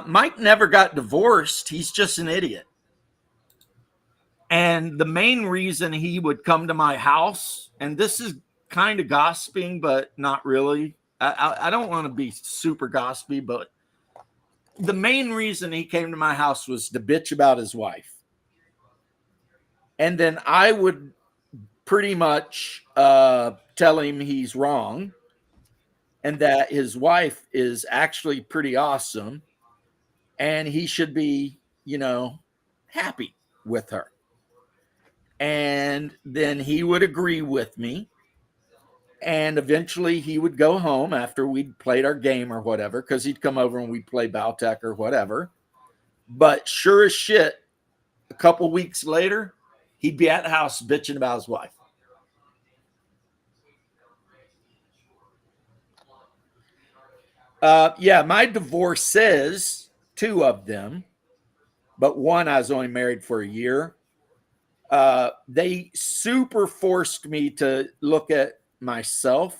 Mike never got divorced. He's just an idiot. And the main reason he would come to my house, and this is kind of gossiping, but not really. I don't want to be super gossipy, but the main reason he came to my house was to bitch about his wife. And then I would pretty much tell him he's wrong and that his wife is actually pretty awesome and he should be, happy with her. And then he would agree with me. And eventually he would go home after we'd played our game or whatever, because he'd come over and we'd play Baltec or whatever. But sure as shit, a couple weeks later, he'd be at the house bitching about his wife. My divorce says 2 of them, but one I was only married for a year. They super forced me to look at myself,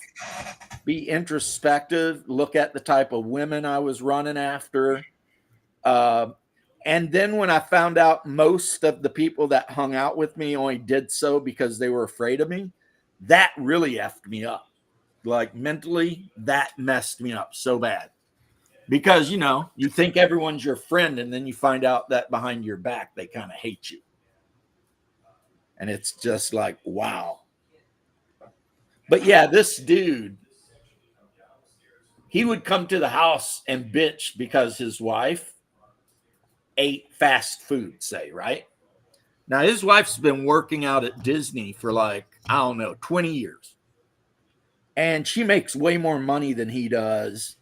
be introspective, look at the type of women I was running after. And then when I found out most of the people that hung out with me only did so because they were afraid of me, that really effed me up. Like mentally, that messed me up so bad. Because, you know, you think everyone's your friend, and then you find out that behind your back, they kind of hate you. And it's just like, wow. But yeah, this dude, he would come to the house and bitch because his wife ate fast food, say, right? Now, his wife's been working out at Disney for like, I don't know, 20 years. And she makes way more money than he does.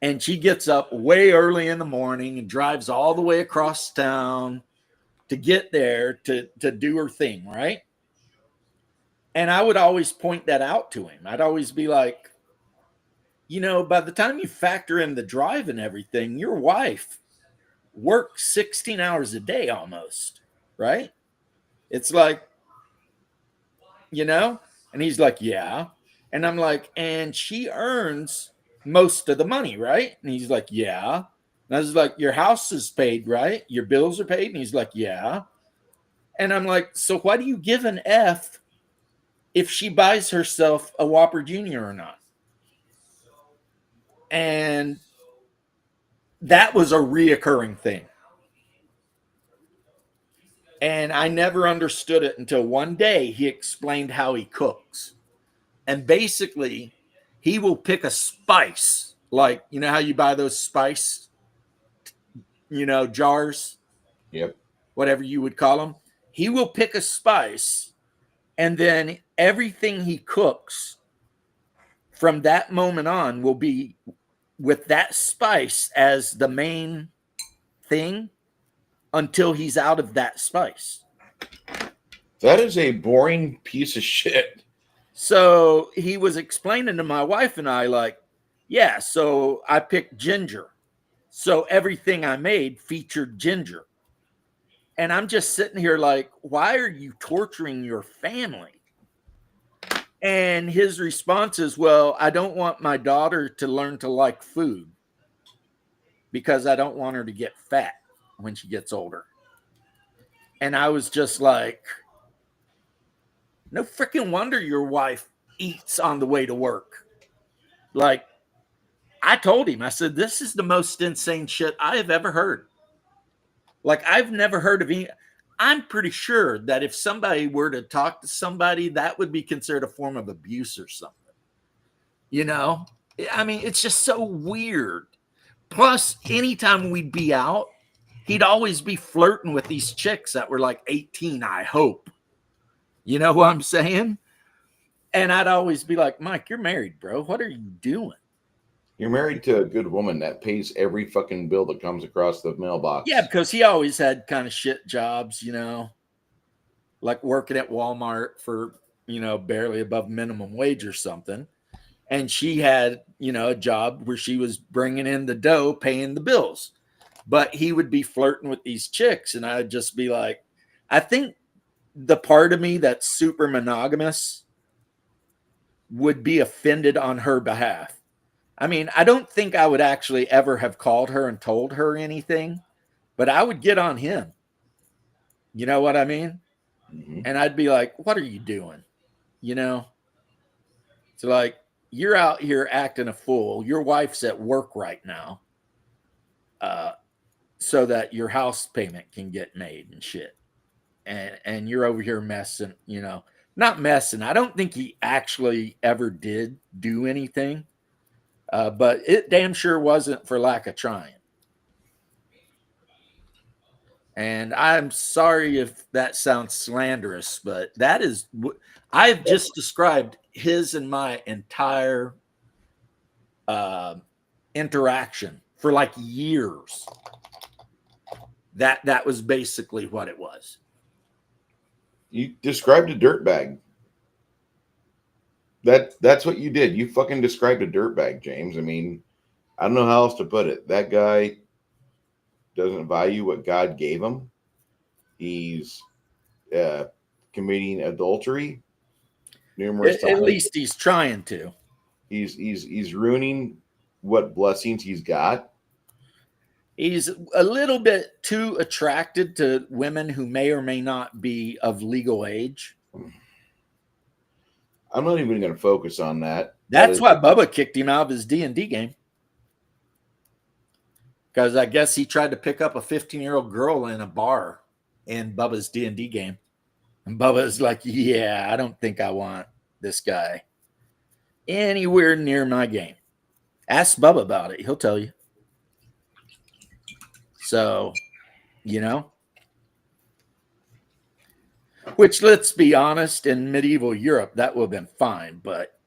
And she gets up way early in the morning and drives all the way across town to get there to do her thing, right? And I would always point that out to him. I'd always be like, you know, by the time you factor in the drive and everything, your wife works 16 hours a day almost, right? It's like, you know? And he's like, yeah. And I'm like, and she earns most of the money, right? And he's like, yeah. And I was like, your house is paid, right? Your bills are paid? And he's like, yeah. And I'm like, so why do you give an F if she buys herself a Whopper Jr. or not? And that was a reoccurring thing. And I never understood it until one day he explained how he cooks. And basically, he will pick a spice, like, you know how you buy those spice, you know, jars, Yep. whatever you would call them. He will pick a spice, and then everything he cooks from that moment on will be with that spice as the main thing until he's out of that spice. That is a boring piece of shit. So he was explaining to my wife and I, like, yeah, so I picked ginger. So everything I made featured ginger. And I'm just sitting here like, why are you torturing your family? And his response is, well, I don't want my daughter to learn to like food because I don't want her to get fat when she gets older. And I was just like, no freaking wonder your wife eats on the way to work. Like, I told him, I said, this is the most insane shit I have ever heard. Like, I've never heard of any. I'm pretty sure that if somebody were to talk to somebody, that would be considered a form of abuse or something. You know? I mean, it's just so weird. Plus, anytime we'd be out, he'd always be flirting with these chicks that were like 18, I hope. You know what I'm saying? And I'd always be like, Mike, you're married, bro. What are you doing? You're married to a good woman that pays every fucking bill that comes across the mailbox. Yeah, because he always had kind of shit jobs, you know, like working at Walmart for, you know, barely above minimum wage or something. And she had, you know, a job where she was bringing in the dough, paying the bills. But he would be flirting with these chicks. And I'd just be like, I think the part of me that's super monogamous would be offended on her behalf. I mean, I don't think I would actually ever have called her and told her anything, but I would get on him. You know what I mean? Mm-hmm. And I'd be like, what are you doing? You know? So, like, you're out here acting a fool. Your wife's at work right now so that your house payment can get made and shit. And you're over here messing, you know, not messing. I don't think he actually ever did do anything. But it damn sure wasn't for lack of trying. And I'm sorry if that sounds slanderous, but that is, I've just described his and my entire interaction for like years. That was basically what it was. You described a dirtbag. That's what you did. You fucking described a dirtbag, James. I mean, I don't know how else to put it. That guy doesn't value what God gave him. He's committing adultery numerous At times. least he's trying to. He's ruining what blessings he's got. He's a little bit too attracted to women who may or may not be of legal age. I'm not even going to focus on that. That's why Bubba kicked him out of his D&D game. Because I guess he tried to pick up a 15-year-old girl in a bar in Bubba's D&D game. And Bubba's like, yeah, I don't think I want this guy anywhere near my game. Ask Bubba about it. He'll tell you. So, you know. Which, let's be honest, in medieval Europe, that would have been fine. But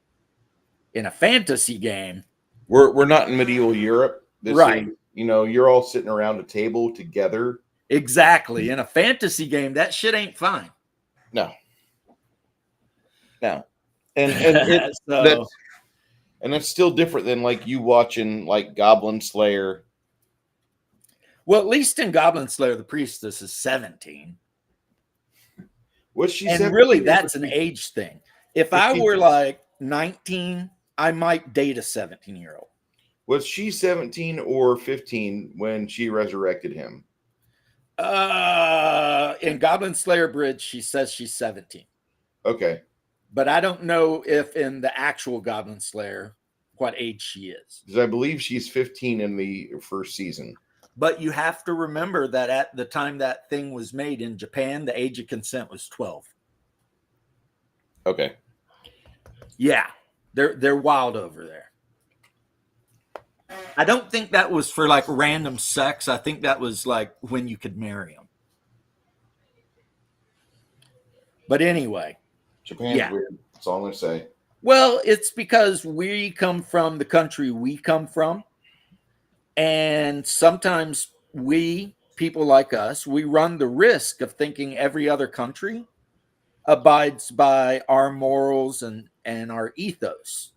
in a fantasy game. We're not in medieval Europe. Right. You're all sitting around a table together. Exactly. In a fantasy game, that shit ain't fine. No. And that's still different than like you watching like Goblin Slayer. Well, at least in Goblin Slayer, the priestess is 17. Was she? And really, that's an age thing. If 15? I were like 19, I might date a 17-year-old. Was she 17 or 15 when she resurrected him? In Goblin Slayer Bridge, she says she's 17. Okay. But I don't know if in the actual Goblin Slayer what age she is. Because I believe she's 15 in the first season. But you have to remember that at the time that thing was made in Japan, the age of consent was 12. Okay. Yeah. They're wild over there. I don't think that was for like random sex. I think that was like when you could marry them. But anyway. Japan's weird. That's all I'm going to say. Well, it's because we come from the country we come from. And sometimes we, people like us, we run the risk of thinking every other country abides by our morals and our ethos.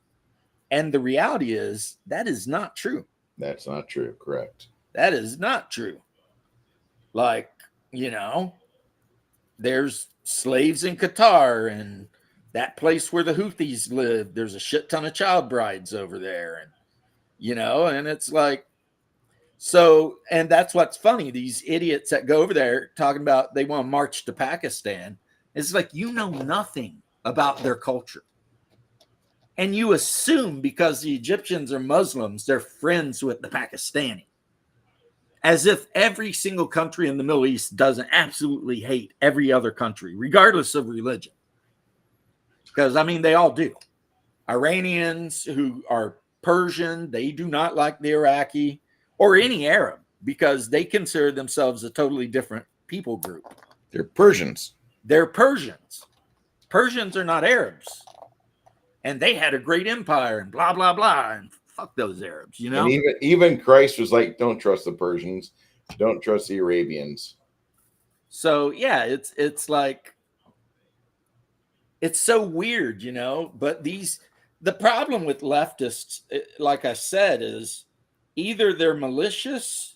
And the reality is that is not true. That's not true. Correct. That is not true. Like, there's slaves in Qatar and that place where the Houthis live. There's a shit ton of child brides over there. And, and it's like, so, and that's what's funny. These idiots that go over there talking about they want to march to Pakistan. It's like, nothing about their culture. And you assume because the Egyptians are Muslims, they're friends with the Pakistani. As if every single country in the Middle East doesn't absolutely hate every other country, regardless of religion. Because, they all do. Iranians who are Persian, they do not like the Iraqi or any Arab because they consider themselves a totally different people group. They're Persians. They're Persians. Persians are not Arabs. And they had a great empire and blah, blah, blah. And fuck those Arabs, And even Christ was like, don't trust the Persians. Don't trust the Arabians. So, yeah, it's like, it's so weird, But the problem with leftists, like I said, is either they're malicious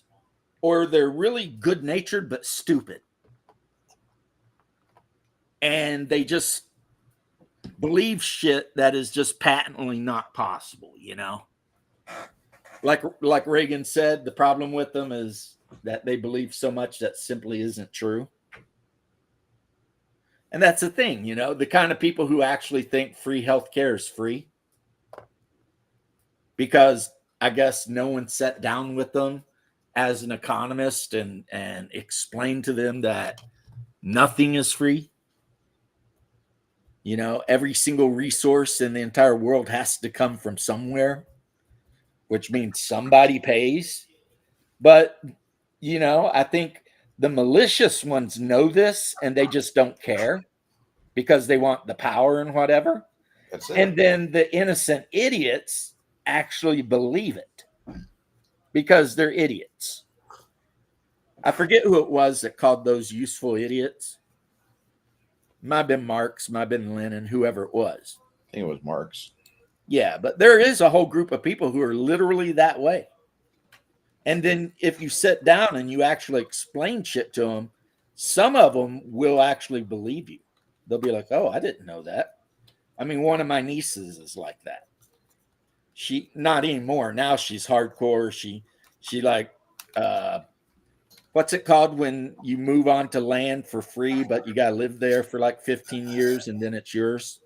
or they're really good-natured but stupid. And they just believe shit that is just patently not possible, Like Reagan said, the problem with them is that they believe so much that simply isn't true. And that's the thing, the kind of people who actually think free healthcare is free. Because I guess no one sat down with them as an economist and explained to them that nothing is free. Every single resource in the entire world has to come from somewhere, which means somebody pays. But, I think the malicious ones know this and they just don't care because they want the power and whatever. That's it. And then the innocent idiots actually believe it because they're idiots. I forget who it was that called those useful idiots. Might have been Marx, might have been Lenin, whoever it was. I think it was Marx. Yeah, but there is a whole group of people who are literally that way. And then if you sit down and you actually explain shit to them, some of them will actually believe you. They'll be like, "Oh, I didn't know that." I mean, one of my nieces is like that. She not anymore. Now she's hardcore. She like what's it called when you move on to land for free, but you gotta live there for like 15 years and then it's yours?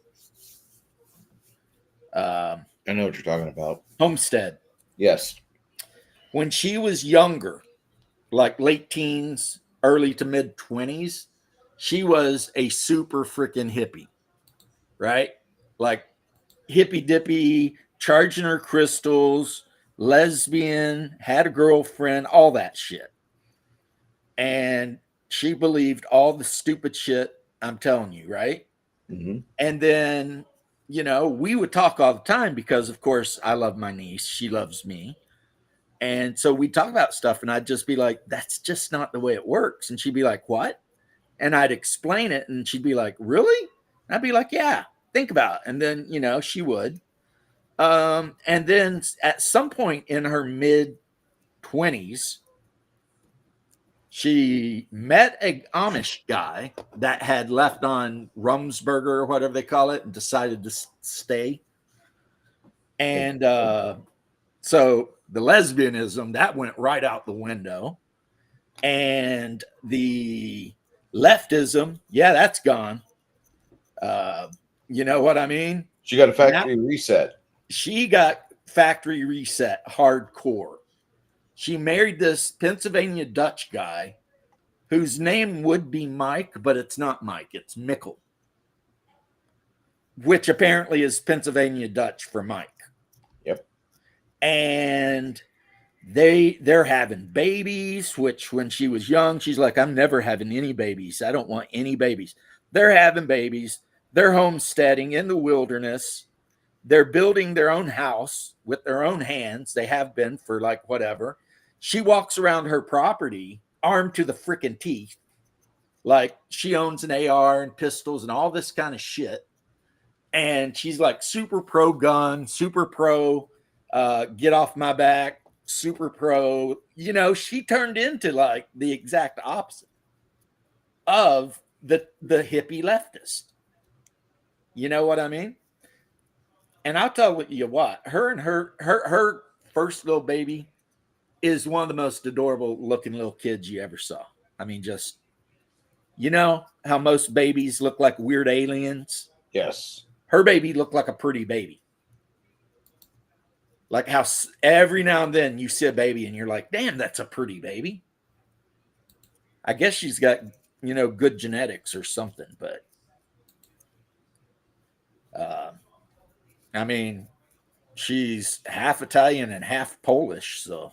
I know what you're talking about. Homestead. Yes. When she was younger, like late teens, early to mid 20s, she was a super freaking hippie, right? Like hippy dippy, charging her crystals, lesbian, had a girlfriend, all that shit. And she believed all the stupid shit I'm telling you, right? Mm-hmm. And then, we would talk all the time because, of course, I love my niece. She loves me. And so we'd talk about stuff, and I'd just be like, that's just not the way it works. And she'd be like, what? And I'd explain it, and she'd be like, really? And I'd be like, yeah, think about it. And then, she would. And then at some point in her mid 20s, she met a Amish guy that had left on Rumsburger or whatever they call it and decided to stay. And so the lesbianism, that went right out the window. And the leftism, yeah, that's gone. You know what I mean? She got a factory reset. She got factory reset hardcore. She married this Pennsylvania Dutch guy whose name would be Mike, but it's not Mike, it's Mickle, which apparently is Pennsylvania Dutch for Mike. Yep. And they're having babies, which when she was young, she's like, I'm never having any babies. I don't want any babies. They're having babies. They're homesteading in the wilderness. They're building their own house with their own hands. They have been for like whatever. She walks around her property armed to the freaking teeth. Like she owns an AR and pistols and all this kind of shit. And she's like super pro gun, super pro get off my back, super pro. She turned into like the exact opposite of the hippie leftist. You know what I mean? And I'll tell you what, her first little baby is one of the most adorable looking little kids you ever saw. I mean, just, how most babies look like weird aliens? Yes. Her baby looked like a pretty baby. Like how every now and then you see a baby and you're like, damn, that's a pretty baby. I guess she's got, good genetics or something, but I mean, she's half Italian and half Polish, so.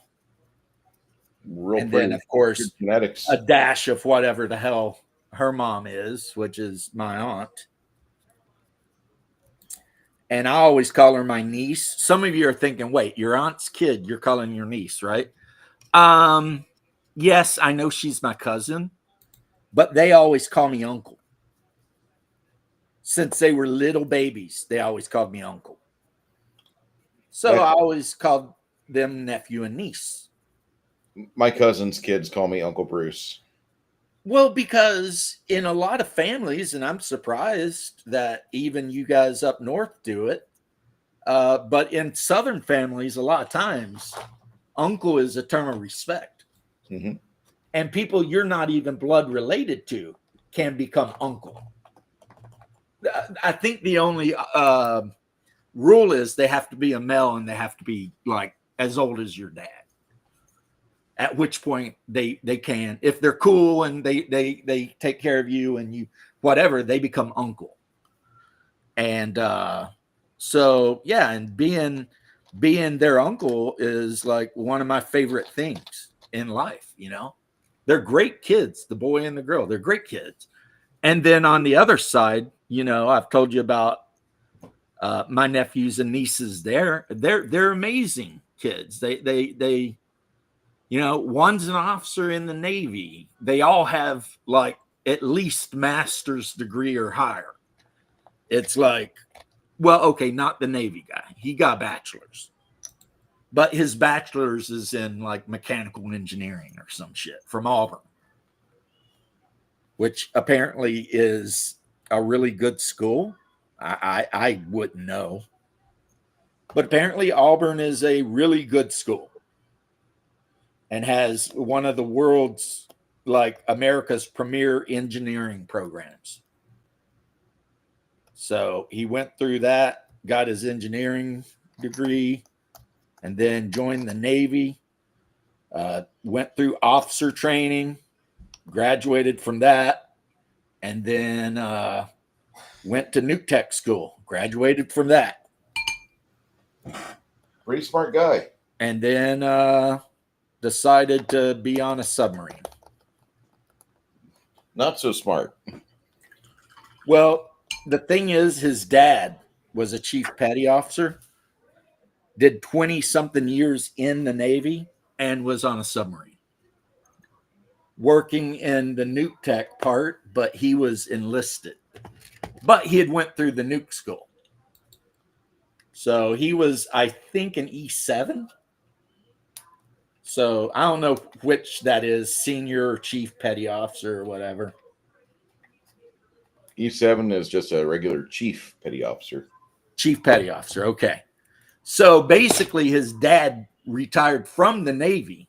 Real And pretty. then, of course, Genetics. a dash of whatever the hell her mom is, which is my aunt. And I always call her my niece. Some of you are thinking, wait, your aunt's kid, you're calling your niece, right? Yes, I know she's my cousin, but they always call me uncle. Since they were little babies, they always called me uncle. So I always called them nephew and niece. My cousin's kids call me Uncle Bruce. Well, because in a lot of families, and I'm surprised that even you guys up north do it, but in Southern families, a lot of times, uncle is a term of respect. Mm-hmm. And people you're not even blood related to can become uncle. I think the only rule is they have to be a male and they have to be like as old as your dad. At which point they can, if they're cool and they take care of you and you whatever, they become uncle. And so yeah, and being their uncle is like one of my favorite things in life. They're great kids, the boy and the girl. They're great kids. And then on the other side, I've told you about my nephews and nieces. They're amazing kids. They one's an officer in the Navy. They all have like at least master's degree or higher. It's like, well, okay, not the Navy guy. He got bachelor's, but his bachelor's is in like mechanical engineering or some shit from Auburn. which apparently is a really good school. I wouldn't know. But apparently Auburn is a really good school and has one of the world's, like, America's premier engineering programs. So he went through that, got his engineering degree, and then joined the Navy, went through officer training, graduated from that, and then went to nuke tech school, graduated from that, Pretty smart guy. and then decided to be on a submarine. Not so smart. Well, the thing is, his dad was a chief petty officer, did 20 something years in the Navy, and was on a submarine working in the nuke tech part, but he was enlisted. But he had went through the nuke school. So he was, I think, an E7. So I don't know which that is, senior, chief petty officer, or whatever. E7 is just a regular chief petty officer. Chief petty officer, okay. So basically his dad retired from the Navy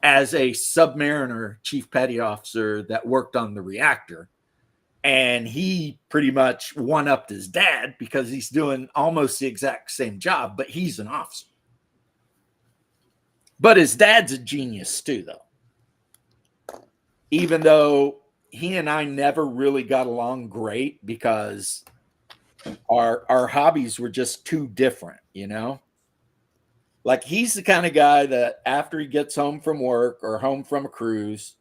as a submariner chief petty officer that worked on the reactor. And he pretty much one-upped his dad because he's doing almost the exact same job, but he's an officer. But his dad's a genius too, though. Even though he and I never really got along great because our hobbies were just too different, you know? Like, he's the kind of guy that after he gets home from work or home from a cruise,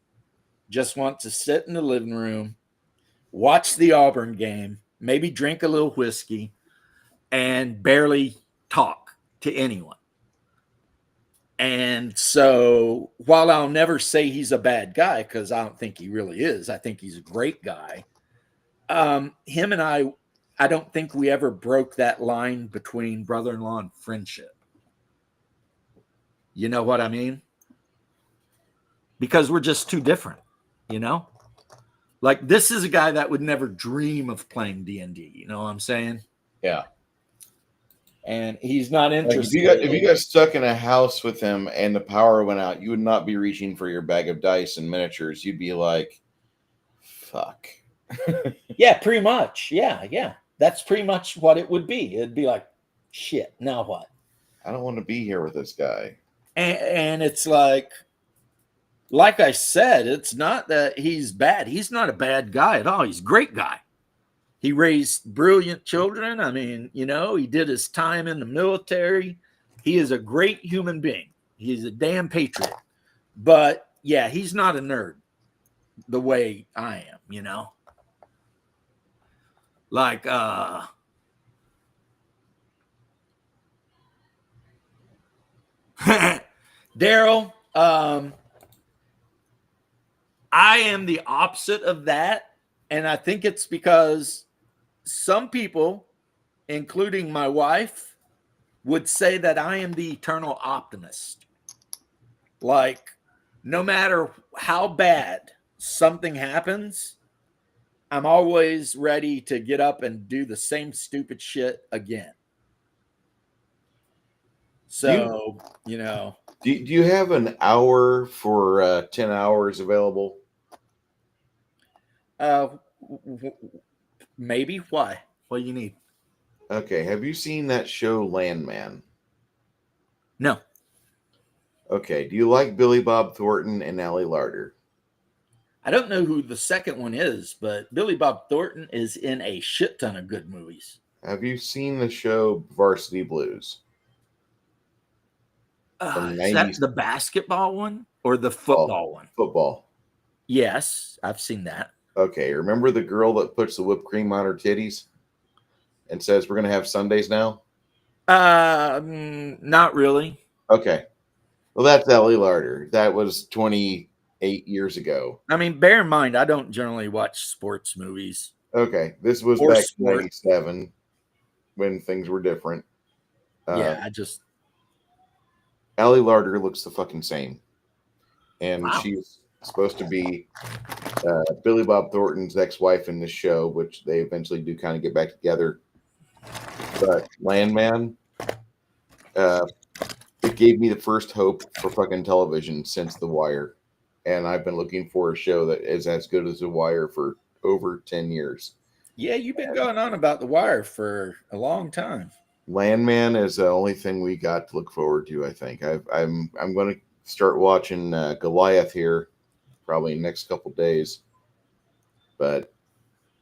just wants to sit in the living room, watch the Auburn game, maybe drink a little whiskey, and barely talk to anyone. And so while I'll never say he's a bad guy, because I don't think he really is, I think he's a great guy. Him and I don't think we ever broke that line between brother-in-law and friendship. You know what I mean? Because we're just too different, you know? Like, this is a guy that would never dream of playing D&D, you know what I'm saying? Yeah. And he's not Like, interested. if you got stuck in a house with him and the power went out, you would not be reaching for your bag of dice and miniatures. You'd be like, fuck. Yeah, pretty much. Yeah. That's pretty much what it would be. It'd be like, shit, now what? I don't want to be here with this guy. And it's like I said, it's not that he's bad. He's not a bad guy at all. He's a great guy. He raised brilliant children. I mean, you know, he did his time in the military. He is a great human being. He's a damn patriot. But yeah, he's not a nerd the way I am, you know? Like, Daryl, I am the opposite of that. And I think it's because some people, including my wife, would say that I am the eternal optimist. Like, no matter how bad something happens, I'm always ready to get up and do the same stupid shit again. So, you know. Do you have an hour for 10 hours available? Maybe. Why? What do you need? Okay. Have you seen that show Landman? No. Okay. Do you like Billy Bob Thornton and Allie Larder? I don't know who the second one is, but Billy Bob Thornton is in a shit ton of good movies. Have you seen the show Varsity Blues? Is that the basketball one or the football one? Football. Yes, I've seen that. Okay. Remember the girl that puts the whipped cream on her titties and says, we're going to have Sundays now? Not really. Okay. Well, that's Allie Larder. That was 28 years ago. I mean, bear in mind, I don't generally watch sports movies. Okay. This was Or back sport. in 97 when things were different. Yeah, Allie Larder looks the fucking same. And Wow. she's supposed to be Billy Bob Thornton's ex-wife in the show, which they eventually do kind of get back together. But Landman, it gave me the first hope for fucking television since The Wire, and I've been looking for a show that is as good as The Wire for over 10 years. Yeah, you've been going on about The Wire for a long time. Landman is the only thing we got to look forward to. I think I'm going to start watching Goliath here probably in the next couple days, but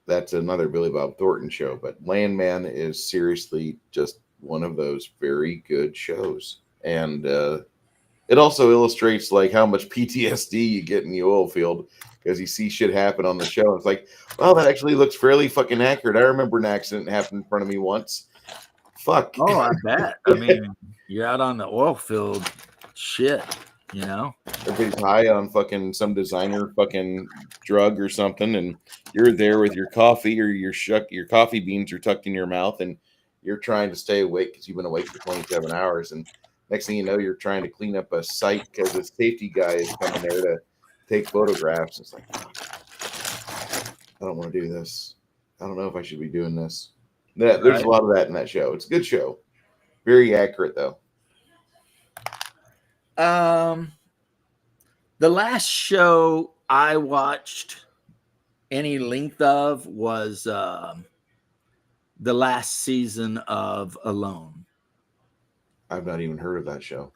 that's another Billy Bob Thornton show. But Landman is seriously just one of those very good shows, and it also illustrates like how much PTSD you get in the oil field because you see shit happen on the show. It's like, well, that actually looks fairly fucking accurate. I remember an accident happened in front of me once. Fuck. Oh, I bet. I mean, you're out on the oil field, shit, you know? Everybody's high on fucking some designer fucking drug or something, and you're there with your coffee or your coffee beans are tucked in your mouth, and you're trying to stay awake because you've been awake for 27 hours, and next thing you know, you're trying to clean up a site because the safety guy is coming there to take photographs. It's like, I don't want to do this. I don't know if I should be doing this. There's a lot of that in that show. It's a good show. Very accurate, though. The last show I watched any length of was the last season of Alone. I've not even heard of that show.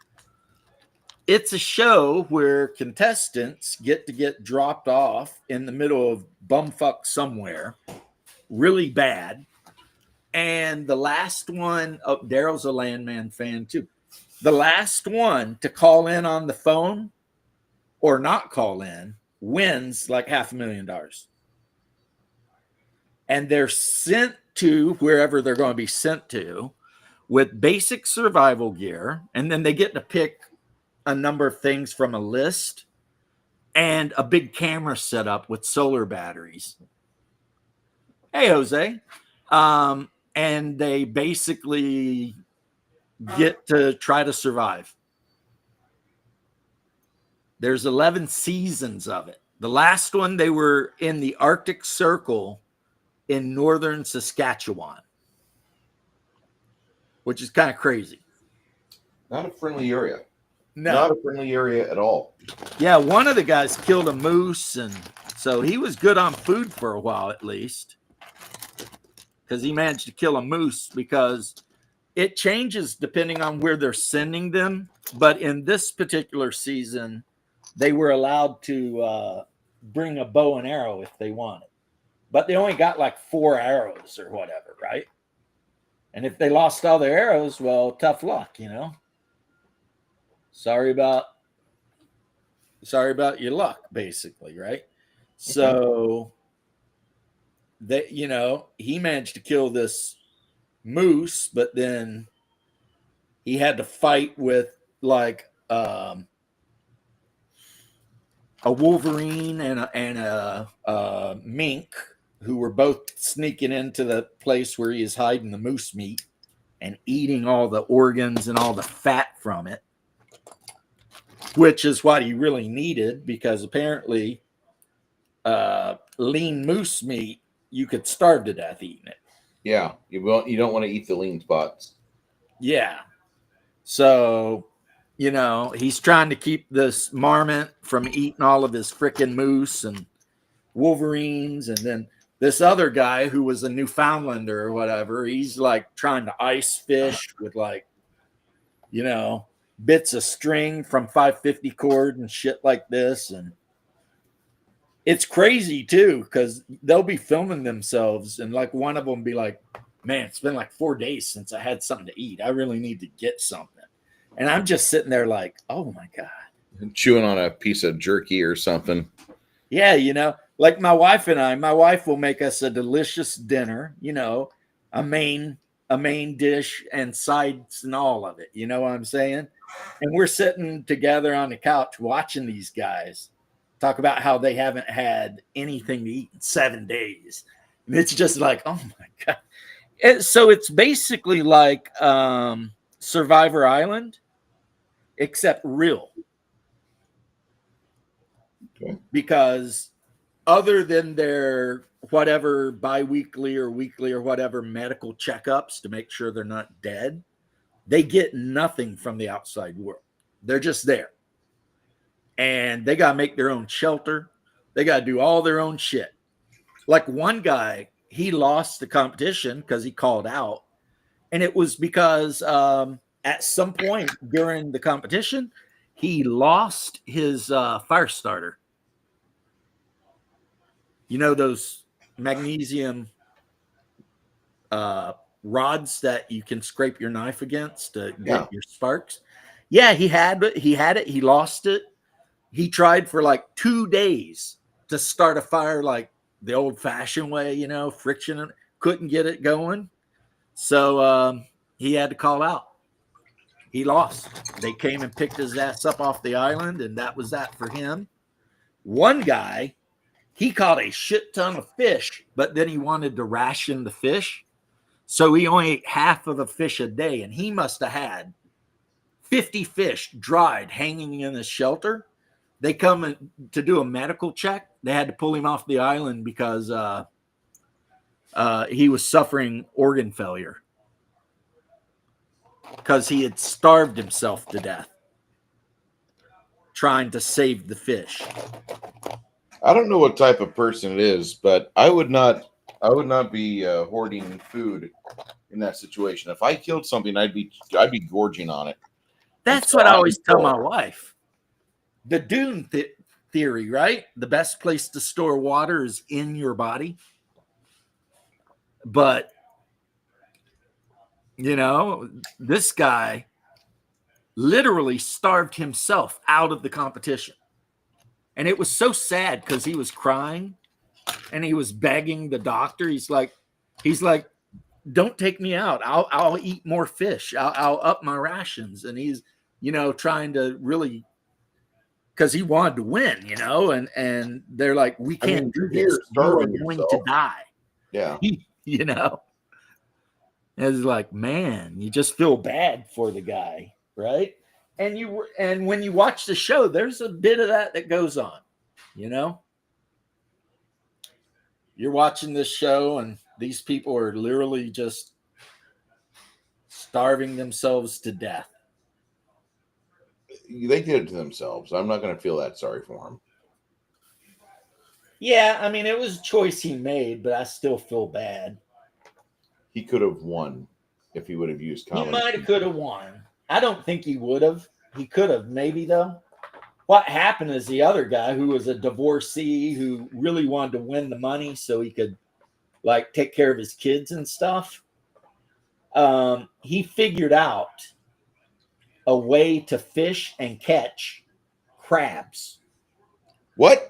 It's a show where contestants get dropped off in the middle of bumfuck somewhere, really bad. And the last one, Daryl's a Landman fan too. The last one to call in on the phone or not call in wins like $500,000. And they're sent to wherever they're going to be sent to with basic survival gear. And then they get to pick a number of things from a list and a big camera set up with solar batteries. Hey, Jose. And they basically get to try to survive. There's 11 seasons of it. The last one, they were in the Arctic Circle in northern Saskatchewan, which is kind of crazy. Not a friendly area. No. Not a friendly area at all. Yeah, one of the guys killed a moose, and so he was good on food for a while at least, because he managed to kill a moose, because it changes depending on where they're sending them. But in this particular season, they were allowed to bring a bow and arrow if they wanted. But they only got like 4 arrows or whatever, right? And if they lost all their arrows, well, tough luck, you know? Sorry about your luck, basically, right? So that, you know, he managed to kill this moose, but then he had to fight with like a wolverine and a mink, who were both sneaking into the place where he is hiding the moose meat and eating all the organs and all the fat from it, which is what he really needed, because apparently lean moose meat, you could starve to death eating it. Yeah, you don't want to eat the lean spots. Yeah. So, you know, he's trying to keep this marmot from eating all of his freaking moose and wolverines. And then this other guy who was a Newfoundlander or whatever, he's like trying to ice fish with like, you know, bits of string from 550 cord and shit like this. And it's crazy too, because they'll be filming themselves, and like one of them be like, man, it's been like 4 days since I had something to eat. I really need to get something. And I'm just sitting there like, oh my God. Chewing on a piece of jerky or something. Yeah, you know, like my wife will make us a delicious dinner, you know, a main dish and sides and all of it. You know what I'm saying? And we're sitting together on the couch watching these guys talk about how they haven't had anything to eat in 7 days. And it's just like, oh my God. So it's basically like Survivor Island, except real. Okay. Because other than their whatever biweekly or weekly or whatever medical checkups to make sure they're not dead, they get nothing from the outside world. They're just there. And they got to make their own shelter. They got to do all their own shit. Like one guy, he lost the competition because he called out. And it was because at some point during the competition, he lost his fire starter. You know, those magnesium rods that you can scrape your knife against to get your sparks. Yeah, he had it. He lost it. He tried for like 2 days to start a fire like the old fashioned way, you know, friction. Couldn't get it going. So he had to call out. He lost. They came and picked his ass up off the island, and that was that for him. One guy, he caught a shit ton of fish, but then he wanted to ration the fish. So he only ate half of a fish a day, and he must have had 50 fish dried hanging in his shelter. They come in to do a medical check. They had to pull him off the island because he was suffering organ failure because he had starved himself to death trying to save the fish. I don't know what type of person it is, but I would not be hoarding food in that situation. If I killed something, I'd be gorging on it. That's what I always tell my wife. The dune theory, right? The best place to store water is in your body. But, you know, this guy literally starved himself out of the competition. And it was so sad because he was crying and he was begging the doctor. He's like, don't take me out. I'll eat more fish. I'll up my rations. And he's, you know, trying to really, because he wanted to win, you know, and they're like, we can't do this. You are going to die. Yeah. You know, and it's like, man, you just feel bad for the guy, right? And when you watch the show, there's a bit of that goes on, you know. You're watching this show, and these people are literally just starving themselves to death. They did it to themselves. I'm not going to feel that sorry for them. Yeah, I mean, it was a choice he made, but I still feel bad. He could have won if he would have used common. He might have could have won. I don't think he would have. He could have, maybe, though. What happened is the other guy who was a divorcee who really wanted to win the money so he could, like, take care of his kids and stuff. He figured out a way to fish and catch crabs. What?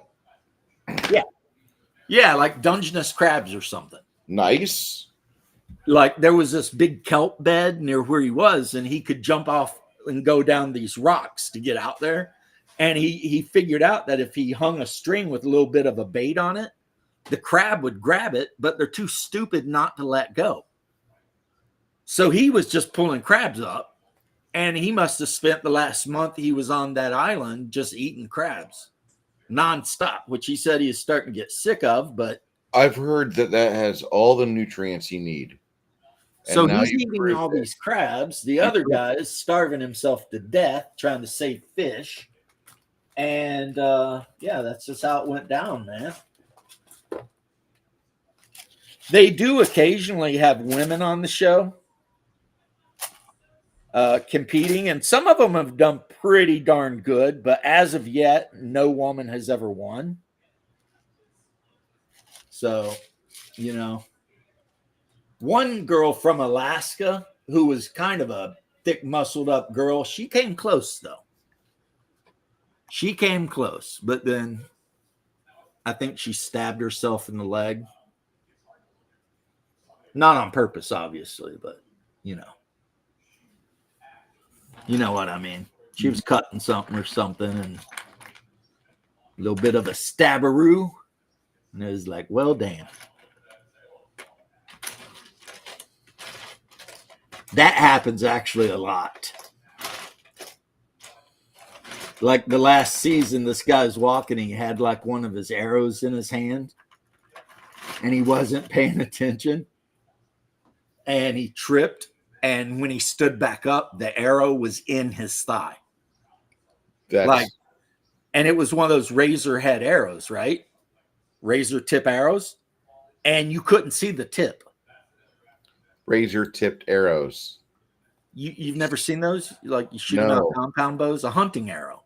Yeah, like Dungeness crabs or something. Nice. Like there was this big kelp bed near where he was, and he could jump off and go down these rocks to get out there. And he figured out that if he hung a string with a little bit of a bait on it, the crab would grab it, but they're too stupid not to let go. So he was just pulling crabs up, and he must have spent the last month he was on that island just eating crabs nonstop, which he said he is starting to get sick of. But I've heard that has all the nutrients you need. And so he's eating all these crabs. The other guy is starving himself to death trying to save fish. And yeah, that's just how it went down, man. They do occasionally have women on the show competing, and some of them have done pretty darn good, but as of yet, no woman has ever won. So, you know, one girl from Alaska who was kind of a thick, muscled up girl, she came close, though. She came close, but then I think she stabbed herself in the leg. Not on purpose, obviously, but, you know. You know what I mean. She was cutting something or something, and a little bit of a stabberoo. And it was like, well, damn. That happens actually a lot. like the last season, this guy was walking. He had like one of his arrows in his hand, and he wasn't paying attention, and he tripped. And when he stood back up, the arrow was in his thigh. That's Like, and it was one of those razor head arrows, right? Razor tip arrows, and you couldn't see the tip. razor tipped arrows. You've never seen those? Like you shoot them out No. of compound bows, a hunting arrow.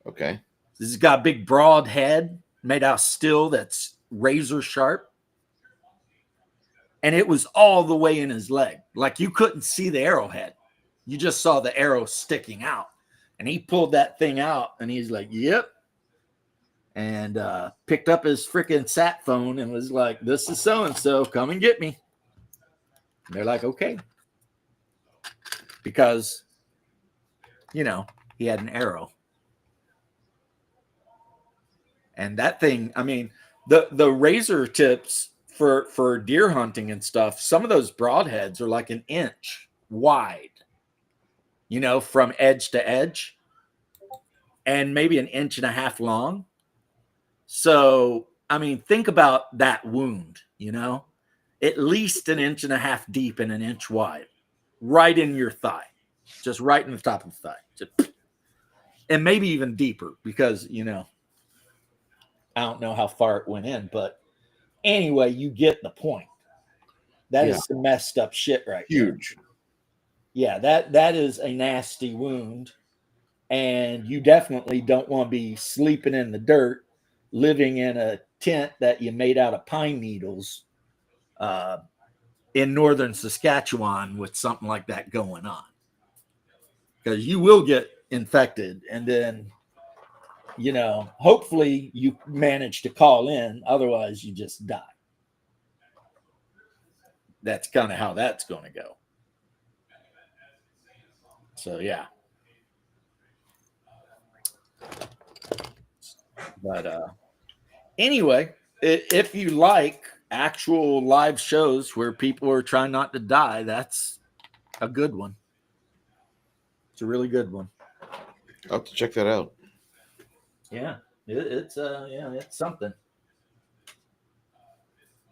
Okay. This has got a big broad head made out of steel that's razor sharp. And it was all the way in his leg. Like you couldn't see the arrowhead. You just saw the arrow sticking out. And he pulled that thing out and he's like, yep. And picked up his freaking sat phone and was like, this is so-and-so, come and get me. And they're like, okay. Because, you know, he had an arrow. And that thing, I mean, the razor tips for deer hunting and stuff, some of those broadheads are like an inch wide, you know, from edge to edge, and maybe an inch and a half long. So, I mean, think about that wound, you know, at least an inch and a half deep and an inch wide, right in your thigh, just right in the top of the thigh. Just, and maybe even deeper because, you know, I don't know how far it went in, but anyway, you get the point. That is some messed up shit right there. Huge. Yeah, that is a nasty wound. And you definitely don't want to be sleeping in the dirt, living in a tent that you made out of pine needles in northern Saskatchewan with something like that going on. Because you will get infected, and then, you know, hopefully you manage to call in. Otherwise, you just die. That's kind of how that's going to go. So, yeah. But anyway, if you like actual live shows where people are trying not to die, that's a good one. It's a really good one. I'll have to check that out. Yeah, it's something.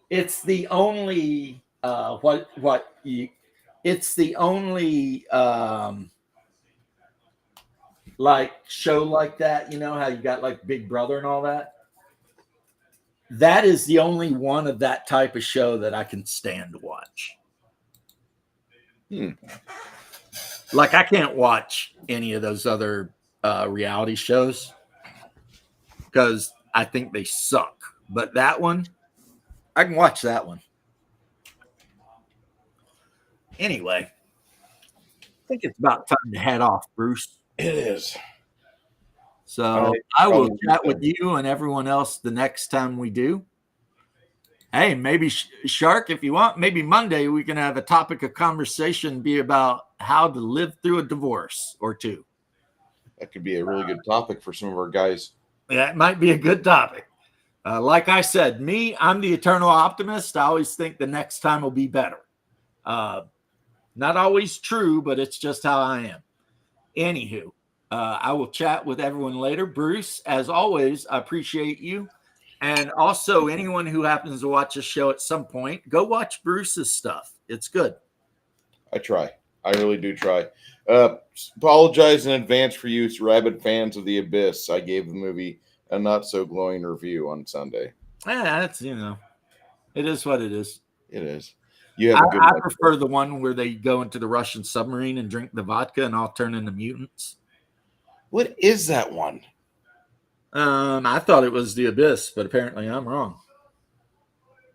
It's the only it's the only like show like that, you know how you got like Big Brother and all that. That is the only one of that type of show that I can stand to watch. Like I can't watch any of those other reality shows because I think they suck. But that one, I can watch that one. Anyway, I think it's about time to head off, Bruce. It is. So I will chat with you and everyone else the next time we do. Hey, maybe Shark, if you want, maybe Monday we can have a topic of conversation be about how to live through a divorce or two. That could be a really good topic for some of our guys. Yeah, it might be a good topic. Like I said, I'm the eternal optimist. I always think the next time will be better. Not always true, but it's just how I am. Anywho, I will chat with everyone later. Bruce, as always, I appreciate you. And also, anyone who happens to watch this show at some point, go watch Bruce's stuff. It's good. I try. I really do try. Apologize in advance for you rabid fans of The Abyss. I gave the movie a not so glowing review on Sunday. Yeah, that's, you know, it is what it is. It is. You have a good I prefer the one where they go into the Russian submarine and drink the vodka and all turn into mutants. What is that one? I thought it was The Abyss, but apparently I'm wrong.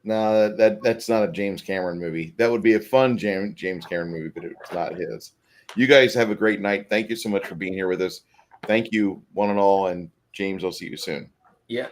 No, that's not a James Cameron movie. That would be a fun James Cameron movie, but it's not his. You guys have a great night. Thank you so much for being here with us. Thank you, one and all. And James, I'll see you soon. Yeah.